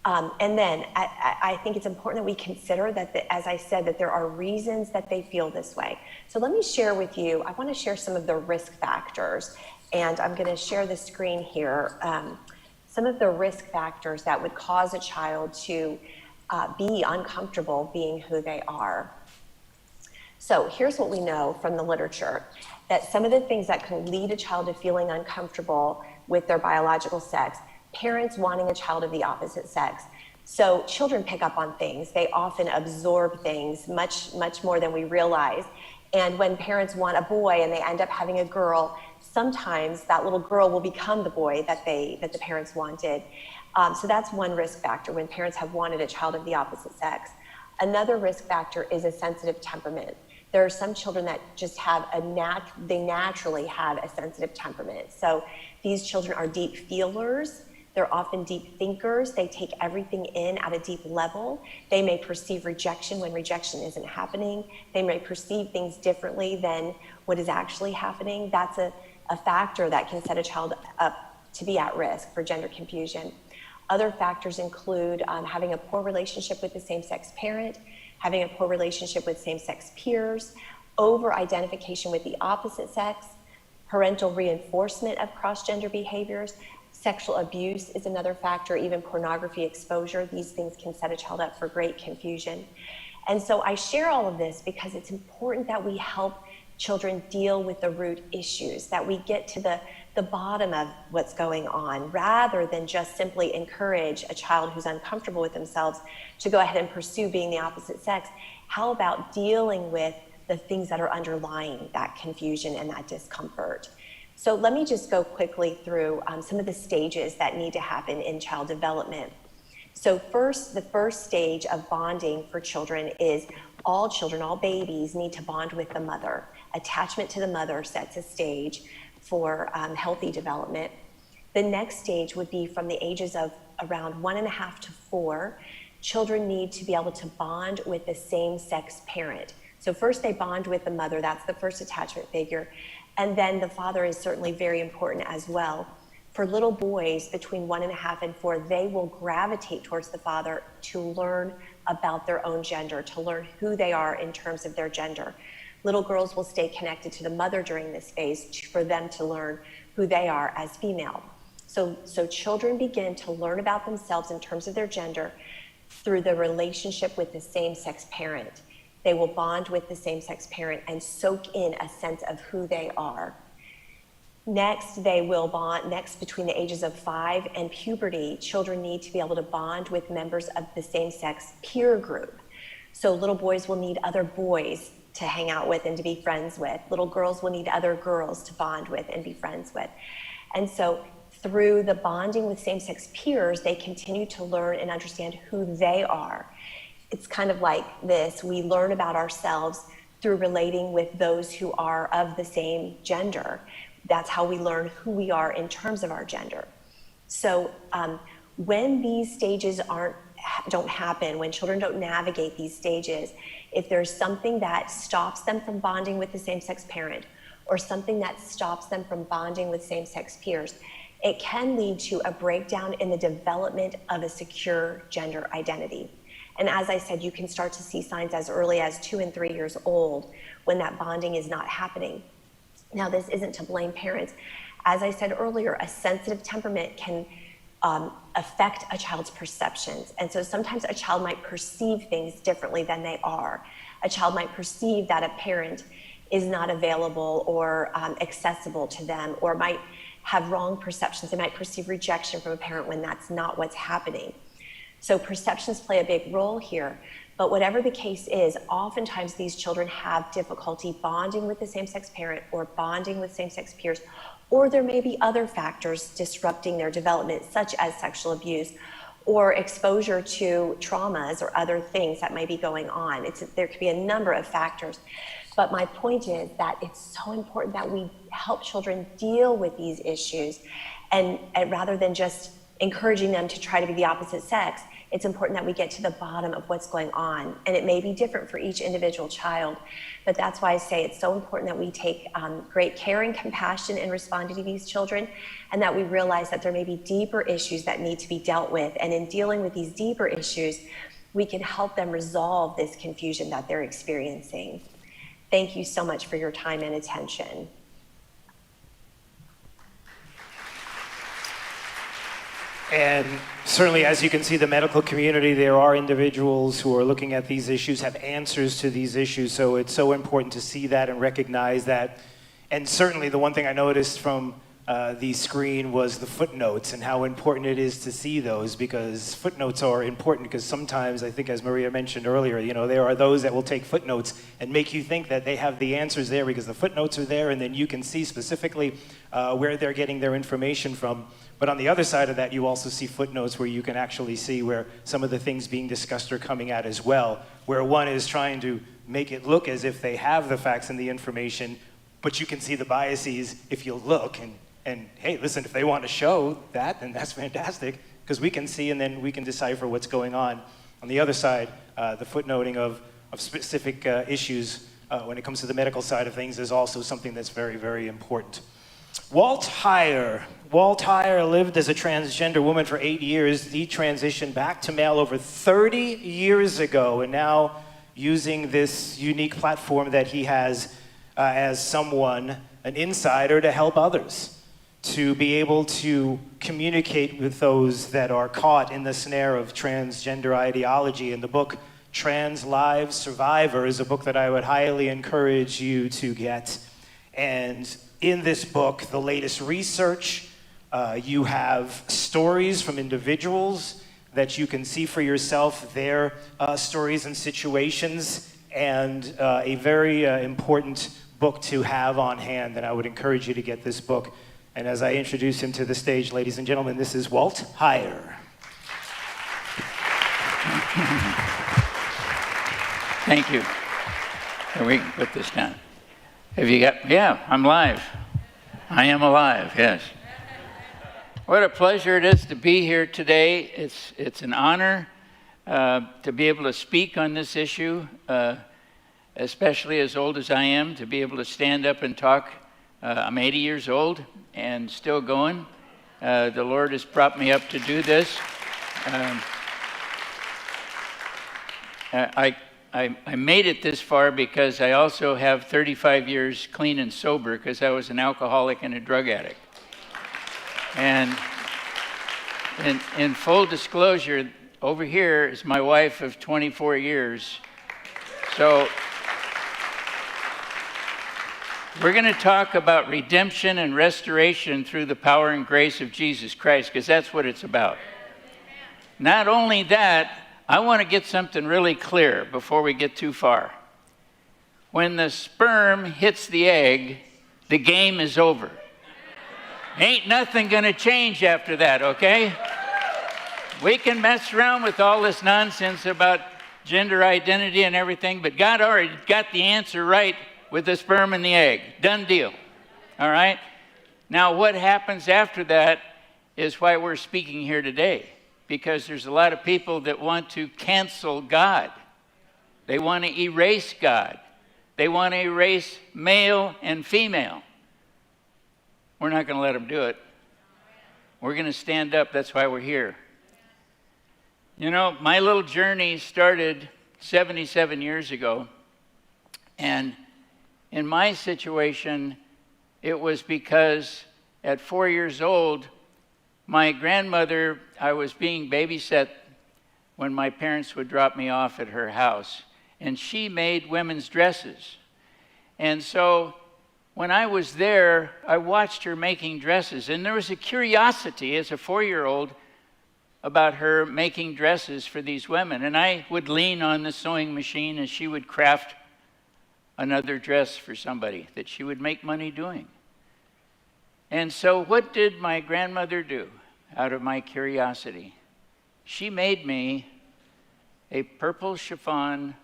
Speaker 6: And then I think it's important that we consider that, as I said, that there are reasons that they feel this way. So let me share with you, I want to share some of the risk factors, and I'm going to share the screen here. Some of the risk factors that would cause a child to be uncomfortable being who they are. So here's what we know from the literature, that some of the things that can lead a child to feeling uncomfortable with their biological sex: parents wanting a child of the opposite sex. So children pick up on things. They often absorb things much more than we realize. And when parents want a boy and they end up having a girl, sometimes that little girl will become the boy that the parents wanted. So that's one risk factor, when parents have wanted a child of the opposite sex. Another risk factor is a sensitive temperament. There are some children that just have they naturally have a sensitive temperament. So these children are deep feelers. They're often deep thinkers. They take everything in at a deep level. They may perceive rejection when rejection isn't happening. They may perceive things differently than what is actually happening. That's a factor that can set a child up to be at risk for gender confusion. Other factors include having a poor relationship with the same-sex parent, having a poor relationship with same-sex peers, over-identification with the opposite sex, parental reinforcement of cross-gender behaviors. Sexual abuse is another factor, even pornography exposure. These things can set a child up for great confusion. And so I share all of this because it's important that we help children deal with the root issues, that we get to the bottom of what's going on, rather than just simply encourage a child who's uncomfortable with themselves to go ahead and pursue being the opposite sex. How about dealing with the things that are underlying that confusion and that discomfort? So let me just go quickly through some of the stages that need to happen in child development. So first, the first stage of bonding for children is all children, all babies, need to bond with the mother. Attachment to the mother sets a stage for healthy development. The next stage would be from the ages of around 1.5 to 4. Children need to be able to bond with the same-sex parent. So first they bond with the mother, that's the first attachment figure. And then the father is certainly very important as well. For little boys between 1.5 and 4, they will gravitate towards the father to learn about their own gender, to learn who they are in terms of their gender. Little girls will stay connected to the mother during this phase for them to learn who they are as female. So children begin to learn about themselves in terms of their gender through the relationship with the same-sex parent. They will bond with the same-sex parent and soak in a sense of who they are. Next, they will bond, between the ages of 5 and puberty, children need to be able to bond with members of the same-sex peer group. So little boys will need other boys to hang out with and to be friends with. Little girls will need other girls to bond with and be friends with. And so through the bonding with same-sex peers, they continue to learn and understand who they are. It's kind of like this. We learn about ourselves through relating with those who are of the same gender. That's how we learn who we are in terms of our gender. So when these stages don't happen, when children don't navigate these stages, if there's something that stops them from bonding with the same-sex parent or something that stops them from bonding with same-sex peers, it can lead to a breakdown in the development of a secure gender identity. And as I said, you can start to see signs as early as 2 and 3 years old when that bonding is not happening. Now, this isn't to blame parents. As I said earlier, a sensitive temperament can affect a child's perceptions. And so sometimes a child might perceive things differently than they are. A child might perceive that a parent is not available or accessible to them, or might have wrong perceptions. They might perceive rejection from a parent when that's not what's happening. So perceptions play a big role here. But whatever the case is, oftentimes these children have difficulty bonding with the same-sex parent or bonding with same-sex peers, or there may be other factors disrupting their development, such as sexual abuse or exposure to traumas or other things that may be going on. There could be a number of factors. But my point is that it's so important that we help children deal with these issues, and rather than just encouraging them to try to be the opposite sex, it's important that we get to the bottom of what's going on. And it may be different for each individual child, but that's why I say it's so important that we take great care and compassion in responding to these children, and that we realize that there may be deeper issues that need to be dealt with. And in dealing with these deeper issues, we can help them resolve this confusion that they're experiencing. Thank you so much for your time and attention.
Speaker 9: And certainly, as you can see, the medical community, there are individuals who are looking at these issues, have answers to these issues. So it's so important to see that and recognize that. And certainly the one thing I noticed from the screen was the footnotes and how important it is to see those, because footnotes are important, because sometimes, I think as Maria mentioned earlier, there are those that will take footnotes and make you think that they have the answers there because the footnotes are there, and then you can see specifically where they're getting their information from. But on the other side of that, you also see footnotes where you can actually see where some of the things being discussed are coming at as well, where one is trying to make it look as if they have the facts and the information, but you can see the biases if you look. And hey, listen, if they want to show that, then that's fantastic, because we can see and then we can decipher what's going on. On the other side, the footnoting of specific issues when it comes to the medical side of things is also something that's very, very important. Walt Heyer lived as a transgender woman for 8 years. He transitioned back to male over 30 years ago, and now using this unique platform that he has as someone, an insider, to help others, to be able to communicate with those that are caught in the snare of transgender ideology. In the book Trans Lives Survivor is a book that I would highly encourage you to get. And in this book, the latest research, you have stories from individuals that you can see for yourself, their stories and situations, and a very important book to have on hand. And I would encourage you to get this book. And as I introduce him to the stage, ladies and gentlemen, this is Walt Heyer.
Speaker 14: Thank you. Here, we can put this down. Have you got, yeah, I'm live. I am alive, yes. What a pleasure it is to be here today. It's an honor to be able to speak on this issue, especially as old as I am, to be able to stand up and talk. I'm 80 years old and still going. The Lord has brought me up to do this. I I made it this far because I also have 35 years clean and sober because I was an alcoholic and a drug addict. And in full disclosure, over here is my wife of 24 years. So we're going to talk about redemption and restoration through the power and grace of Jesus Christ, because that's what it's about. Not only that, I want to get something really clear before we get too far. When the sperm hits the egg, the game is over. Ain't nothing going to change after that, okay? We can mess around with all this nonsense about gender identity and everything, but God already got the answer right with the sperm and the egg. Done deal. All right? Now, what happens after that is why we're speaking here today, because there's a lot of people that want to cancel God. They want to erase God. They want to erase male and female. We're not going to let them do it. We're going to stand up. That's why we're here. You know, my little journey started 77 years ago, and in my situation, it was because at 4 years old, my grandmother, I was being babysat when my parents would drop me off at her house, and she made women's dresses. And so when I was there, I watched her making dresses, and there was a curiosity as a 4-year-old about her making dresses for these women. And I would lean on the sewing machine as she would craft another dress for somebody that she would make money doing. And so what did my grandmother do out of my curiosity? She made me a purple chiffon,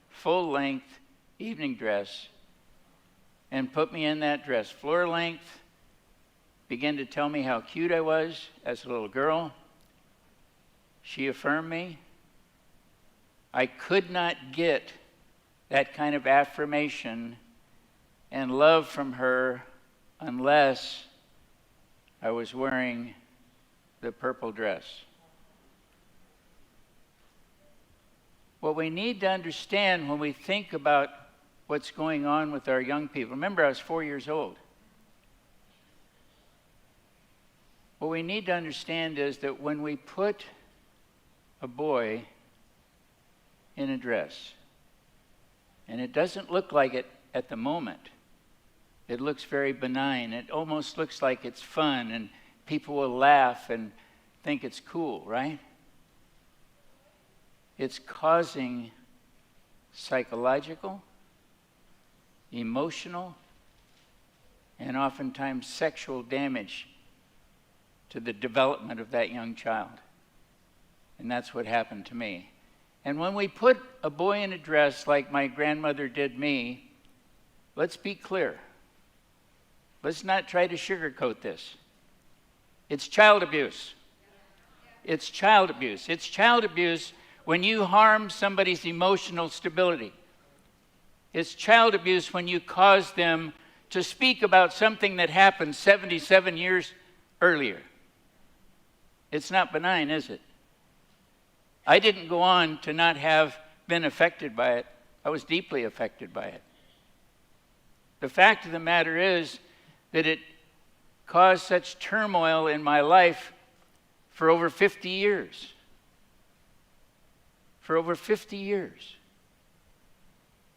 Speaker 14: full-length evening dress and put me in that dress, floor length, began to tell me how cute I was as a little girl. She affirmed me. I could not get that kind of affirmation and love from her unless I was wearing the purple dress. What we need to understand when we think about what's going on with our young people, remember I was 4 years old. What we need to understand is that when we put a boy in a dress, and it doesn't look like it at the moment. It looks very benign. It almost looks like it's fun, and people will laugh and think it's cool, right? It's causing psychological, emotional, and oftentimes sexual damage to the development of that young child. And that's what happened to me. And when we put a boy in a dress like my grandmother did me, let's be clear. Let's not try to sugarcoat this. It's child abuse. It's child abuse. It's child abuse when you harm somebody's emotional stability. It's child abuse when you cause them to speak about something that happened 77 years earlier. It's not benign, is it? I didn't go on to not have been affected by it. I was deeply affected by it. The fact of the matter is that it caused such turmoil in my life for over 50 years. For over 50 years.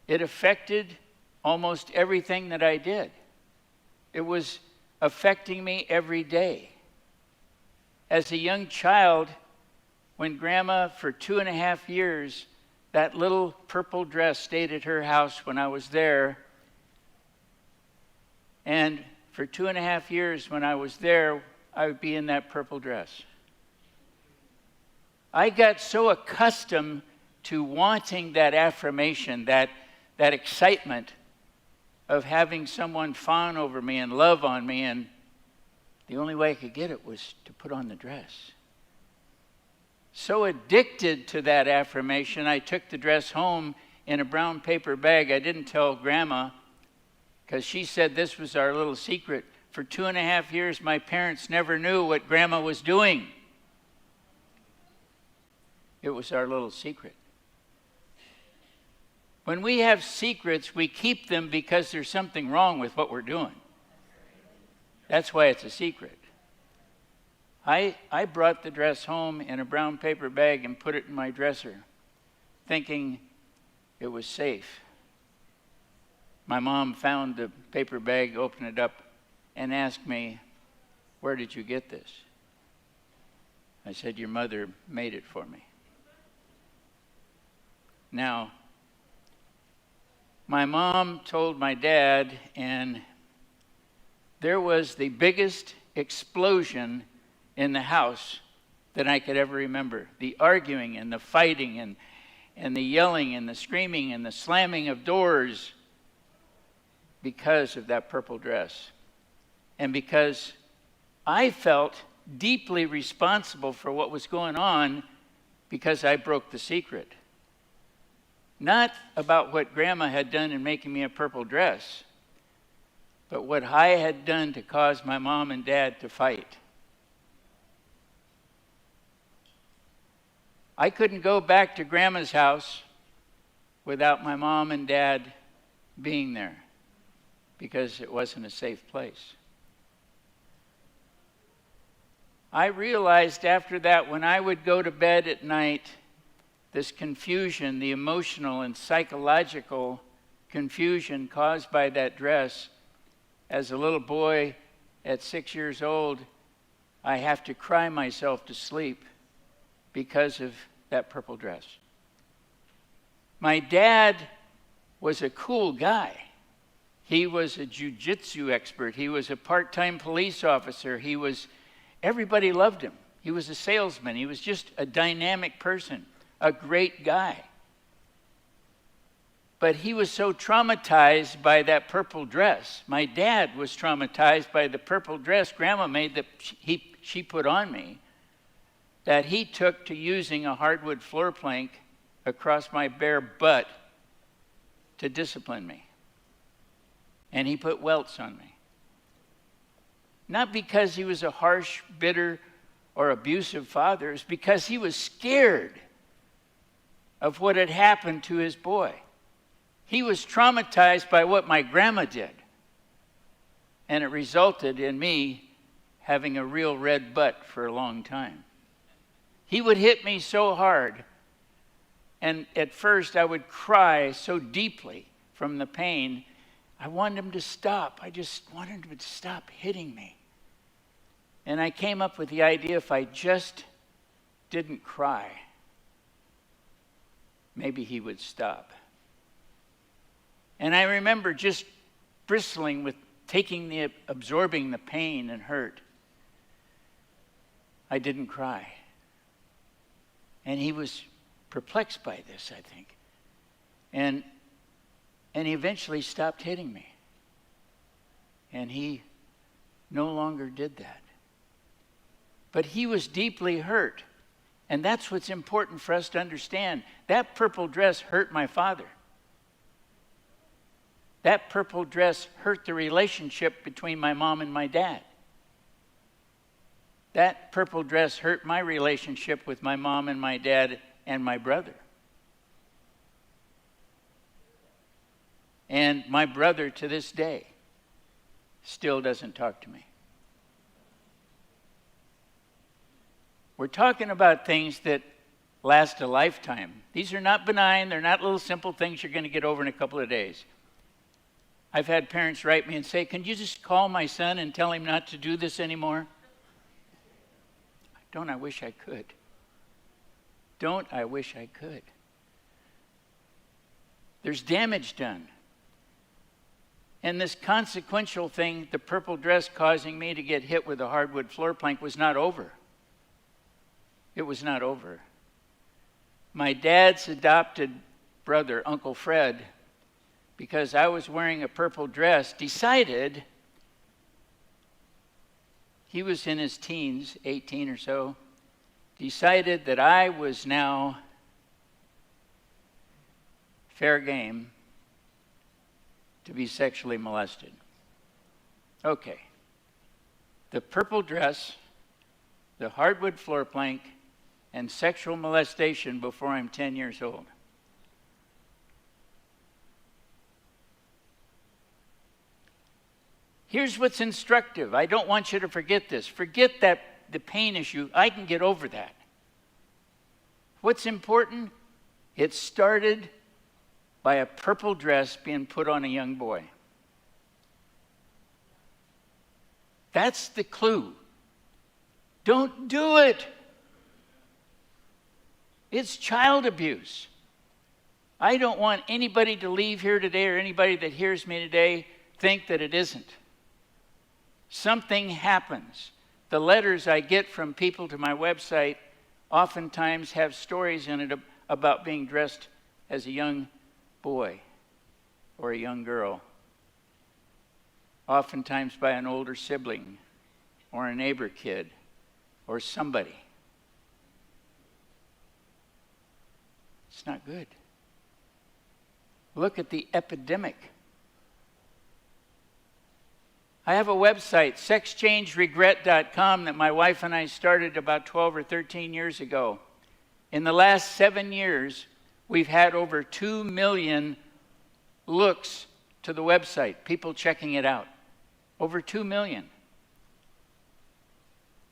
Speaker 14: It affected almost everything that I did. It was affecting me every day. As a young child, when Grandma, for 2.5 years, that little purple dress stayed at her house when I was there. And for 2.5 years when I was there, I would be in that purple dress. I got so accustomed to wanting that affirmation, that excitement of having someone fawn over me and love on me, and the only way I could get it was to put on the dress. So addicted to that affirmation, I took the dress home in a brown paper bag. I didn't tell Grandma because she said this was our little secret. For 2.5 years, my parents never knew what Grandma was doing. It was our little secret. When we have secrets, we keep them because there's something wrong with what we're doing. That's why it's a secret. I brought the dress home in a brown paper bag and put it in my dresser, thinking it was safe. My mom found the paper bag, opened it up, and asked me, "Where did you get this?" I said, "Your mother made it for me." Now, my mom told my dad, and there was the biggest explosion in the house that I could ever remember. The arguing and the fighting and the yelling and the screaming and the slamming of doors because of that purple dress. And because I felt deeply responsible for what was going on because I broke the secret. Not about what Grandma had done in making me a purple dress, but what I had done to cause my mom and dad to fight. I couldn't go back to Grandma's house without my mom and dad being there because it wasn't a safe place. I realized after that, when I would go to bed at night, this confusion, the emotional and psychological confusion caused by that dress, as a little boy at 6 years old, I have to cry myself to sleep because of that purple dress. My dad was a cool guy. He was a jiu-jitsu expert. He was a part-time police officer. Everybody loved him. He was a salesman. He was just a dynamic person, a great guy. But he was so traumatized by that purple dress. My dad was traumatized by the purple dress Grandma made that she put on me, that he took to using a hardwood floor plank across my bare butt to discipline me. And he put welts on me. Not because he was a harsh, bitter, or abusive father. It's because he was scared of what had happened to his boy. He was traumatized by what my grandma did. And it resulted in me having a real red butt for a long time. He would hit me so hard, and at first I would cry so deeply from the pain. I wanted him to stop. I just wanted him to stop hitting me. And I came up with the idea, if I just didn't cry, maybe he would stop. And I remember just bristling with absorbing the pain and hurt. I didn't cry. And he was perplexed by this, I think. And he eventually stopped hitting me. And he no longer did that. But he was deeply hurt. And that's what's important for us to understand. That purple dress hurt my father. That purple dress hurt the relationship between my mom and my dad. That purple dress hurt my relationship with my mom and my dad and my brother. And my brother, to this day, still doesn't talk to me. We're talking about things that last a lifetime. These are not benign. They're not little simple things you're going to get over in a couple of days. I've had parents write me and say, "Can you just call my son and tell him not to do this anymore?" Don't I wish I could? Don't I wish I could? There's damage done. And this consequential thing, the purple dress causing me to get hit with a hardwood floor plank, was not over. It was not over. My dad's adopted brother, Uncle Fred, because I was wearing a purple dress, decided, he was in his teens, 18 or so, decided that I was now fair game to be sexually molested. Okay. The purple dress, the hardwood floor plank, and sexual molestation before I'm 10 years old. Here's what's instructive. I don't want you to forget this. Forget that the pain issue. I can get over that. What's important? It started by a purple dress being put on a young boy. That's the clue. Don't do it. It's child abuse. I don't want anybody to leave here today, or anybody that hears me today, think that it isn't. Something happens. The letters I get from people to my website oftentimes have stories in it about being dressed as a young boy or a young girl, oftentimes by an older sibling or a neighbor kid or somebody. It's not good. Look at the epidemic. I have a website, sexchangeregret.com, that my wife and I started about 12 or 13 years ago. In the last 7 years, we've had over 2 million looks to the website, people checking it out. Over 2 million.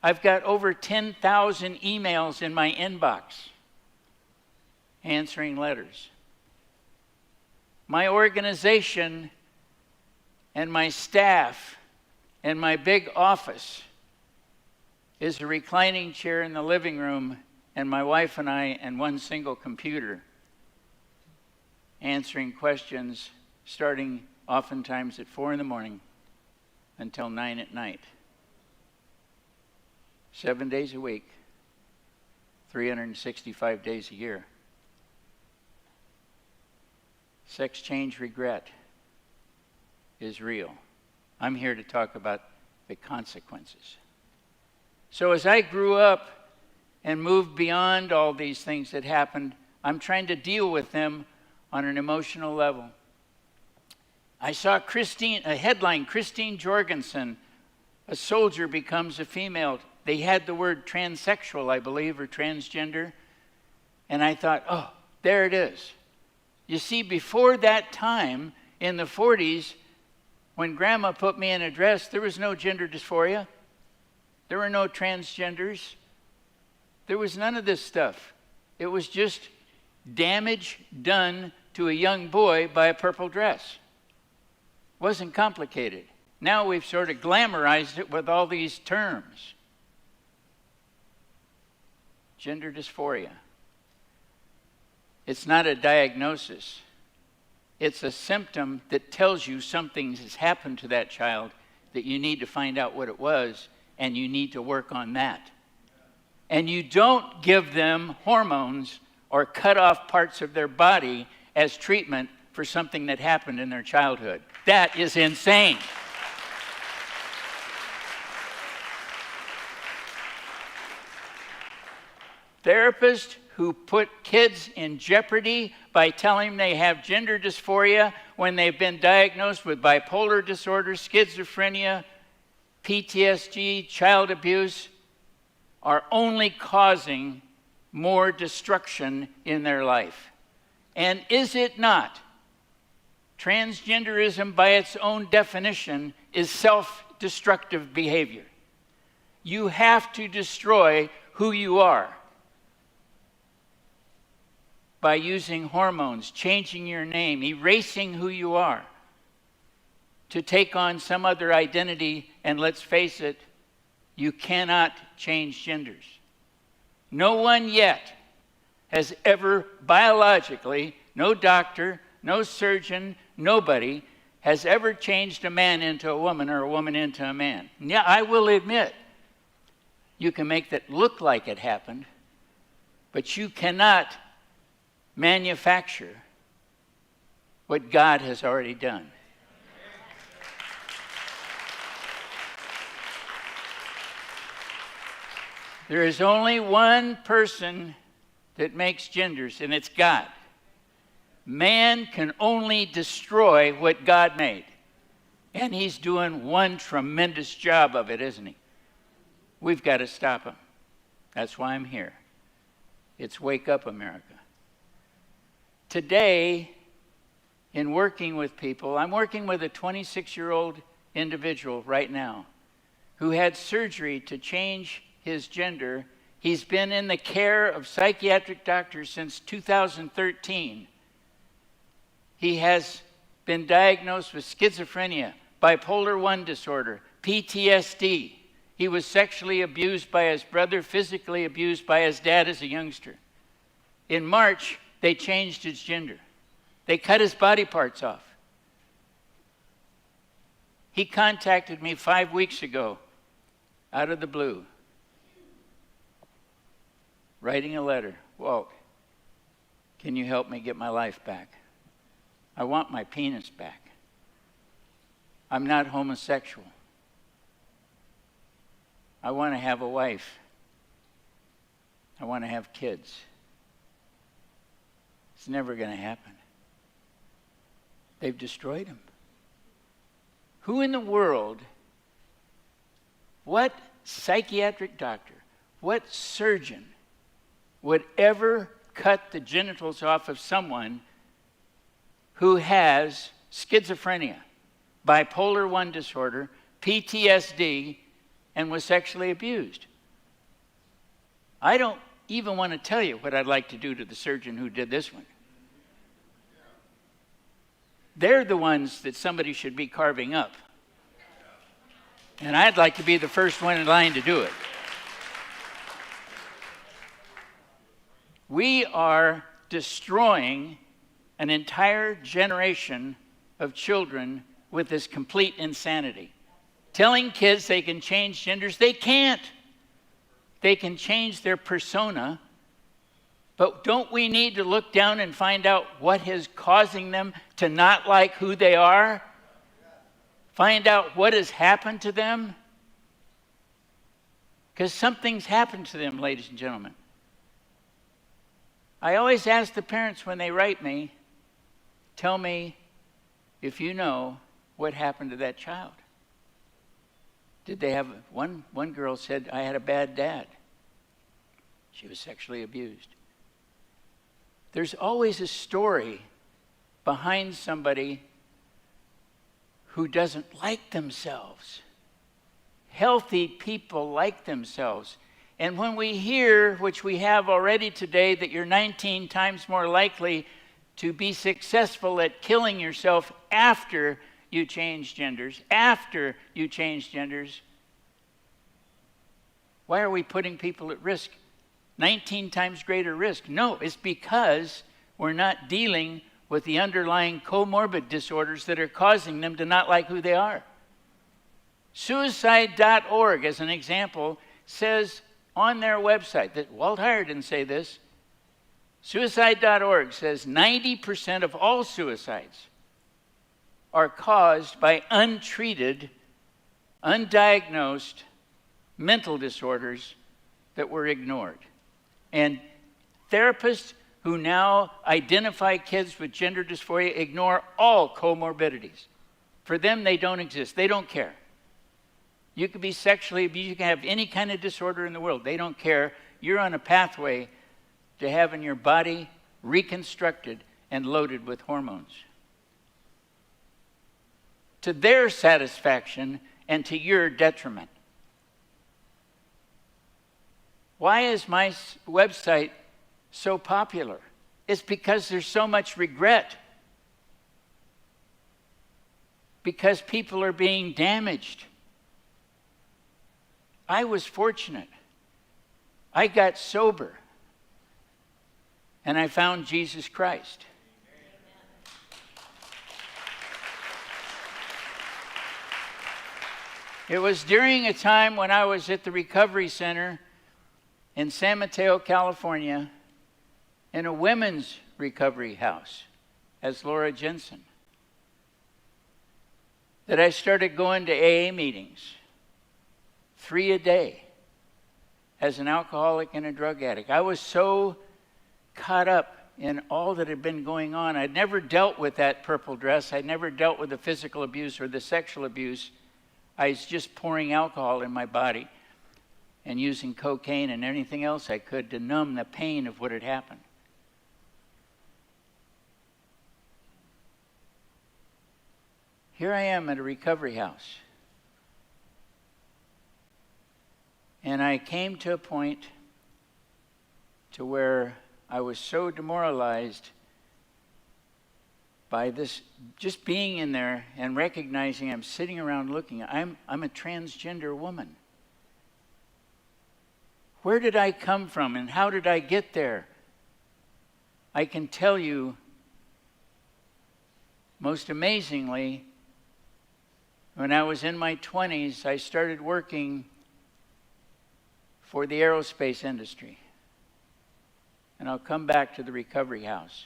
Speaker 14: I've got over 10,000 emails in my inbox answering letters. My organization and my staff and my big office is a reclining chair in the living room, and my wife and I and one single computer answering questions starting oftentimes at 4 in the morning until 9 at night. 7 days a week, 365 days a year. Sex change regret is real. I'm here to talk about the consequences. So as I grew up and moved beyond all these things that happened, I'm trying to deal with them on an emotional level. I saw a headline, Christine Jorgensen, a soldier becomes a female. They had the word transsexual, I believe, or transgender. And I thought, oh, there it is. You see, before that time, in the 40s, when Grandma put me in a dress, there was no gender dysphoria. There were no transgenders. There was none of this stuff. It was just damage done to a young boy by a purple dress. It wasn't complicated. Now we've sort of glamorized it with all these terms. Gender dysphoria. It's not a diagnosis. It's a symptom that tells you something has happened to that child, that you need to find out what it was, and you need to work on that. And you don't give them hormones or cut off parts of their body as treatment for something that happened in their childhood. That is insane. Therapists who put kids in jeopardy by telling them they have gender dysphoria when they've been diagnosed with bipolar disorder, schizophrenia, PTSD, child abuse, are only causing more destruction in their life. And is it not? Transgenderism, by its own definition, is self-destructive behavior. You have to destroy who you are by using hormones, changing your name, erasing who you are to take on some other identity. And let's face it, you cannot change genders. No one yet has ever biologically, no doctor, no surgeon, nobody has ever changed a man into a woman or a woman into a man. Yeah, I will admit, you can make that look like it happened, but you cannot manufacture what God has already done. There is only one person that makes genders, and it's God. Man can only destroy what God made. And he's doing one tremendous job of it, isn't he? We've got to stop him. That's why I'm here. It's Wake Up America. Today, in working with people, I'm working with a 26-year-old individual right now who had surgery to change his gender. He's been in the care of psychiatric doctors since 2013. He has been diagnosed with schizophrenia, bipolar I disorder, PTSD. He was sexually abused by his brother, physically abused by his dad as a youngster. In March, they changed his gender. They cut his body parts off. He contacted me 5 weeks ago, out of the blue, writing a letter. Walt, can you help me get my life back? I want my penis back. I'm not homosexual. I want to have a wife. I want to have kids. It's never going to happen. They've destroyed him. Who in the world, what psychiatric doctor, what surgeon would ever cut the genitals off of someone who has schizophrenia, bipolar I disorder, PTSD, and was sexually abused? I don't even want to tell you what I'd like to do to the surgeon who did this one. They're the ones that somebody should be carving up. And I'd like to be the first one in line to do it. We are destroying an entire generation of children with this complete insanity. Telling kids they can change genders, they can't. They can change their persona, but don't we need to look down and find out what is causing them to not like who they are? Find out what has happened to them? Because something's happened to them, ladies and gentlemen. I always ask the parents when they write me, tell me if you know what happened to that child. Did they have, one girl said, I had a bad dad. She was sexually abused. There's always a story behind somebody who doesn't like themselves. Healthy people like themselves. And when we hear, which we have already today, that you're 19 times more likely to be successful at killing yourself after you change genders, why are we putting people at risk? 19 times greater risk. No, it's because we're not dealing with the underlying comorbid disorders that are causing them to not like who they are. Suicide.org, as an example, says on their website, that Walt Heyer didn't say this, Suicide.org says 90% of all suicides are caused by untreated, undiagnosed mental disorders that were ignored. And therapists who now identify kids with gender dysphoria ignore all comorbidities. For them, they don't exist. They don't care. You could be sexually abused. You can have any kind of disorder in the world. They don't care. You're on a pathway to having your body reconstructed and loaded with hormones. To their satisfaction and to your detriment. Why is my website so popular? It's because there's so much regret. Because people are being damaged. I was fortunate. I got sober. And I found Jesus Christ. It was during a time when I was at the recovery center in San Mateo, California, in a women's recovery house as Laura Jensen, that I started going to AA meetings, 3 a day, as an alcoholic and a drug addict. I was so caught up in all that had been going on. I'd never dealt with that purple dress. I'd never dealt with the physical abuse or the sexual abuse. I was just pouring alcohol in my body and using cocaine and anything else I could to numb the pain of what had happened. here I am at a recovery house. And I came to a point to where I was so demoralized by this, just being in there and recognizing I'm sitting around looking. I'm a transgender woman. Where did I come from and how did I get there? I can tell you, most amazingly, when I was in my 20s, I started working for the aerospace industry. And I'll come back to the recovery house.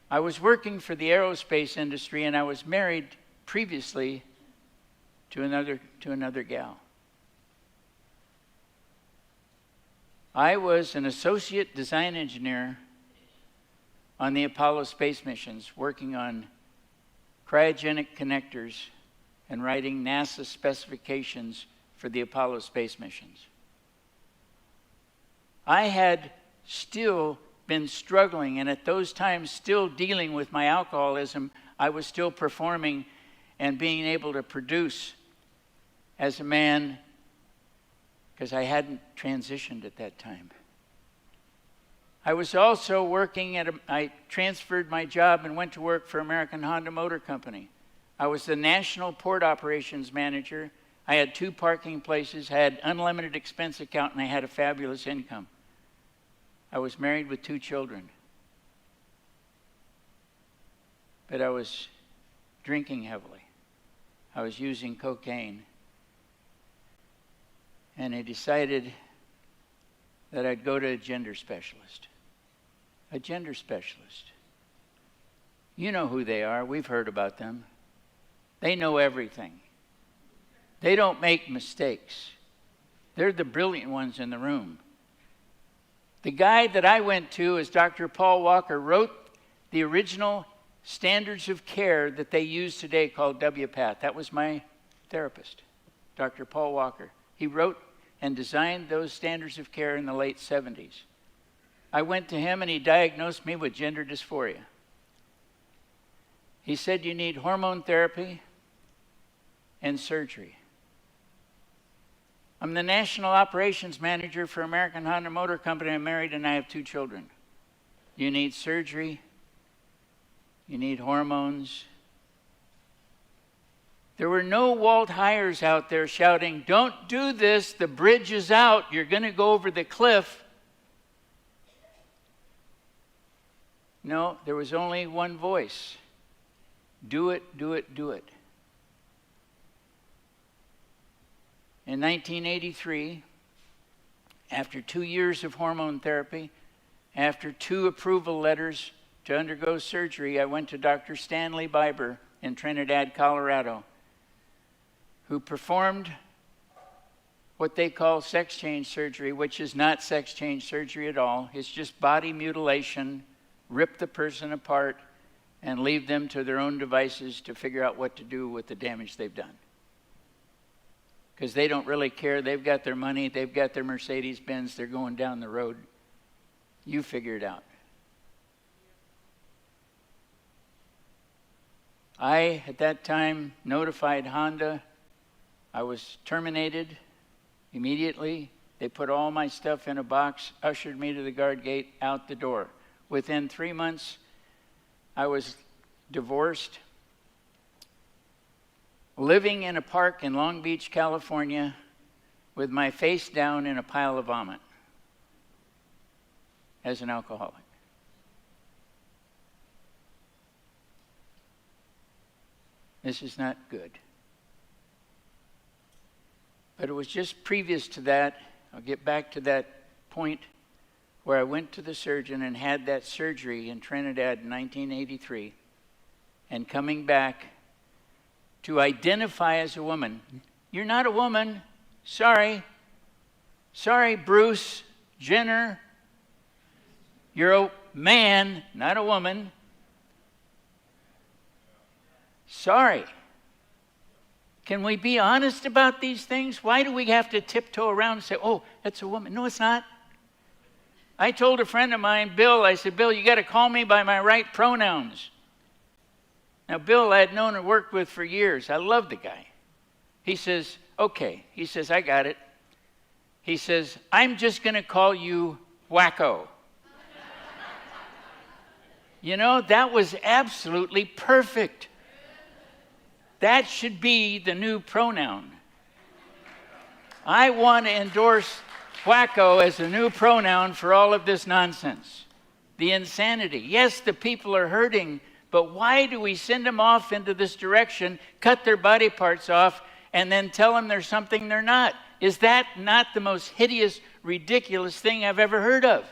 Speaker 14: I was working for the aerospace industry and I was married previously to another gal. I was an associate design engineer on the Apollo space missions, working on cryogenic connectors and writing NASA specifications for the Apollo space missions. I had still been struggling, and at those times still dealing with my alcoholism. I was still performing and being able to produce as a man because I hadn't transitioned at that time. I was also working I transferred my job and went to work for American Honda Motor Company. I was the national port operations manager. I had 2 parking places, I had unlimited expense account, and I had a fabulous income. I was married with 2 children. But I was drinking heavily. I was using cocaine. And I decided that I'd go to a gender specialist. A gender specialist. You know who they are. We've heard about them. They know everything. They don't make mistakes. They're the brilliant ones in the room. The guy that I went to is Dr. Paul Walker, wrote the original standards of care that they use today called WPATH. That was my therapist, Dr. Paul Walker. He wrote and designed those standards of care in the late 70s. I went to him and he diagnosed me with gender dysphoria. He said you need hormone therapy and surgery. I'm the national operations manager for American Honda Motor Company. I'm married and I have 2 children. You need surgery. You need hormones. There were no Walt Hires out there shouting, "Don't do this, the bridge is out, you're going to go over the cliff." No, there was only one voice. Do it, do it, do it. In 1983, after 2 years of hormone therapy, after 2 approval letters to undergo surgery, I went to Dr. Stanley Biber in Trinidad, Colorado, who performed what they call sex change surgery, which is not sex change surgery at all. It's just body mutilation, rip the person apart, and leave them to their own devices to figure out what to do with the damage they've done. Because they don't really care. They've got their money. They've got their Mercedes-Benz. They're going down the road. You figure it out. I, at that time, notified Honda. I was terminated immediately. They put all my stuff in a box, ushered me to the guard gate, out the door. Within 3 months, I was divorced, living in a park in Long Beach, California, with my face down in a pile of vomit as an alcoholic. This is not good. But it was just previous to that, I'll get back to that point, where I went to the surgeon and had that surgery in Trinidad in 1983, and coming back to identify as a woman. You're not a woman. Sorry. Sorry, Bruce Jenner. You're a man, not a woman. Sorry. Can we be honest about these things? Why do we have to tiptoe around and say, "Oh, that's a woman"? No, it's not. I told a friend of mine, Bill, I said, "Bill, you got to call me by my right pronouns." Now, Bill I had known and worked with for years. I love the guy. He says, okay. He says, I got it. He says, I'm just going to call you Wacko. You know, that was absolutely perfect. That should be the new pronoun. I want to endorse Wacko as a new pronoun for all of this nonsense. The insanity. Yes, the people are hurting, but why do we send them off into this direction, cut their body parts off, and then tell them they're something they're not? Is that not the most hideous, ridiculous thing I've ever heard of?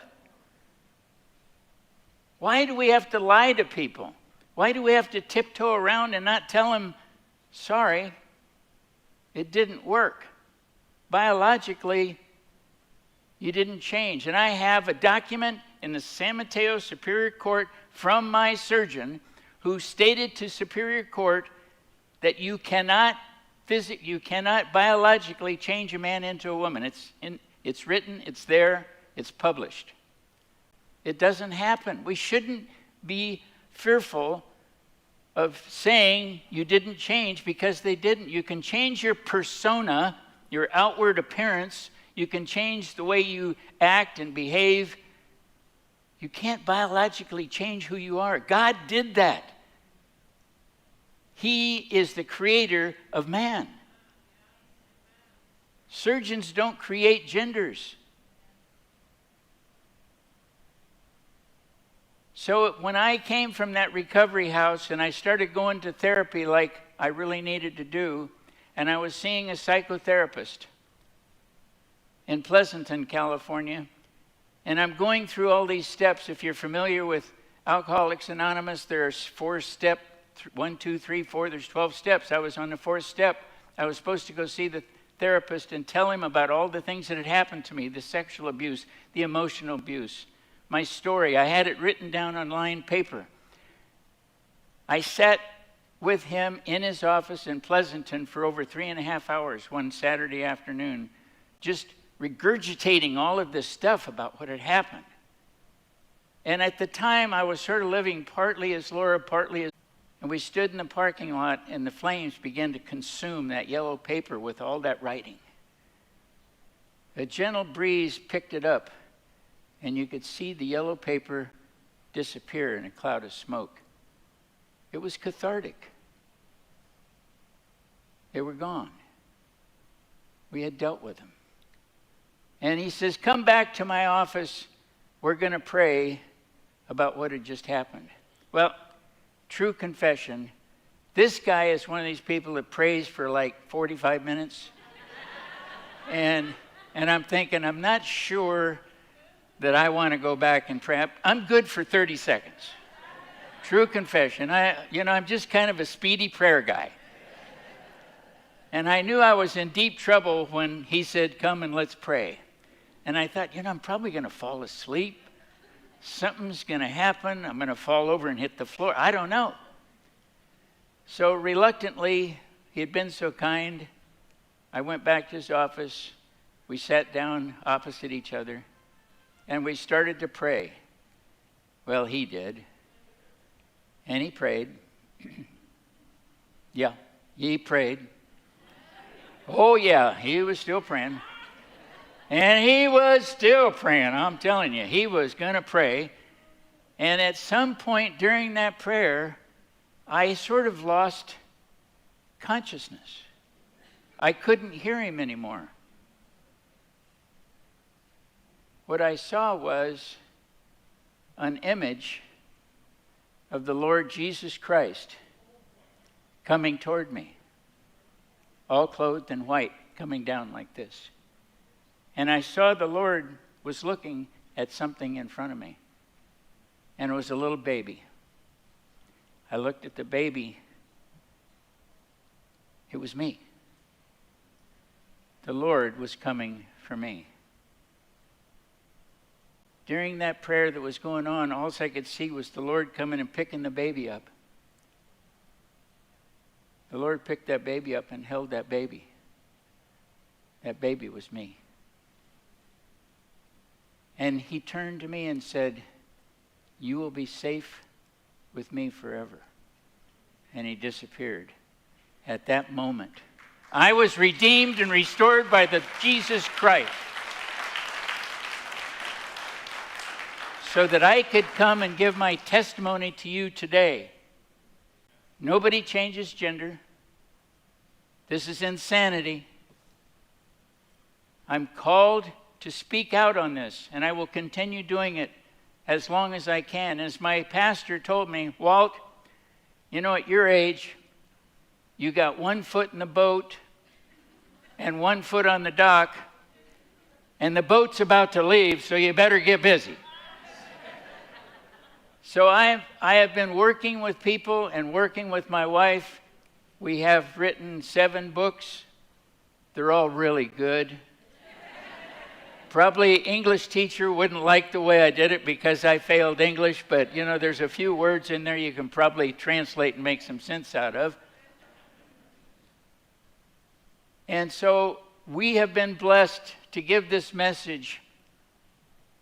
Speaker 14: Why do we have to lie to people? Why do we have to tiptoe around and not tell them, sorry, it didn't work? Biologically, you didn't change. And I have a document in the San Mateo Superior Court from my surgeon who stated to Superior Court that you cannot biologically change a man into a woman. It's written, it's there, it's published. It doesn't happen. We shouldn't be fearful of saying you didn't change because they didn't. You can change your persona, your outward appearance. You can change the way you act and behave. You can't biologically change who you are. God did that. He is the creator of man. Surgeons don't create genders. So when I came from that recovery house and I started going to therapy like I really needed to do, and I was seeing a psychotherapist in Pleasanton, California, and I'm going through all these steps. If you're familiar with Alcoholics Anonymous, there's 4 steps, 1, 2, 3, 4, there's 12 steps. I was on the 4th step. I was supposed to go see the therapist and tell him about all the things that had happened to me, the sexual abuse, the emotional abuse, my story. I had it written down on lined paper. I sat with him in his office in Pleasanton for over 3.5 hours one Saturday afternoon, just regurgitating all of this stuff about what had happened. And at the time, I was sort of living partly as Laura, partly as... And we stood in the parking lot, and the flames began to consume that yellow paper with all that writing. A gentle breeze picked it up, and you could see the yellow paper disappear in a cloud of smoke. It was cathartic. They were gone. We had dealt with them. And he says, come back to my office. We're going to pray about what had just happened. Well, true confession, this guy is one of these people that prays for like 45 minutes. And I'm thinking, I'm not sure that I want to go back and pray. I'm good for 30 seconds. True confession. I'm just kind of a speedy prayer guy. And I knew I was in deep trouble when he said, come and let's pray. And I thought, I'm probably going to fall asleep. Something's going to happen. I'm going to fall over and hit the floor. I don't know. So reluctantly, he had been so kind. I went back to his office. We sat down opposite each other. And we started to pray. Well, he did. And he prayed. Yeah, he prayed. Oh, yeah, he was still praying. And he was still praying, I'm telling you. He was going to pray. And at some point during that prayer, I sort of lost consciousness. I couldn't hear him anymore. What I saw was an image of the Lord Jesus Christ coming toward me, all clothed in white, coming down like this. And I saw the Lord was looking at something in front of me. And it was a little baby. I looked at the baby. It was me. The Lord was coming for me. During that prayer that was going on, all I could see was the Lord coming and picking the baby up. The Lord picked that baby up and held that baby. That baby was me. And he turned to me and said, you will be safe with me forever. and he disappeared. At that moment, I was redeemed and restored by the Jesus Christ, so that I could come and give my testimony to you today. Nobody changes gender. This is insanity. I'm called to speak out on this, and I will continue doing it as long as I can. As my pastor told me, Walt, you know, at your age, you got 1 foot in the boat and 1 foot on the dock, and the boat's about to leave, so you better get busy. So I have been working with people and working with my wife. We have written 7 books. They're all really good. Probably English teacher wouldn't like the way I did it because I failed English, but you know, there's a few words in there you can probably translate and make some sense out of. And so we have been blessed to give this message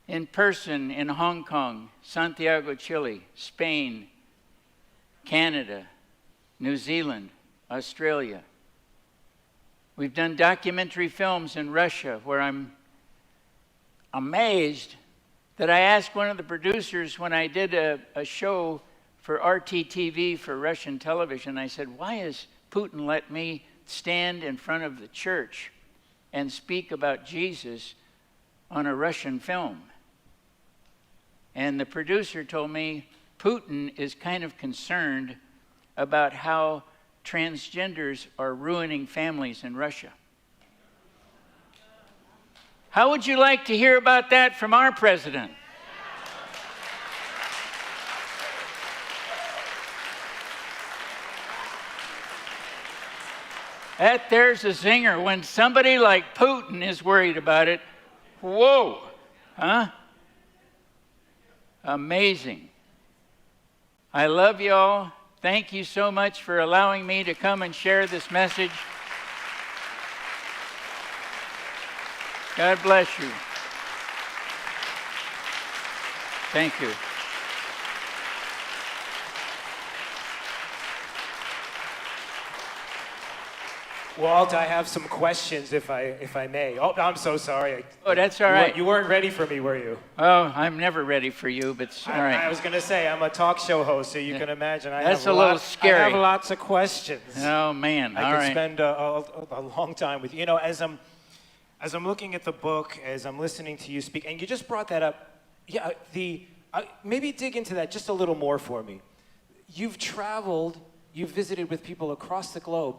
Speaker 14: in person in Hong Kong, Santiago, Chile, Spain, Canada, New Zealand, Australia. We've done documentary films in Russia where I'm amazed that I asked one of the producers when I did a show for RTTV for Russian television, I said, why has Putin let me stand in front of the church and speak about Jesus on a Russian film? And the producer told me Putin is kind of concerned about how transgenders are ruining families in Russia. How would you like to hear about that from our president? There's a zinger. When somebody like Putin is worried about it, whoa, huh? Amazing. I love y'all. Thank you so much for allowing me to come and share this message. God bless you. Thank you.
Speaker 9: Walt, I have some questions, if I may. Oh, I'm so sorry.
Speaker 14: Oh, that's all right.
Speaker 9: You weren't ready for me, were you?
Speaker 14: Oh, I'm never ready for you, but it's all right.
Speaker 9: I was going to say, I'm a talk show host, so you can imagine
Speaker 14: That's a little scary.
Speaker 9: I have lots of questions.
Speaker 14: Oh, man.
Speaker 9: I could spend a long time with you. You know, as I'm looking at the book, as I'm listening to you speak, and you just brought that up, yeah, maybe dig into that just a little more for me. You've traveled, you've visited with people across the globe.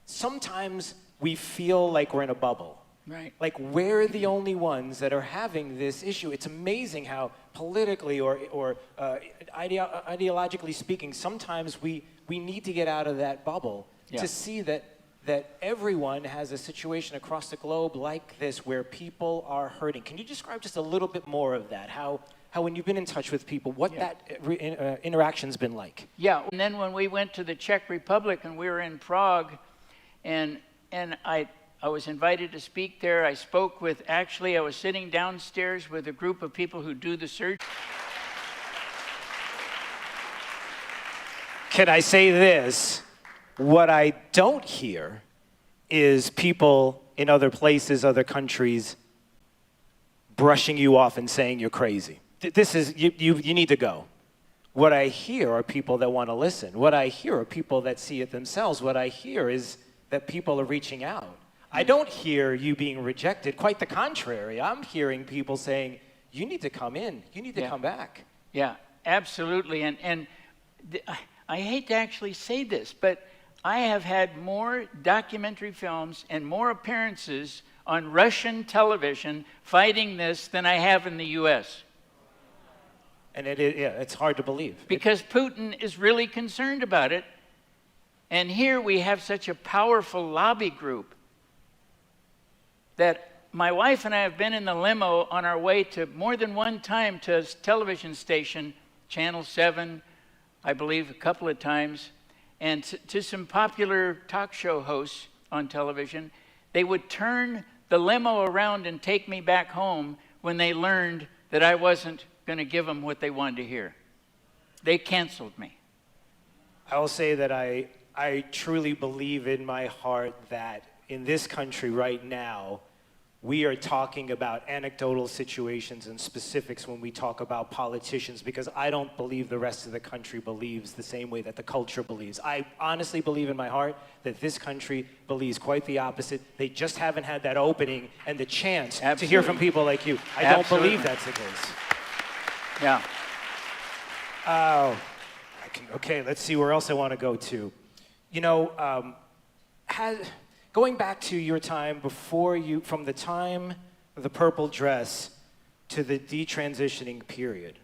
Speaker 9: Sometimes we feel like we're in a bubble.
Speaker 14: Right.
Speaker 9: Like we're the only ones that are having this issue. It's amazing how politically or ideologically speaking, sometimes we need to get out of that bubble to see that everyone has a situation across the globe like this where people are hurting. Can you describe just a little bit more of that? How when you've been in touch with people, what that interaction's been like?
Speaker 14: Yeah, and then when we went to the Czech Republic and we were in Prague, and I was invited to speak there. I spoke with, I was sitting downstairs with a group of people who do the surgery.
Speaker 9: Can I say this? What I don't hear is people in other places, other countries, brushing you off and saying you're crazy. This is, you need to go. What I hear are people that want to listen. What I hear are people that see it themselves. What I hear is that people are reaching out. I don't hear you being rejected. Quite the contrary. I'm hearing people saying, you need to come in. You need to come back.
Speaker 14: Yeah, absolutely. And I hate to actually say this, but I have had more documentary films and more appearances on Russian television fighting this than I have in the U.S.
Speaker 9: And it's hard to believe.
Speaker 14: Because Putin is really concerned about it. And here we have such a powerful lobby group that my wife and I have been in the limo on our way to more than one time to a television station, Channel 7, I believe a couple of times, and to some popular talk show hosts on television. They would turn the limo around and take me back home when they learned that I wasn't going to give them what they wanted to hear. They canceled me.
Speaker 9: I will say that I truly believe in my heart that in this country right now, we are talking about anecdotal situations and specifics when we talk about politicians, because I don't believe the rest of the country believes the same way that the culture believes. I honestly believe in my heart that this country believes quite the opposite. They just haven't had that opening and the chance to hear from people like you. I don't believe that's the case.
Speaker 14: Yeah.
Speaker 9: Oh, okay, let's see where else I want to go to. You know, going back to your time from the time of the purple dress to the detransitioning period,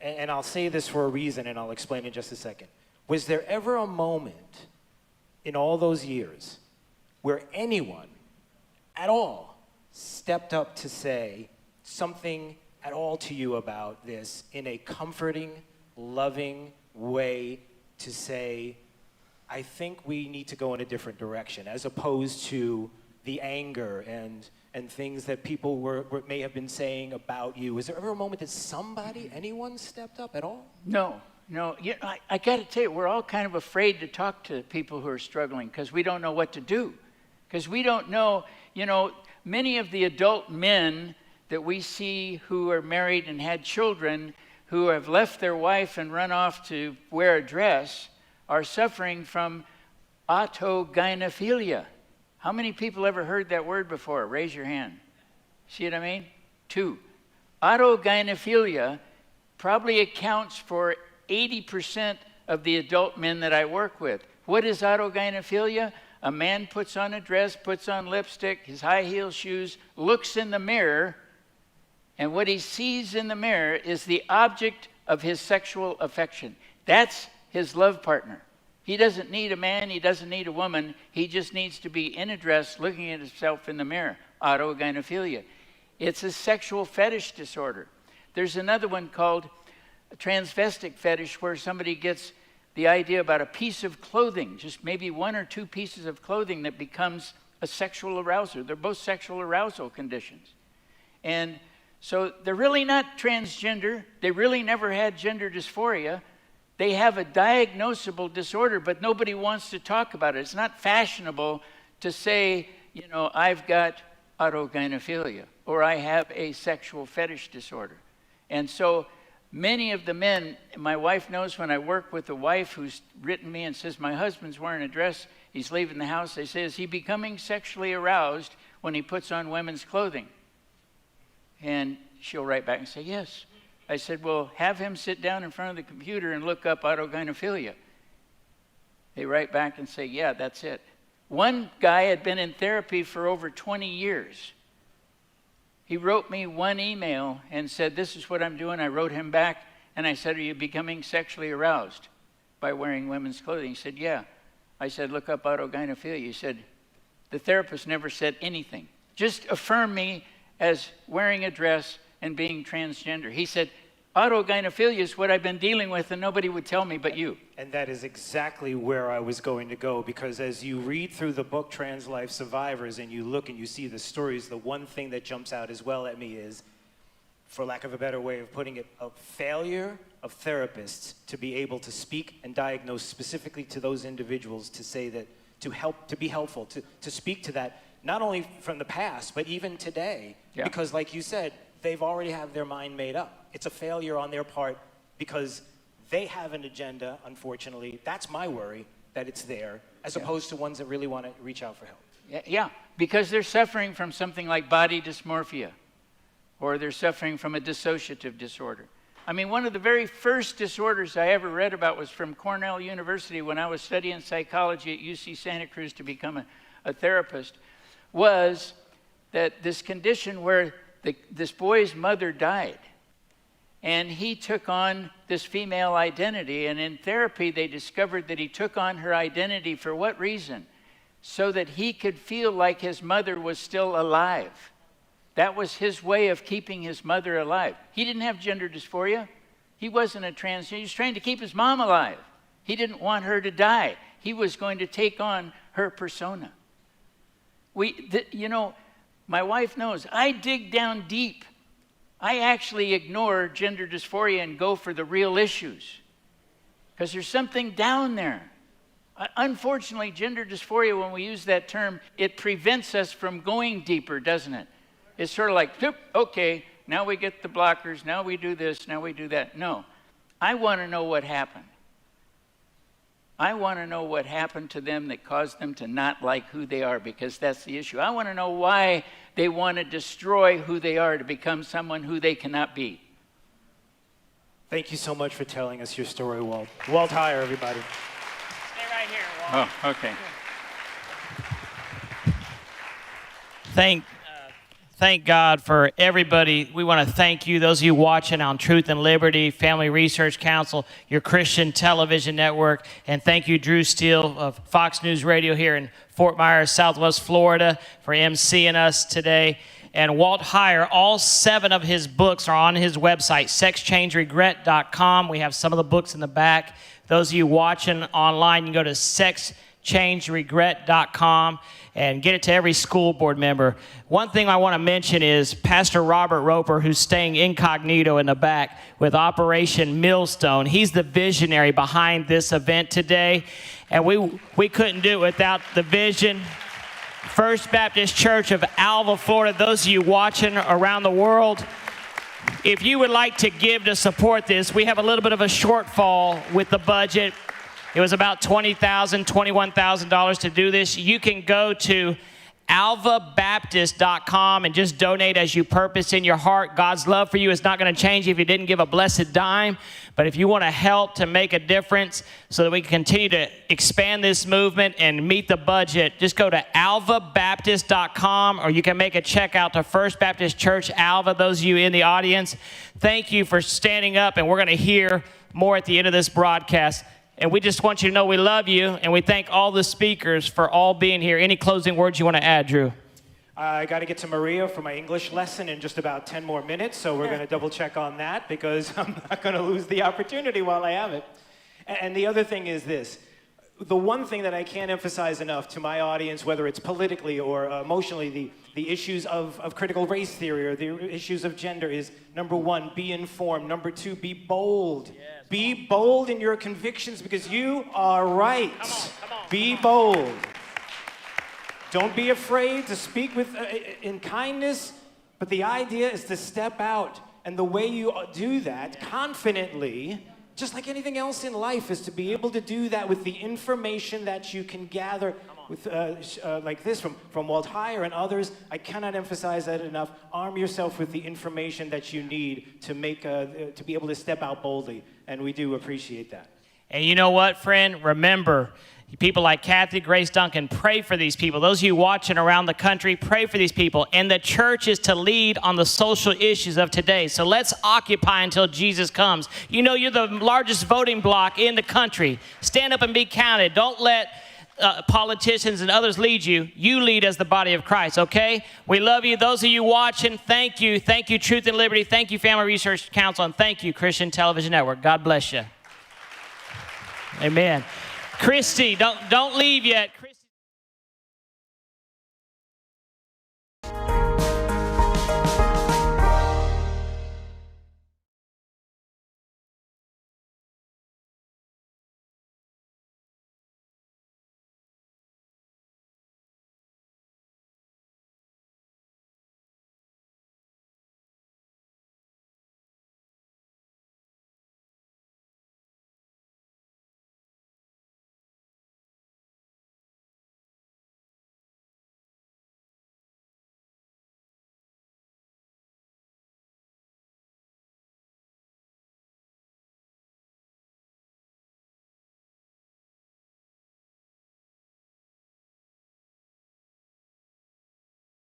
Speaker 9: and I'll say this for a reason and I'll explain in just a second. Was there ever a moment in all those years where anyone at all stepped up to say something at all to you about this in a comforting, loving way, to say, I think we need to go in a different direction, as opposed to the anger and things that people may have been saying about you? Was there ever a moment that anyone stepped up at all?
Speaker 14: No. I got to tell you, we're all kind of afraid to talk to people who are struggling because we don't know what to do. Because we don't know, many of the adult men that we see who are married and had children, who have left their wife and run off to wear a dress, are suffering from autogynephilia. How many people ever heard that word before? Raise your hand. See what I mean? 2. Autogynephilia probably accounts for 80% of the adult men that I work with. What is autogynephilia? A man puts on a dress, puts on lipstick, his high heel shoes, looks in the mirror, and what he sees in the mirror is the object of his sexual affection. That's his love partner. He doesn't need a man, he doesn't need a woman, he just needs to be in a dress looking at himself in the mirror. Autogynephilia. It's a sexual fetish disorder. There's another one called a transvestic fetish, where somebody gets the idea about a piece of clothing, just maybe 1 or 2 pieces of clothing, that becomes a sexual arouser. They're both sexual arousal conditions. And so they're really not transgender. They really never had gender dysphoria. They have a diagnosable disorder, but nobody wants to talk about it. It's not fashionable to say, I've got autogynephilia, or I have a sexual fetish disorder. And so many of the men, my wife knows when I work with a wife who's written me and says, my husband's wearing a dress, he's leaving the house, they say, is he becoming sexually aroused when he puts on women's clothing? And she'll write back and say, yes. I said, well, have him sit down in front of the computer and look up autogynephilia. They write back and say, yeah, that's it. One guy had been in therapy for over 20 years. He wrote me one email and said, this is what I'm doing. I wrote him back and I said, are you becoming sexually aroused by wearing women's clothing? He said, yeah. I said, look up autogynephilia. He said, the therapist never said anything. Just affirm me as wearing a dress and being transgender. He said, autogynephilia is what I've been dealing with and nobody would tell me but you.
Speaker 9: And that is exactly where I was going to go, because as you read through the book Trans Life Survivors and you look and you see the stories, the one thing that jumps out as well at me is, for lack of a better way of putting it, a failure of therapists to be able to speak and diagnose specifically to those individuals, to say that, to be helpful, to speak to that, not only from the past, but even today. Yeah. Because like you said, they've already have their mind made up. It's a failure on their part because they have an agenda, unfortunately. That's my worry, that it's there, as opposed to ones that really want to reach out for help.
Speaker 14: Yeah, because they're suffering from something like body dysmorphia, or they're suffering from a dissociative disorder. I mean, one of the very first disorders I ever read about was from Cornell University when I was studying psychology at UC Santa Cruz to become a therapist, was that this condition where this boy's mother died, and he took on this female identity, and in therapy they discovered that he took on her identity for what reason? So that he could feel like his mother was still alive. That was his way of keeping his mother alive. He didn't have gender dysphoria. He wasn't a transgender. He was trying to keep his mom alive. He didn't want her to die. He was going to take on her persona. My wife knows, I dig down deep. I actually ignore gender dysphoria and go for the real issues. because there's something down there. Unfortunately, gender dysphoria, when we use that term, it prevents us from going deeper, doesn't it? It's sort of like, okay, now we get the blockers, now we do this, now we do that. No, I want to know what happened. I want to know what happened to them that caused them to not like who they are, because that's the issue. I want to know why they want to destroy who they are to become someone who they cannot be.
Speaker 9: Thank you so much for telling us your story, Walt. Walt Heyer, everybody.
Speaker 1: Stay right here, Walt.
Speaker 14: Oh, okay.
Speaker 1: Thank God for everybody. We want to thank you, those of you watching on Truth and Liberty, Family Research Council, your Christian television network, and thank you, Drew Steele of Fox News Radio here in Fort Myers, Southwest Florida, for emceeing us today. And Walt Heyer, all 7 of his books are on his website, sexchangeregret.com. We have some of the books in the back. Those of you watching online, you can go to sexchangeregret.com and get it to every school board member. One thing I want to mention is Pastor Robert Roper, who's staying incognito in the back with Operation Millstone. He's the visionary behind this event today, and we couldn't do it without the vision. First Baptist Church of Alva, Florida. Those of you watching around the world, if you would like to give to support this, we have a little bit of a shortfall with the budget. It was about $20,000, $21,000 to do this. You can go to alvabaptist.com and just donate as you purpose in your heart. God's love for you is not going to change if you didn't give a blessed dime. But if you want to help to make a difference so that we can continue to expand this movement and meet the budget, just go to alvabaptist.com, or you can make a check out to First Baptist Church Alva, those of you in the audience. Thank you for standing up, and we're going to hear more at the end of this broadcast. And we just want you to know we love you, and we thank all the speakers for all being here. Any closing words you want to add, Drew?
Speaker 9: I got to get to Maria for my English lesson in just about 10 more minutes, so we're going to double check on that because I'm not going to lose the opportunity while I have it. And the other thing is this. The one thing that I can't emphasize enough to my audience, whether it's politically or emotionally, the issues of critical race theory or the issues of gender is, number 1, be informed. Number 2, be bold. Yes. Be bold in your convictions because you are right. Come on. Be bold. Don't be afraid to speak in kindness, but the idea is to step out. And the way you do that confidently, just like anything else in life, is to be able to do that with the information that you can gather with like this from Walt Heyer and others. I cannot emphasize that enough. Arm yourself with the information that you need to make to be able to step out boldly, and we do appreciate that.
Speaker 1: And you know what, friend? Remember, people like Kathy, Grace, Duncan, pray for these people. Those of you watching around the country, pray for these people. And the church is to lead on the social issues of today. So let's occupy until Jesus comes. You know you're the largest voting bloc in the country. Stand up and be counted. Don't let politicians and others lead you. You lead as the body of Christ, okay? We love you. Those of you watching, thank you. Thank you, Truth and Liberty. Thank you, Family Research Council. And thank you, Christian Television Network. God bless you. Amen. Christy, don't leave yet.